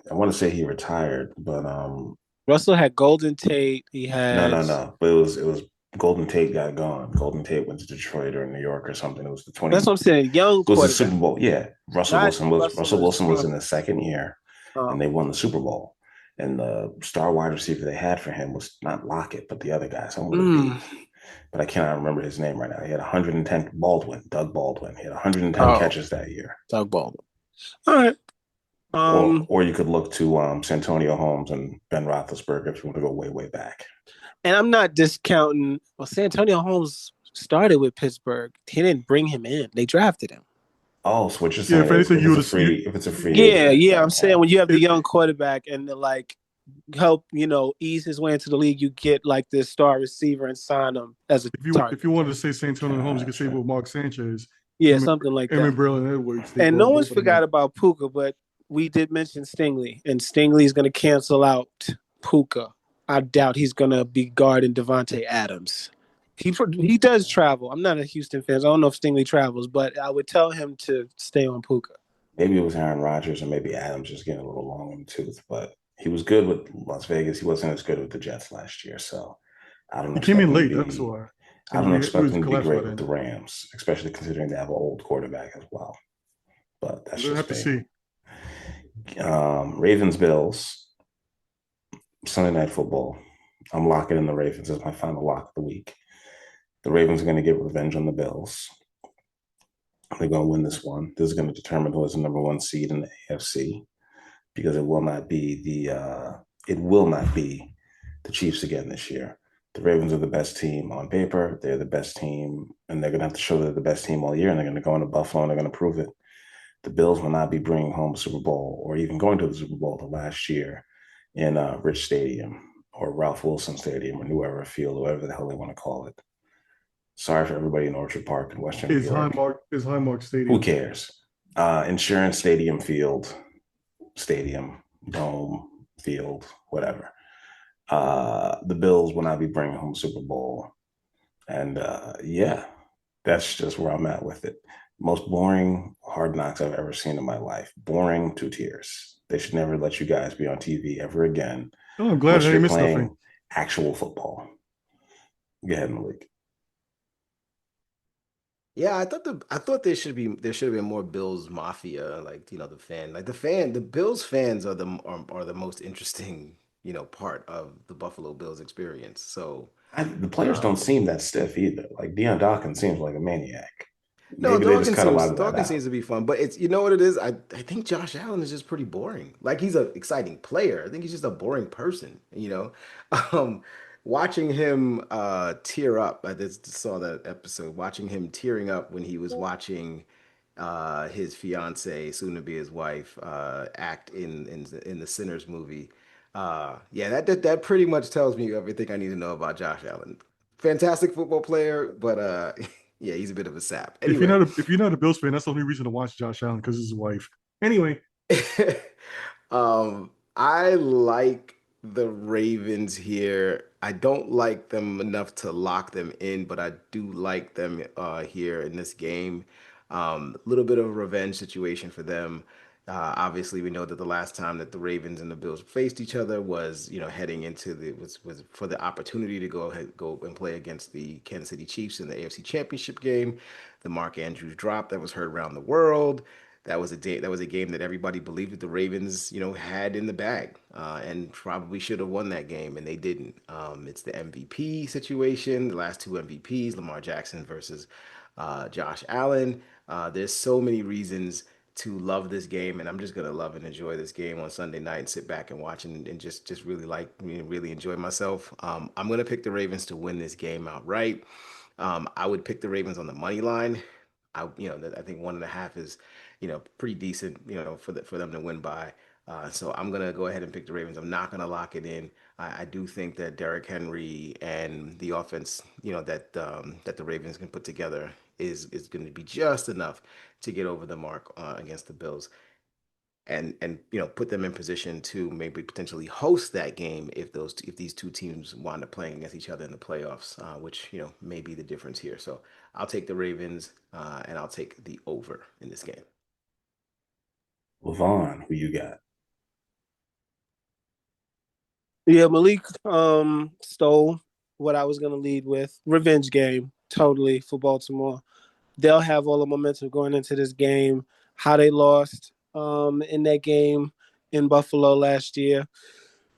want to say he retired, but Russell had Golden Tate. He had no. But it was Golden Tate got gone. Golden Tate went to Detroit or New York or something. It was the 20. That's what I'm saying. Young. It was the Super Bowl. Yeah, Russell Wilson was in his second year, and they won the Super Bowl. And the star wide receiver they had for him was not Lockett, but the other guy. But I cannot remember his name right now. He had 110. Doug Baldwin. He had 110 catches that year. Doug Baldwin. All right. Or you could look to Santonio Holmes and Ben Roethlisberger if you want to go way, way back. And I'm not discounting. Well, Santonio Holmes started with Pittsburgh. He didn't bring him in. They drafted him. Oh, so what you're saying? If it's a free. Yeah. I'm saying when you have the young quarterback and help ease his way into the league, you get like this star receiver and sign him as a target. If you wanted to say Santonio Holmes, you could say with Mark Sanchez. Something like that. Emmett Braylon Edwards. And no one's forgot about Puka, but we did mention Stingley, and Stingley is going to cancel out Puka. I doubt he's going to be guarding Devontae Adams. He does travel. I'm not a Houston fan, so I don't know if Stingley travels, but I would tell him to stay on Puka. Maybe it was Aaron Rodgers, or maybe Adams just getting a little long in the tooth, but he was good with Las Vegas. He wasn't as good with the Jets last year, so I don't know. He came in late, that's why. I don't expect him to be great with the Rams, especially considering they have an old quarterback as well. But that's just have to see. Ravens Bills Sunday Night Football. I'm locking in the Ravens as my final lock of the week. The Ravens are going to get revenge on the Bills. They're going to win this one. This is going to determine who is the number one seed in the AFC, because it will not be the Chiefs again this year. The Ravens are the best team on paper. They're the best team, and they're going to have to show they're the best team all year, and they're going to go into Buffalo, and they're going to prove it. The Bills will not be bringing home a Super Bowl or even going to the Super Bowl the last year in Rich Stadium or Ralph Wilson Stadium or New Era Field, whatever the hell they want to call it. Sorry for everybody in Orchard Park in Western New York. Is Highmark Stadium. Who cares? Insurance Stadium Field, Stadium, Dome, Field, whatever. The Bills will not be bringing home Super Bowl. And that's just where I'm at with it. Most boring Hard Knocks I've ever seen in my life. Boring to tears. They should never let you guys be on TV ever again. Oh, I'm glad I missed nothing. Actual football. Go ahead, Malik. Yeah, I thought there should have been more Bills Mafia, the Bills fans are the most interesting, part of the Buffalo Bills experience. So the players don't seem that stiff either. Like Deion Dawkins seems like a maniac. No, Dawkins seems to be fun, but it's what it is. I think Josh Allen is just pretty boring. Like, he's an exciting player. I think he's just a boring person. Watching him tear up. I just saw that episode. Watching him tearing up when he was watching his fiance, soon to be his wife, act in the Sinners movie. That pretty much tells me everything I need to know about Josh Allen. Fantastic football player, but yeah, he's a bit of a sap. Anyway. If you're not a Bills fan, that's the only reason to watch Josh Allen, because his wife. Anyway, I like the Ravens here. I don't like them enough to lock them in, but I do like them here in this game. Little bit of a revenge situation for them. Obviously, we know that the last time that the Ravens and the Bills faced each other was, heading into was for the opportunity to go and play against the Kansas City Chiefs in the AFC Championship game. The Mark Andrews drop that was heard around the world. That was a game that everybody believed that the Ravens, had in the bag, and probably should have won that game, and they didn't. It's the MVP situation. The last two MVPs, Lamar Jackson versus Josh Allen. There's so many reasons to love this game, and I'm just gonna love and enjoy this game on Sunday night and sit back and watch and just really really enjoy myself. I'm gonna pick the Ravens to win this game outright. I would pick the Ravens on the money line. I think 1.5 is, pretty decent, for them to win by. So I'm gonna go ahead and pick the Ravens. I'm not gonna lock it in. I do think that Derrick Henry and the offense, that the Ravens can put together is going to be just enough to get over the mark against the Bills, and put them in position to maybe potentially host that game if these two teams wind up playing against each other in the playoffs, which may be the difference here. So I'll take the Ravens, and I'll take the over in this game. Levon, who you got? Yeah, Malik stole what I was going to lead with. Revenge game, totally, for Baltimore. They'll have all the momentum going into this game. How they lost in that game in Buffalo last year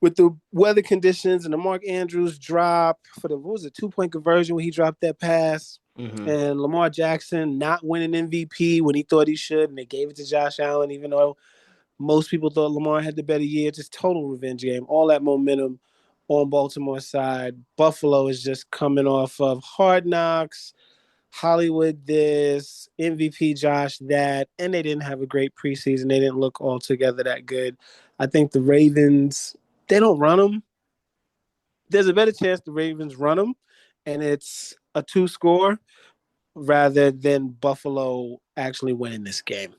with the weather conditions and the Mark Andrews drop for the 2-point conversion when he dropped that pass, and Lamar Jackson not winning MVP when he thought he should, and they gave it to Josh Allen even though most people thought Lamar had the better year. Just total revenge game. All that momentum on Baltimore's side. Buffalo is just coming off of Hard Knocks, Hollywood this, MVP Josh that, and they didn't have a great preseason. They didn't look altogether that good. I think the Ravens, they don't run them. There's a better chance the Ravens run them, and it's a 2-score rather than Buffalo actually winning this game.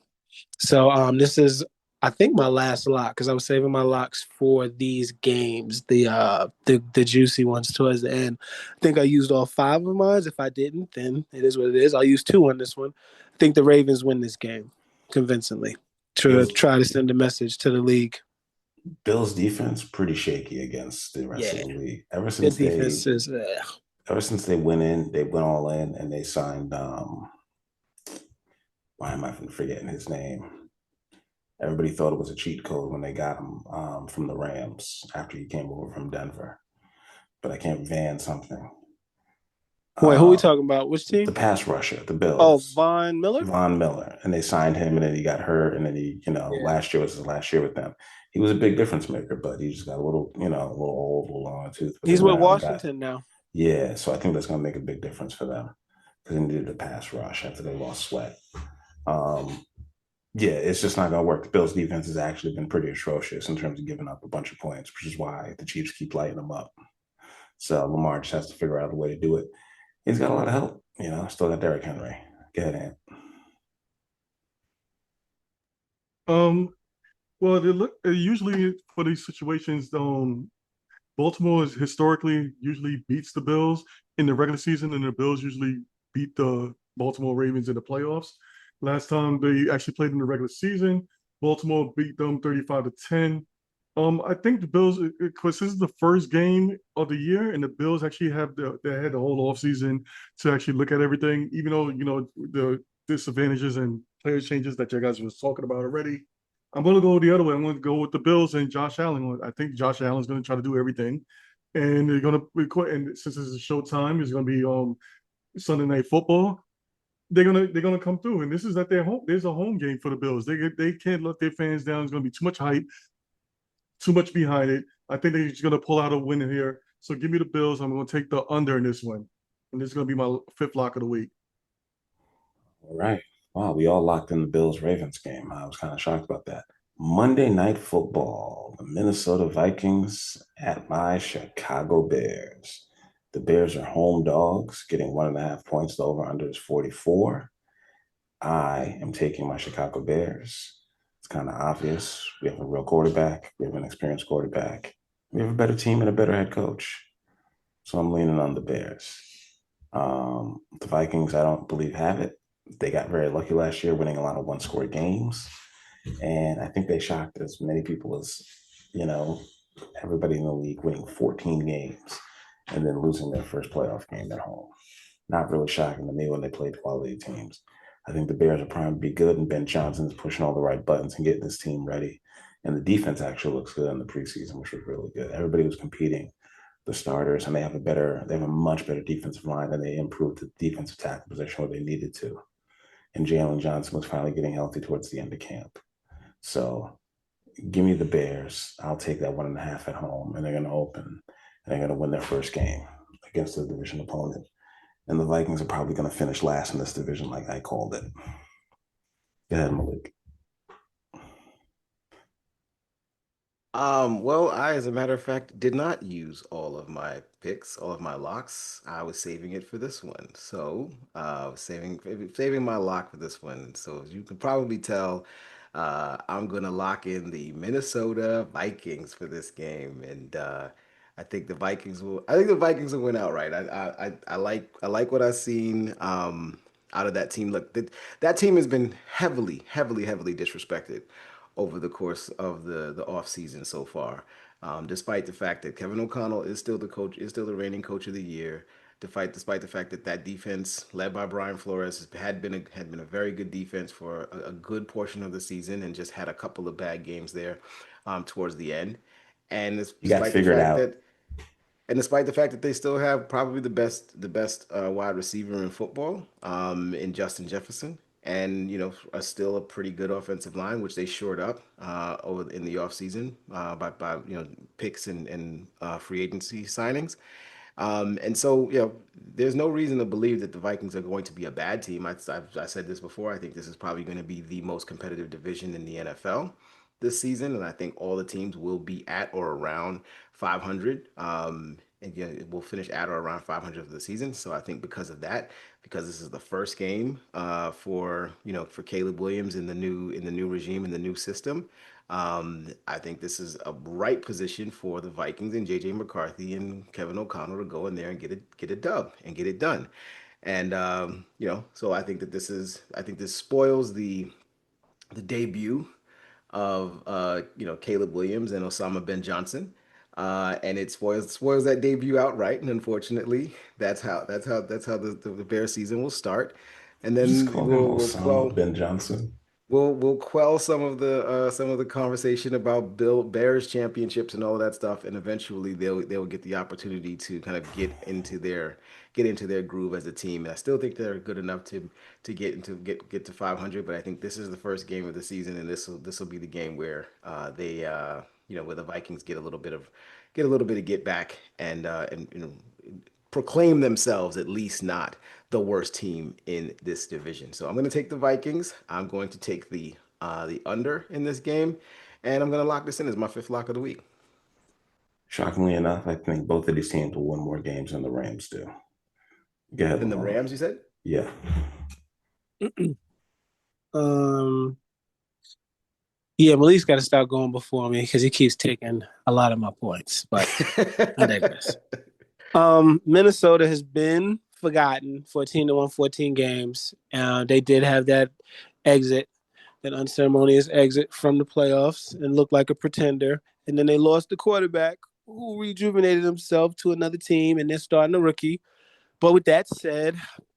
So this is, I think, my last lock because I was saving my locks for these games, the juicy ones towards the end. I think I used all 5 of mine. If I didn't, then it is what it is. I'll use 2 on this one. I think the Ravens win this game convincingly to try to send a message to the league. Bill's defense pretty shaky against the rest of the league. Ever since they went all in and they signed why am I forgetting his name? Everybody thought it was a cheat code when they got him from the Rams after he came over from Denver. But I can't Van something. Wait, who are we talking about? Which team? The pass rusher, the Bills. Oh, Von Miller? Von Miller. And they signed him, and then he got hurt, and then last year was his last year with them. He was a big difference maker, but he just got a little old, a little long in the tooth. He's with Washington now. Yeah, so I think that's going to make a big difference for them because they needed a pass rush after they lost Sweat. Yeah, it's just not going to work. The Bills' defense has actually been pretty atrocious in terms of giving up a bunch of points, which is why the Chiefs keep lighting them up. So Lamar just has to figure out a way to do it. He's got a lot of help, Still got Derrick Henry. Go ahead, Ant. Well, usually for these situations, Baltimore is historically usually beats the Bills in the regular season, and the Bills usually beat the Baltimore Ravens in the playoffs. Last time they actually played in the regular season, Baltimore beat them 35-10. I think the Bills, because this is the first game of the year, and the Bills actually had the whole offseason to actually look at everything, even though the disadvantages and player changes that you guys was talking about already. I'm going to go the other way. I'm going to go with the Bills and Josh Allen. I think Josh Allen's going to try to do everything, and they're going to. And since it's a showtime, it's going to be Sunday Night Football. They're gonna come through, and this is at their home. There's a home game for the Bills. They can't let their fans down. It's going to be too much hype, too much behind it. I think they're just going to pull out a win here. So give me the Bills. I'm going to take the under in this one, and this is going to be my 5th lock of the week. All right. Wow, we all locked in the Bills-Ravens game. I was kind of shocked about that. Monday Night Football, the Minnesota Vikings at my Chicago Bears. The Bears are home dogs, getting 1.5 points. The over-under is 44. I am taking my Chicago Bears. It's kind of obvious. We have a real quarterback. We have an experienced quarterback. We have a better team and a better head coach. So I'm leaning on the Bears. The Vikings, I don't believe, have it. They got very lucky last year, winning a lot of one-score games. And I think they shocked as many people as, everybody in the league, winning 14 games and then losing their first playoff game at home. Not really shocking to me when they played quality teams. I think the Bears are primed to be good, and Ben Johnson is pushing all the right buttons and getting his team ready. And the defense actually looks good in the preseason, which was really good. Everybody was competing, the starters, and they have a much better defensive line, and they improved the defensive tackle position where they needed to. And Jalen Johnson was finally getting healthy towards the end of camp. So give me the Bears. I'll take that 1.5 at home, and they're going to open, and they're going to win their first game against a division opponent. And the Vikings are probably going to finish last in this division, like I called it. Go ahead, Malik. Well, I, as a matter of fact, did not use all of my picks, all of my locks. I was saving it for this one. So, saving my lock for this one. So, as you can probably tell, I'm going to lock in the Minnesota Vikings for this game, and I think the Vikings will. I think the Vikings will win outright. I like what I've seen out of that team. Look, that team has been heavily, heavily, heavily disrespected over the course of the off season so far. Despite the fact that Kevin O'Connell is still the coach, is still the reigning coach of the year, despite the fact that that defense led by Brian Flores had been a very good defense for a good portion of the season, and just had a couple of bad games there towards the end. And you got to figure it out. Despite the fact that they still have probably the best wide receiver in football, in Justin Jefferson, and still a pretty good offensive line, which they shored up over in the offseason by picks and free agency signings. And so, there's no reason to believe that the Vikings are going to be a bad team. I said this before. I think this is probably going to be the most competitive division in the NFL this season, and I think all the teams will be at or around 500. And it will finish at or around 500 for the season. So I think because of that, because this is the first game for Caleb Williams in the new regime, in the new system, I think this is a right position for the Vikings and JJ McCarthy and Kevin O'Connell to go in there and get a dub and get it done. And so I think this spoils the debut of Caleb Williams and Osama Ben Johnson, and it spoils that debut outright. And unfortunately, that's how the Bear season will start. And then Just call him Osama Ben Johnson. We'll quell some of the conversation about Bears championships and all of that stuff, and eventually they'll get the opportunity to kind of get into their groove as a team. And I still think they're good enough to get to 500, but I think this is the first game of the season, and this will be the game where where the Vikings get a little bit of get back and proclaim themselves at least not the worst team in this division. So I'm going to take the Vikings. I'm going to take the under in this game, and I'm going to lock this in as my fifth lock of the week. Shockingly enough, I think both of these teams will win more games than the Rams do. Go ahead. Than the Rams, you said? Yeah. Yeah, Malik's got to start going before me because he keeps taking a lot of my points. But I digress. Minnesota has been forgotten for a team that won 14 games. They did have that unceremonious exit from the playoffs and looked like a pretender. And then they lost the quarterback who rejuvenated himself to another team, and they're starting a rookie. But with that said,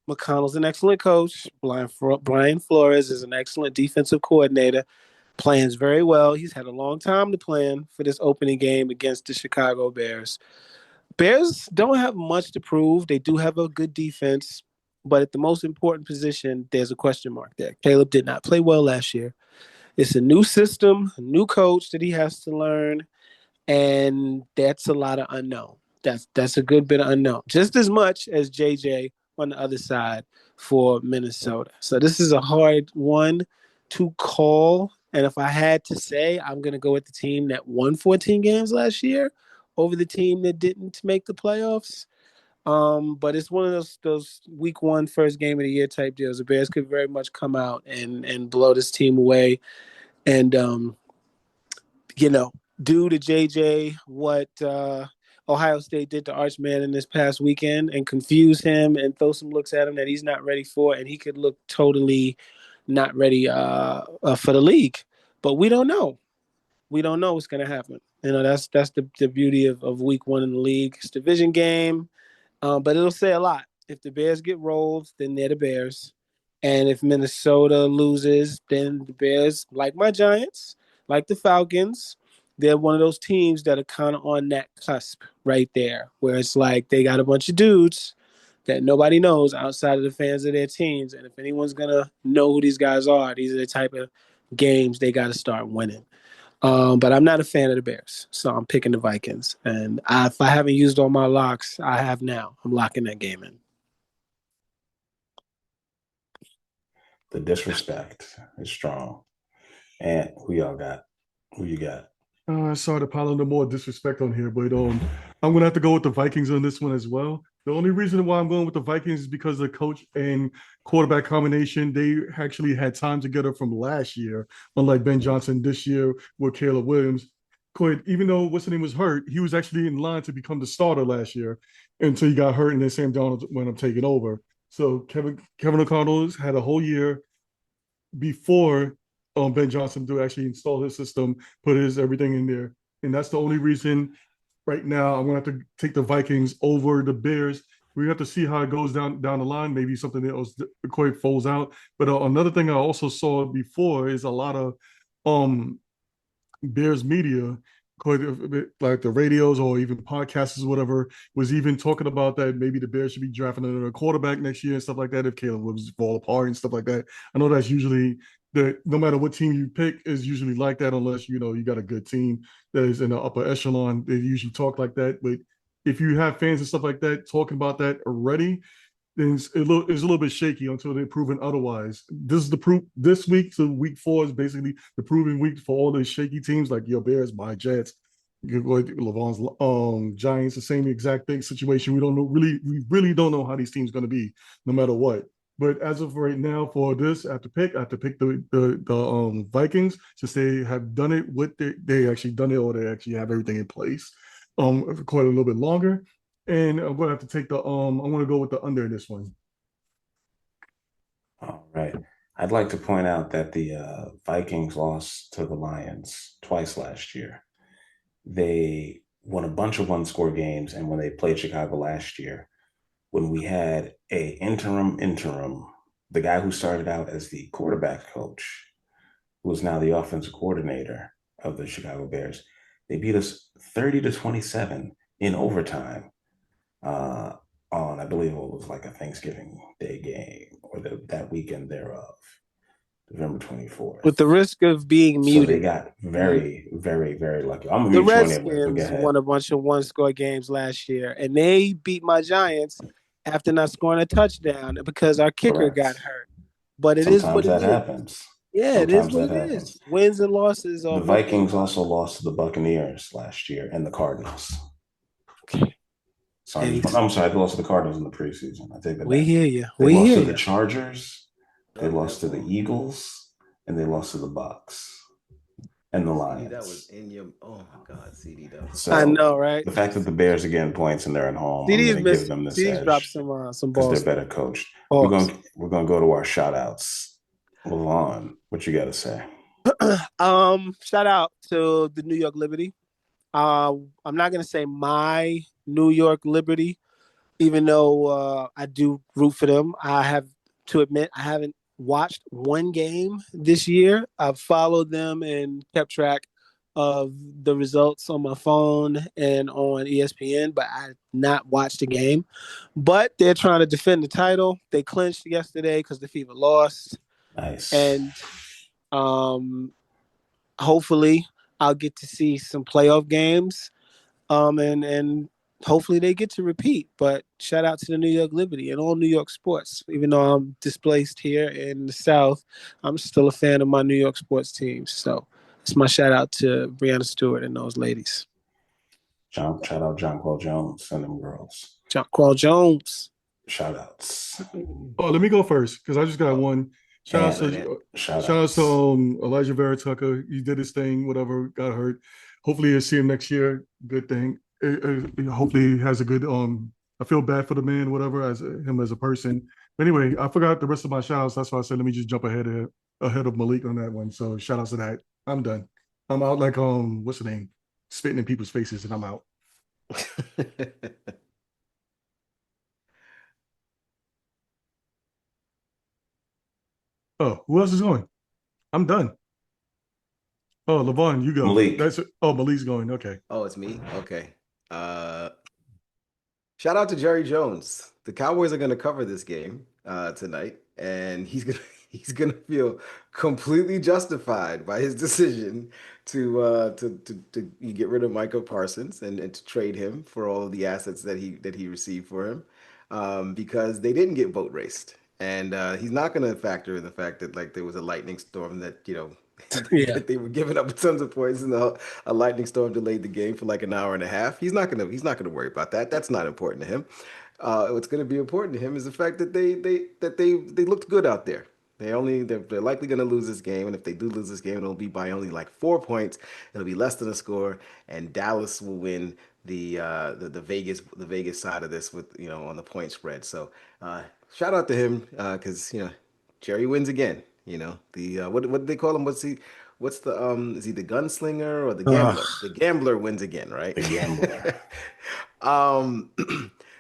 McConnell's an excellent coach. Brian Flores is an excellent defensive coordinator. Plans very well. He's had a long time to plan for this opening game against the Chicago Bears. Bears don't have much to prove. They do have a good defense, but at the most important position, there's a question mark there. Caleb did not play well last year. It's a new system, a new coach that he has to learn, and that's a lot of unknown. That's a good bit of unknown, just as much as JJ on the other side for Minnesota. So this is a hard one to call, and if I had to say, I'm going to go with the team that won 14 games last year over the team that didn't make the playoffs. But it's one of those week one, first game of the year type deals. The Bears could very much come out and blow this team away and, do to JJ what Ohio State did to Archman in this past weekend and confuse him and throw some looks at him that he's not ready for, and he could look totally not ready for the league. But we don't know. We don't know what's going to happen. That's the beauty of week one in the league. It's a division game, but it'll say a lot. If the Bears get rolled, then they're the Bears. And if Minnesota loses, then the Bears, like my Giants, like the Falcons, they're one of those teams that are kind of on that cusp right there, where it's like they got a bunch of dudes that nobody knows outside of the fans of their teams. And if anyone's going to know who these guys are, these are the type of games they got to start winning. But I'm not a fan of the Bears, so I'm picking the Vikings. And if I haven't used all my locks, I have now. I'm locking that game in. The disrespect is strong. And who y'all got? Who you got? Sorry to pile on the more disrespect on here, but I'm going to have to go with the Vikings on this one as well. The only reason why I'm going with the Vikings is because the coach and quarterback combination, they actually had time together from last year, unlike Ben Johnson this year with Caleb Williams. Even though what's his name was hurt, he was actually in line to become the starter last year until he got hurt, and then Sam Darnold wound up taking over. So Kevin O'Connell had a whole year before Ben Johnson to actually install his system, put his everything in there. And that's the only reason right now I'm going to have to take the Vikings over the Bears. We have to see how it goes down the line. Maybe something else quite folds out. But another thing I also saw before is a lot of Bears media, like the radios or even podcasts or whatever, was even talking about that maybe the Bears should be drafting another quarterback next year and stuff like that if Caleb Williams fall apart and stuff like that. I know that's usually no matter what team you pick is usually like that, unless you got a good team that is in the upper echelon. They usually talk like that. But if you have fans and stuff like that talking about that already, then it's a little bit shaky until they're proven otherwise. This is the proof. This week to week 4 is basically the proving week for all those shaky teams like your Bears, my Jets, Levon's Giants. The same exact thing situation. We really don't know how these teams going to be, no matter what. But as of right now, for this, I have to pick the Vikings, since they have done it they actually done it, or they actually have everything in place for quite a little bit longer. And I'm going to have to take I'm going to go with the under in this one. All right. I'd like to point out that the Vikings lost to the Lions twice last year. They won a bunch of one-score games, and when they played Chicago last year, when we had a interim, the guy who started out as the quarterback coach, who is now the offensive coordinator of the Chicago Bears, they beat us 30-27 in overtime on, I believe it was like a Thanksgiving Day game or that weekend thereof, November 24th. With the risk of being muted. So they got very, very, very lucky. I'm the mute Redskins won a bunch of one-score games last year, and they beat my Giants after not scoring a touchdown because our kicker got hurt. But Sometimes that happens. Yeah, Sometimes it is what it is. Wins and losses. The Vikings also lost to the Buccaneers last year and the Cardinals. Okay. I'm sorry, they lost to the Cardinals in the preseason. I take that We back. hear you. They lost to the Chargers. They lost to the Eagles, and they lost to the Bucs and the Lions. That was in your. Oh my God, CD. So I know, right? The fact that the Bears are getting points and they're at home, I'm going to give them this edge. dropped some because balls. they're better coached. We're going to go to our shout outs. Levon, what you got to say? Shout out to the New York Liberty. I'm not going to say my New York Liberty, even though I do root for them. I have to admit I haven't watched one game this year. I've followed them and kept track of the results on my phone and on ESPN, but I not watched the game. But they're trying to defend the title. They clinched yesterday because the Fever lost. Nice. And hopefully I'll get to see some playoff games. And hopefully they get to repeat. But shout out to the New York Liberty and all New York sports. Even though I'm displaced here in the South, I'm still a fan of my New York sports teams. So it's my shout out to Breanna Stewart and those ladies. Shout out Jonquel Jones and them girls. Jonquel Jones. Shout outs. Oh, let me go first because I just got one. Shout out to Elijah Vera Tucker. He did his thing, whatever, got hurt. Hopefully you'll see him next year. Good thing. hopefully he has a good. I feel bad for the man, whatever, as him as a person. But anyway, I forgot the rest of my shout outs. That's why I said let me just jump ahead of Malik on that one. So shout outs to that. I'm done. I'm out like what's the name? Spitting in people's faces, and I'm out. Oh, who else is going? I'm done. Oh, Levon, you go. Malik. Malik's going. Okay. Oh, it's me? Okay. Shout out to Jerry Jones. The Cowboys are going to cover this game tonight, and he's gonna feel completely justified by his decision to get rid of Micah Parsons and to trade him for all of the assets that he received for him, because they didn't get boat raced, and he's not going to factor in the fact that like there was a lightning storm that that they were giving up tons of points, and a lightning storm delayed the game for like an hour and a half. He's not gonna worry about that. That's not important to him. What's gonna be important to him is the fact that they looked good out there. They're likely gonna lose this game, and if they do lose this game, it'll be by only like 4 points. It'll be less than a score, and Dallas will win the Vegas side of this with on the point spread. So shout out to him because Jerry wins again. The what do they call him? What's the is he the gunslinger or the gambler? The gambler wins again, right? The gambler.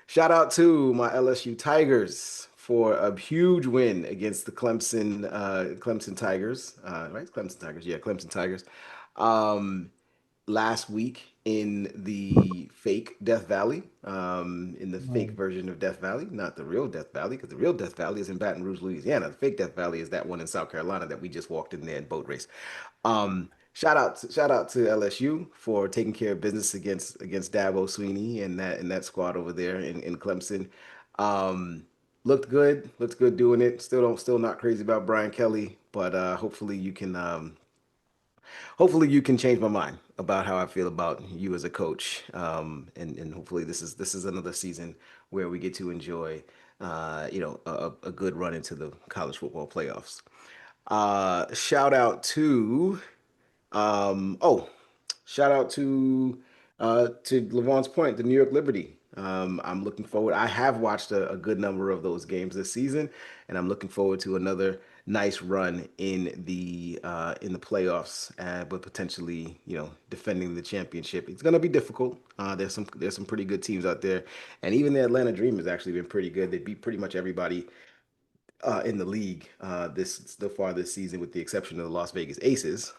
Shout out to my LSU Tigers for a huge win against the Clemson Tigers. Right? Clemson Tigers. Yeah, Clemson Tigers. Last week in the fake Death Valley, in the fake version of Death Valley, not the real Death Valley, because the real Death Valley is in Baton Rouge, Louisiana. The fake Death Valley is that one in South Carolina that we just walked in there in boat race. Shout out to LSU for taking care of business against Dabo Sweeney and that squad over there in Clemson. Looked good doing it. Still not crazy about Brian Kelly, but hopefully you can change my mind about how I feel about you as a coach. And hopefully this is another season where we get to enjoy, a good run into the college football playoffs. Shout out to Levon's point, the New York Liberty. I'm looking forward. I have watched a good number of those games this season, and I'm looking forward to another nice run in the playoffs, but potentially defending the championship. It's going to be difficult. There's some pretty good teams out there, and even the Atlanta Dream has actually been pretty good. They beat pretty much everybody in the league so far this season, with the exception of the Las Vegas Aces.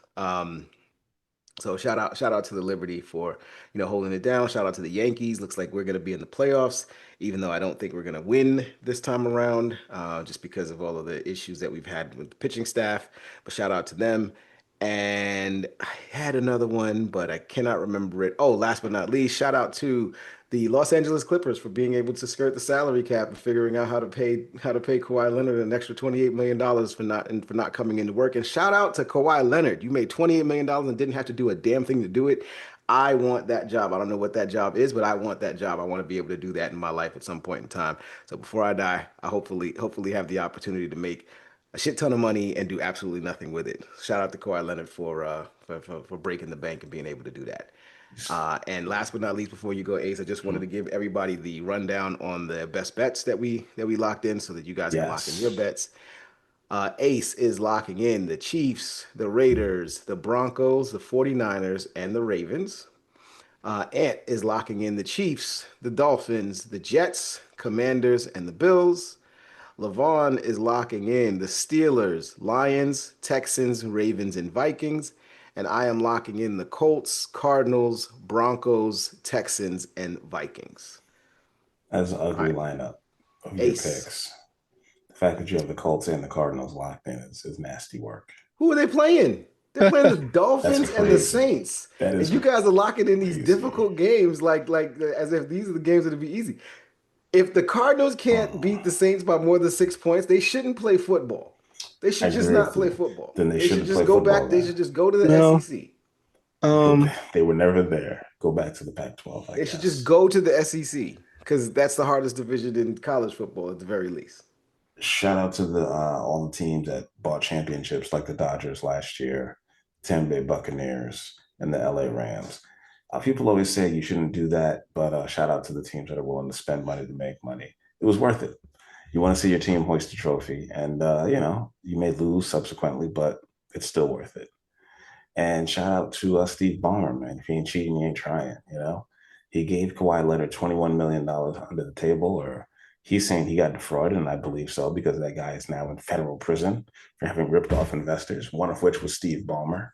So shout out to the Liberty for holding it down. Shout out to the Yankees. Looks like we're going to be in the playoffs, even though I don't think we're going to win this time around, just because of all of the issues that we've had with the pitching staff. But shout out to them. And I had another one, but I cannot remember it. Oh, last but not least, shout out to the Los Angeles Clippers for being able to skirt the salary cap and figuring out how to pay Kawhi Leonard an extra $28 million for not coming into work. And shout out to Kawhi Leonard. You made $28 million and didn't have to do a damn thing to do it. I want that job. I don't know what that job is, but I want that job. I want to be able to do that in my life at some point in time. So before I die, I hopefully have the opportunity to make a shit ton of money and do absolutely nothing with it. Shout out to Kawhi Leonard for breaking the bank and being able to do that. And last but not least, before you go, Ace, I just wanted to give everybody the rundown on the best bets that we locked in, so that you guys can lock in your bets. Ace is locking in the Chiefs, the Raiders, the Broncos, the 49ers, and the Ravens. Ant is locking in the Chiefs, the Dolphins, the Jets, Commanders, and the Bills. Levon is locking in the Steelers, Lions, Texans, Ravens, and Vikings. And I am locking in the Colts, Cardinals, Broncos, Texans, and Vikings. That's an ugly lineup of your picks. The fact that you have the Colts and the Cardinals locked in is nasty work. Who are they playing? They're playing the Dolphins and the Saints. And you guys are locking in these difficult games like as if these are the games that would be easy. If the Cardinals can't beat the Saints by more than 6 points, they shouldn't play football. They should just not play football. Then they should just go back. They should just go to the SEC. They were never there. Go back to the Pac-12. They should just go to the SEC, because that's the hardest division in college football at the very least. Shout out to the all the teams that bought championships, like the Dodgers last year, Tampa Bay Buccaneers, and the LA Rams. People always say you shouldn't do that, but shout out to the teams that are willing to spend money to make money. It was worth it. You want to see your team hoist a trophy, and you may lose subsequently, but it's still worth it. And shout out to Steve Ballmer, man. If you ain't cheating, you ain't trying. He gave Kawhi Leonard $21 million under the table, or he's saying he got defrauded, and I believe so because that guy is now in federal prison for having ripped off investors, one of which was Steve Ballmer.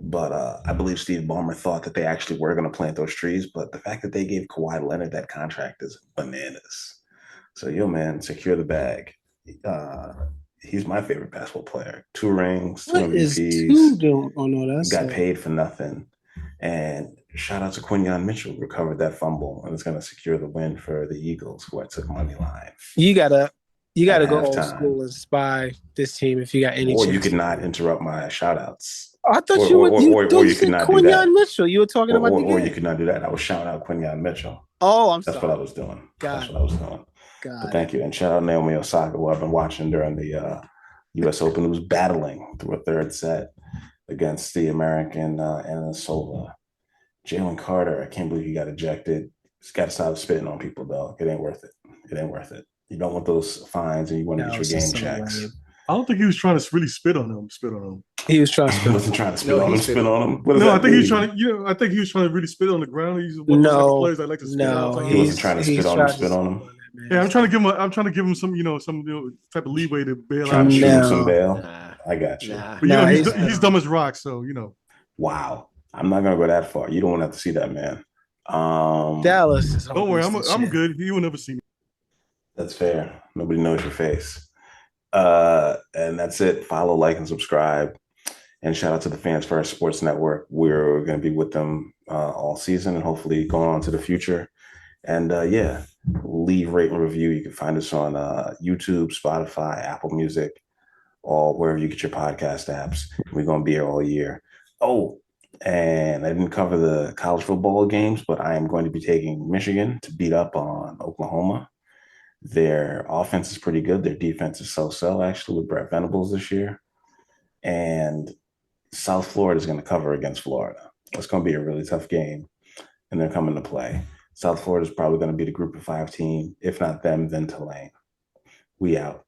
But I believe Steve Ballmer thought that they actually were going to plant those trees. But the fact that they gave Kawhi Leonard that contract is bananas. So, man, secure the bag. He's my favorite basketball player. 2 rings, 2 MVPs. Got paid for nothing. And shout out to Quinyon Mitchell, recovered that fumble and is going to secure the win for the Eagles, who I took money line. You gotta go old school and spy this team if you got any chance. Or you could not interrupt my shout outs. I thought you could not do that. Mitchell. You were talking about the game. Or you could not do that. I was shouting out Quinyon Mitchell. Oh, I'm sorry. That's what I was doing. That's what I was doing. But thank you. And shout out Naomi Osaka, who I've been watching during the U.S. Open, who's battling through a third set against the American Anna Silva. Jalen Carter, I can't believe he got ejected. He's got to stop spitting on people, though. It ain't worth it. It ain't worth it. You don't want those fines, and you want to get your game checks. I don't think he was trying to really spit on him. He was trying to spit. He wasn't trying to spit on him. No, I think he was trying to. I think he was trying to really spit on the ground. He's one of those players that like to spit on. He wasn't trying to spit on him. Yeah, I'm trying to give him some type of leeway to bail out. Trying to shoot him some bail. I got you. But he's dumb as rocks, so Wow, I'm not gonna go that far. You don't have to see that, man. Dallas. Don't worry, I'm good. You will never see me. That's fair. Nobody knows your face. And that's it. Follow, like, and subscribe. And shout out to the Fans First Sports Network. We're going to be with them all season and hopefully going on to the future. And leave, rate, and review. You can find us on YouTube, Spotify, Apple Music, or wherever you get your podcast apps. We're going to be here all year. Oh, and I didn't cover the college football games, but I am going to be taking Michigan to beat up on Oklahoma. Their offense is pretty good. Their defense is so-so, actually, with Brett Venables this year. And South Florida is going to cover against Florida. It's going to be a really tough game, and they're coming to play. South Florida is probably going to be the group of 5 team. If not them, then Tulane. We out.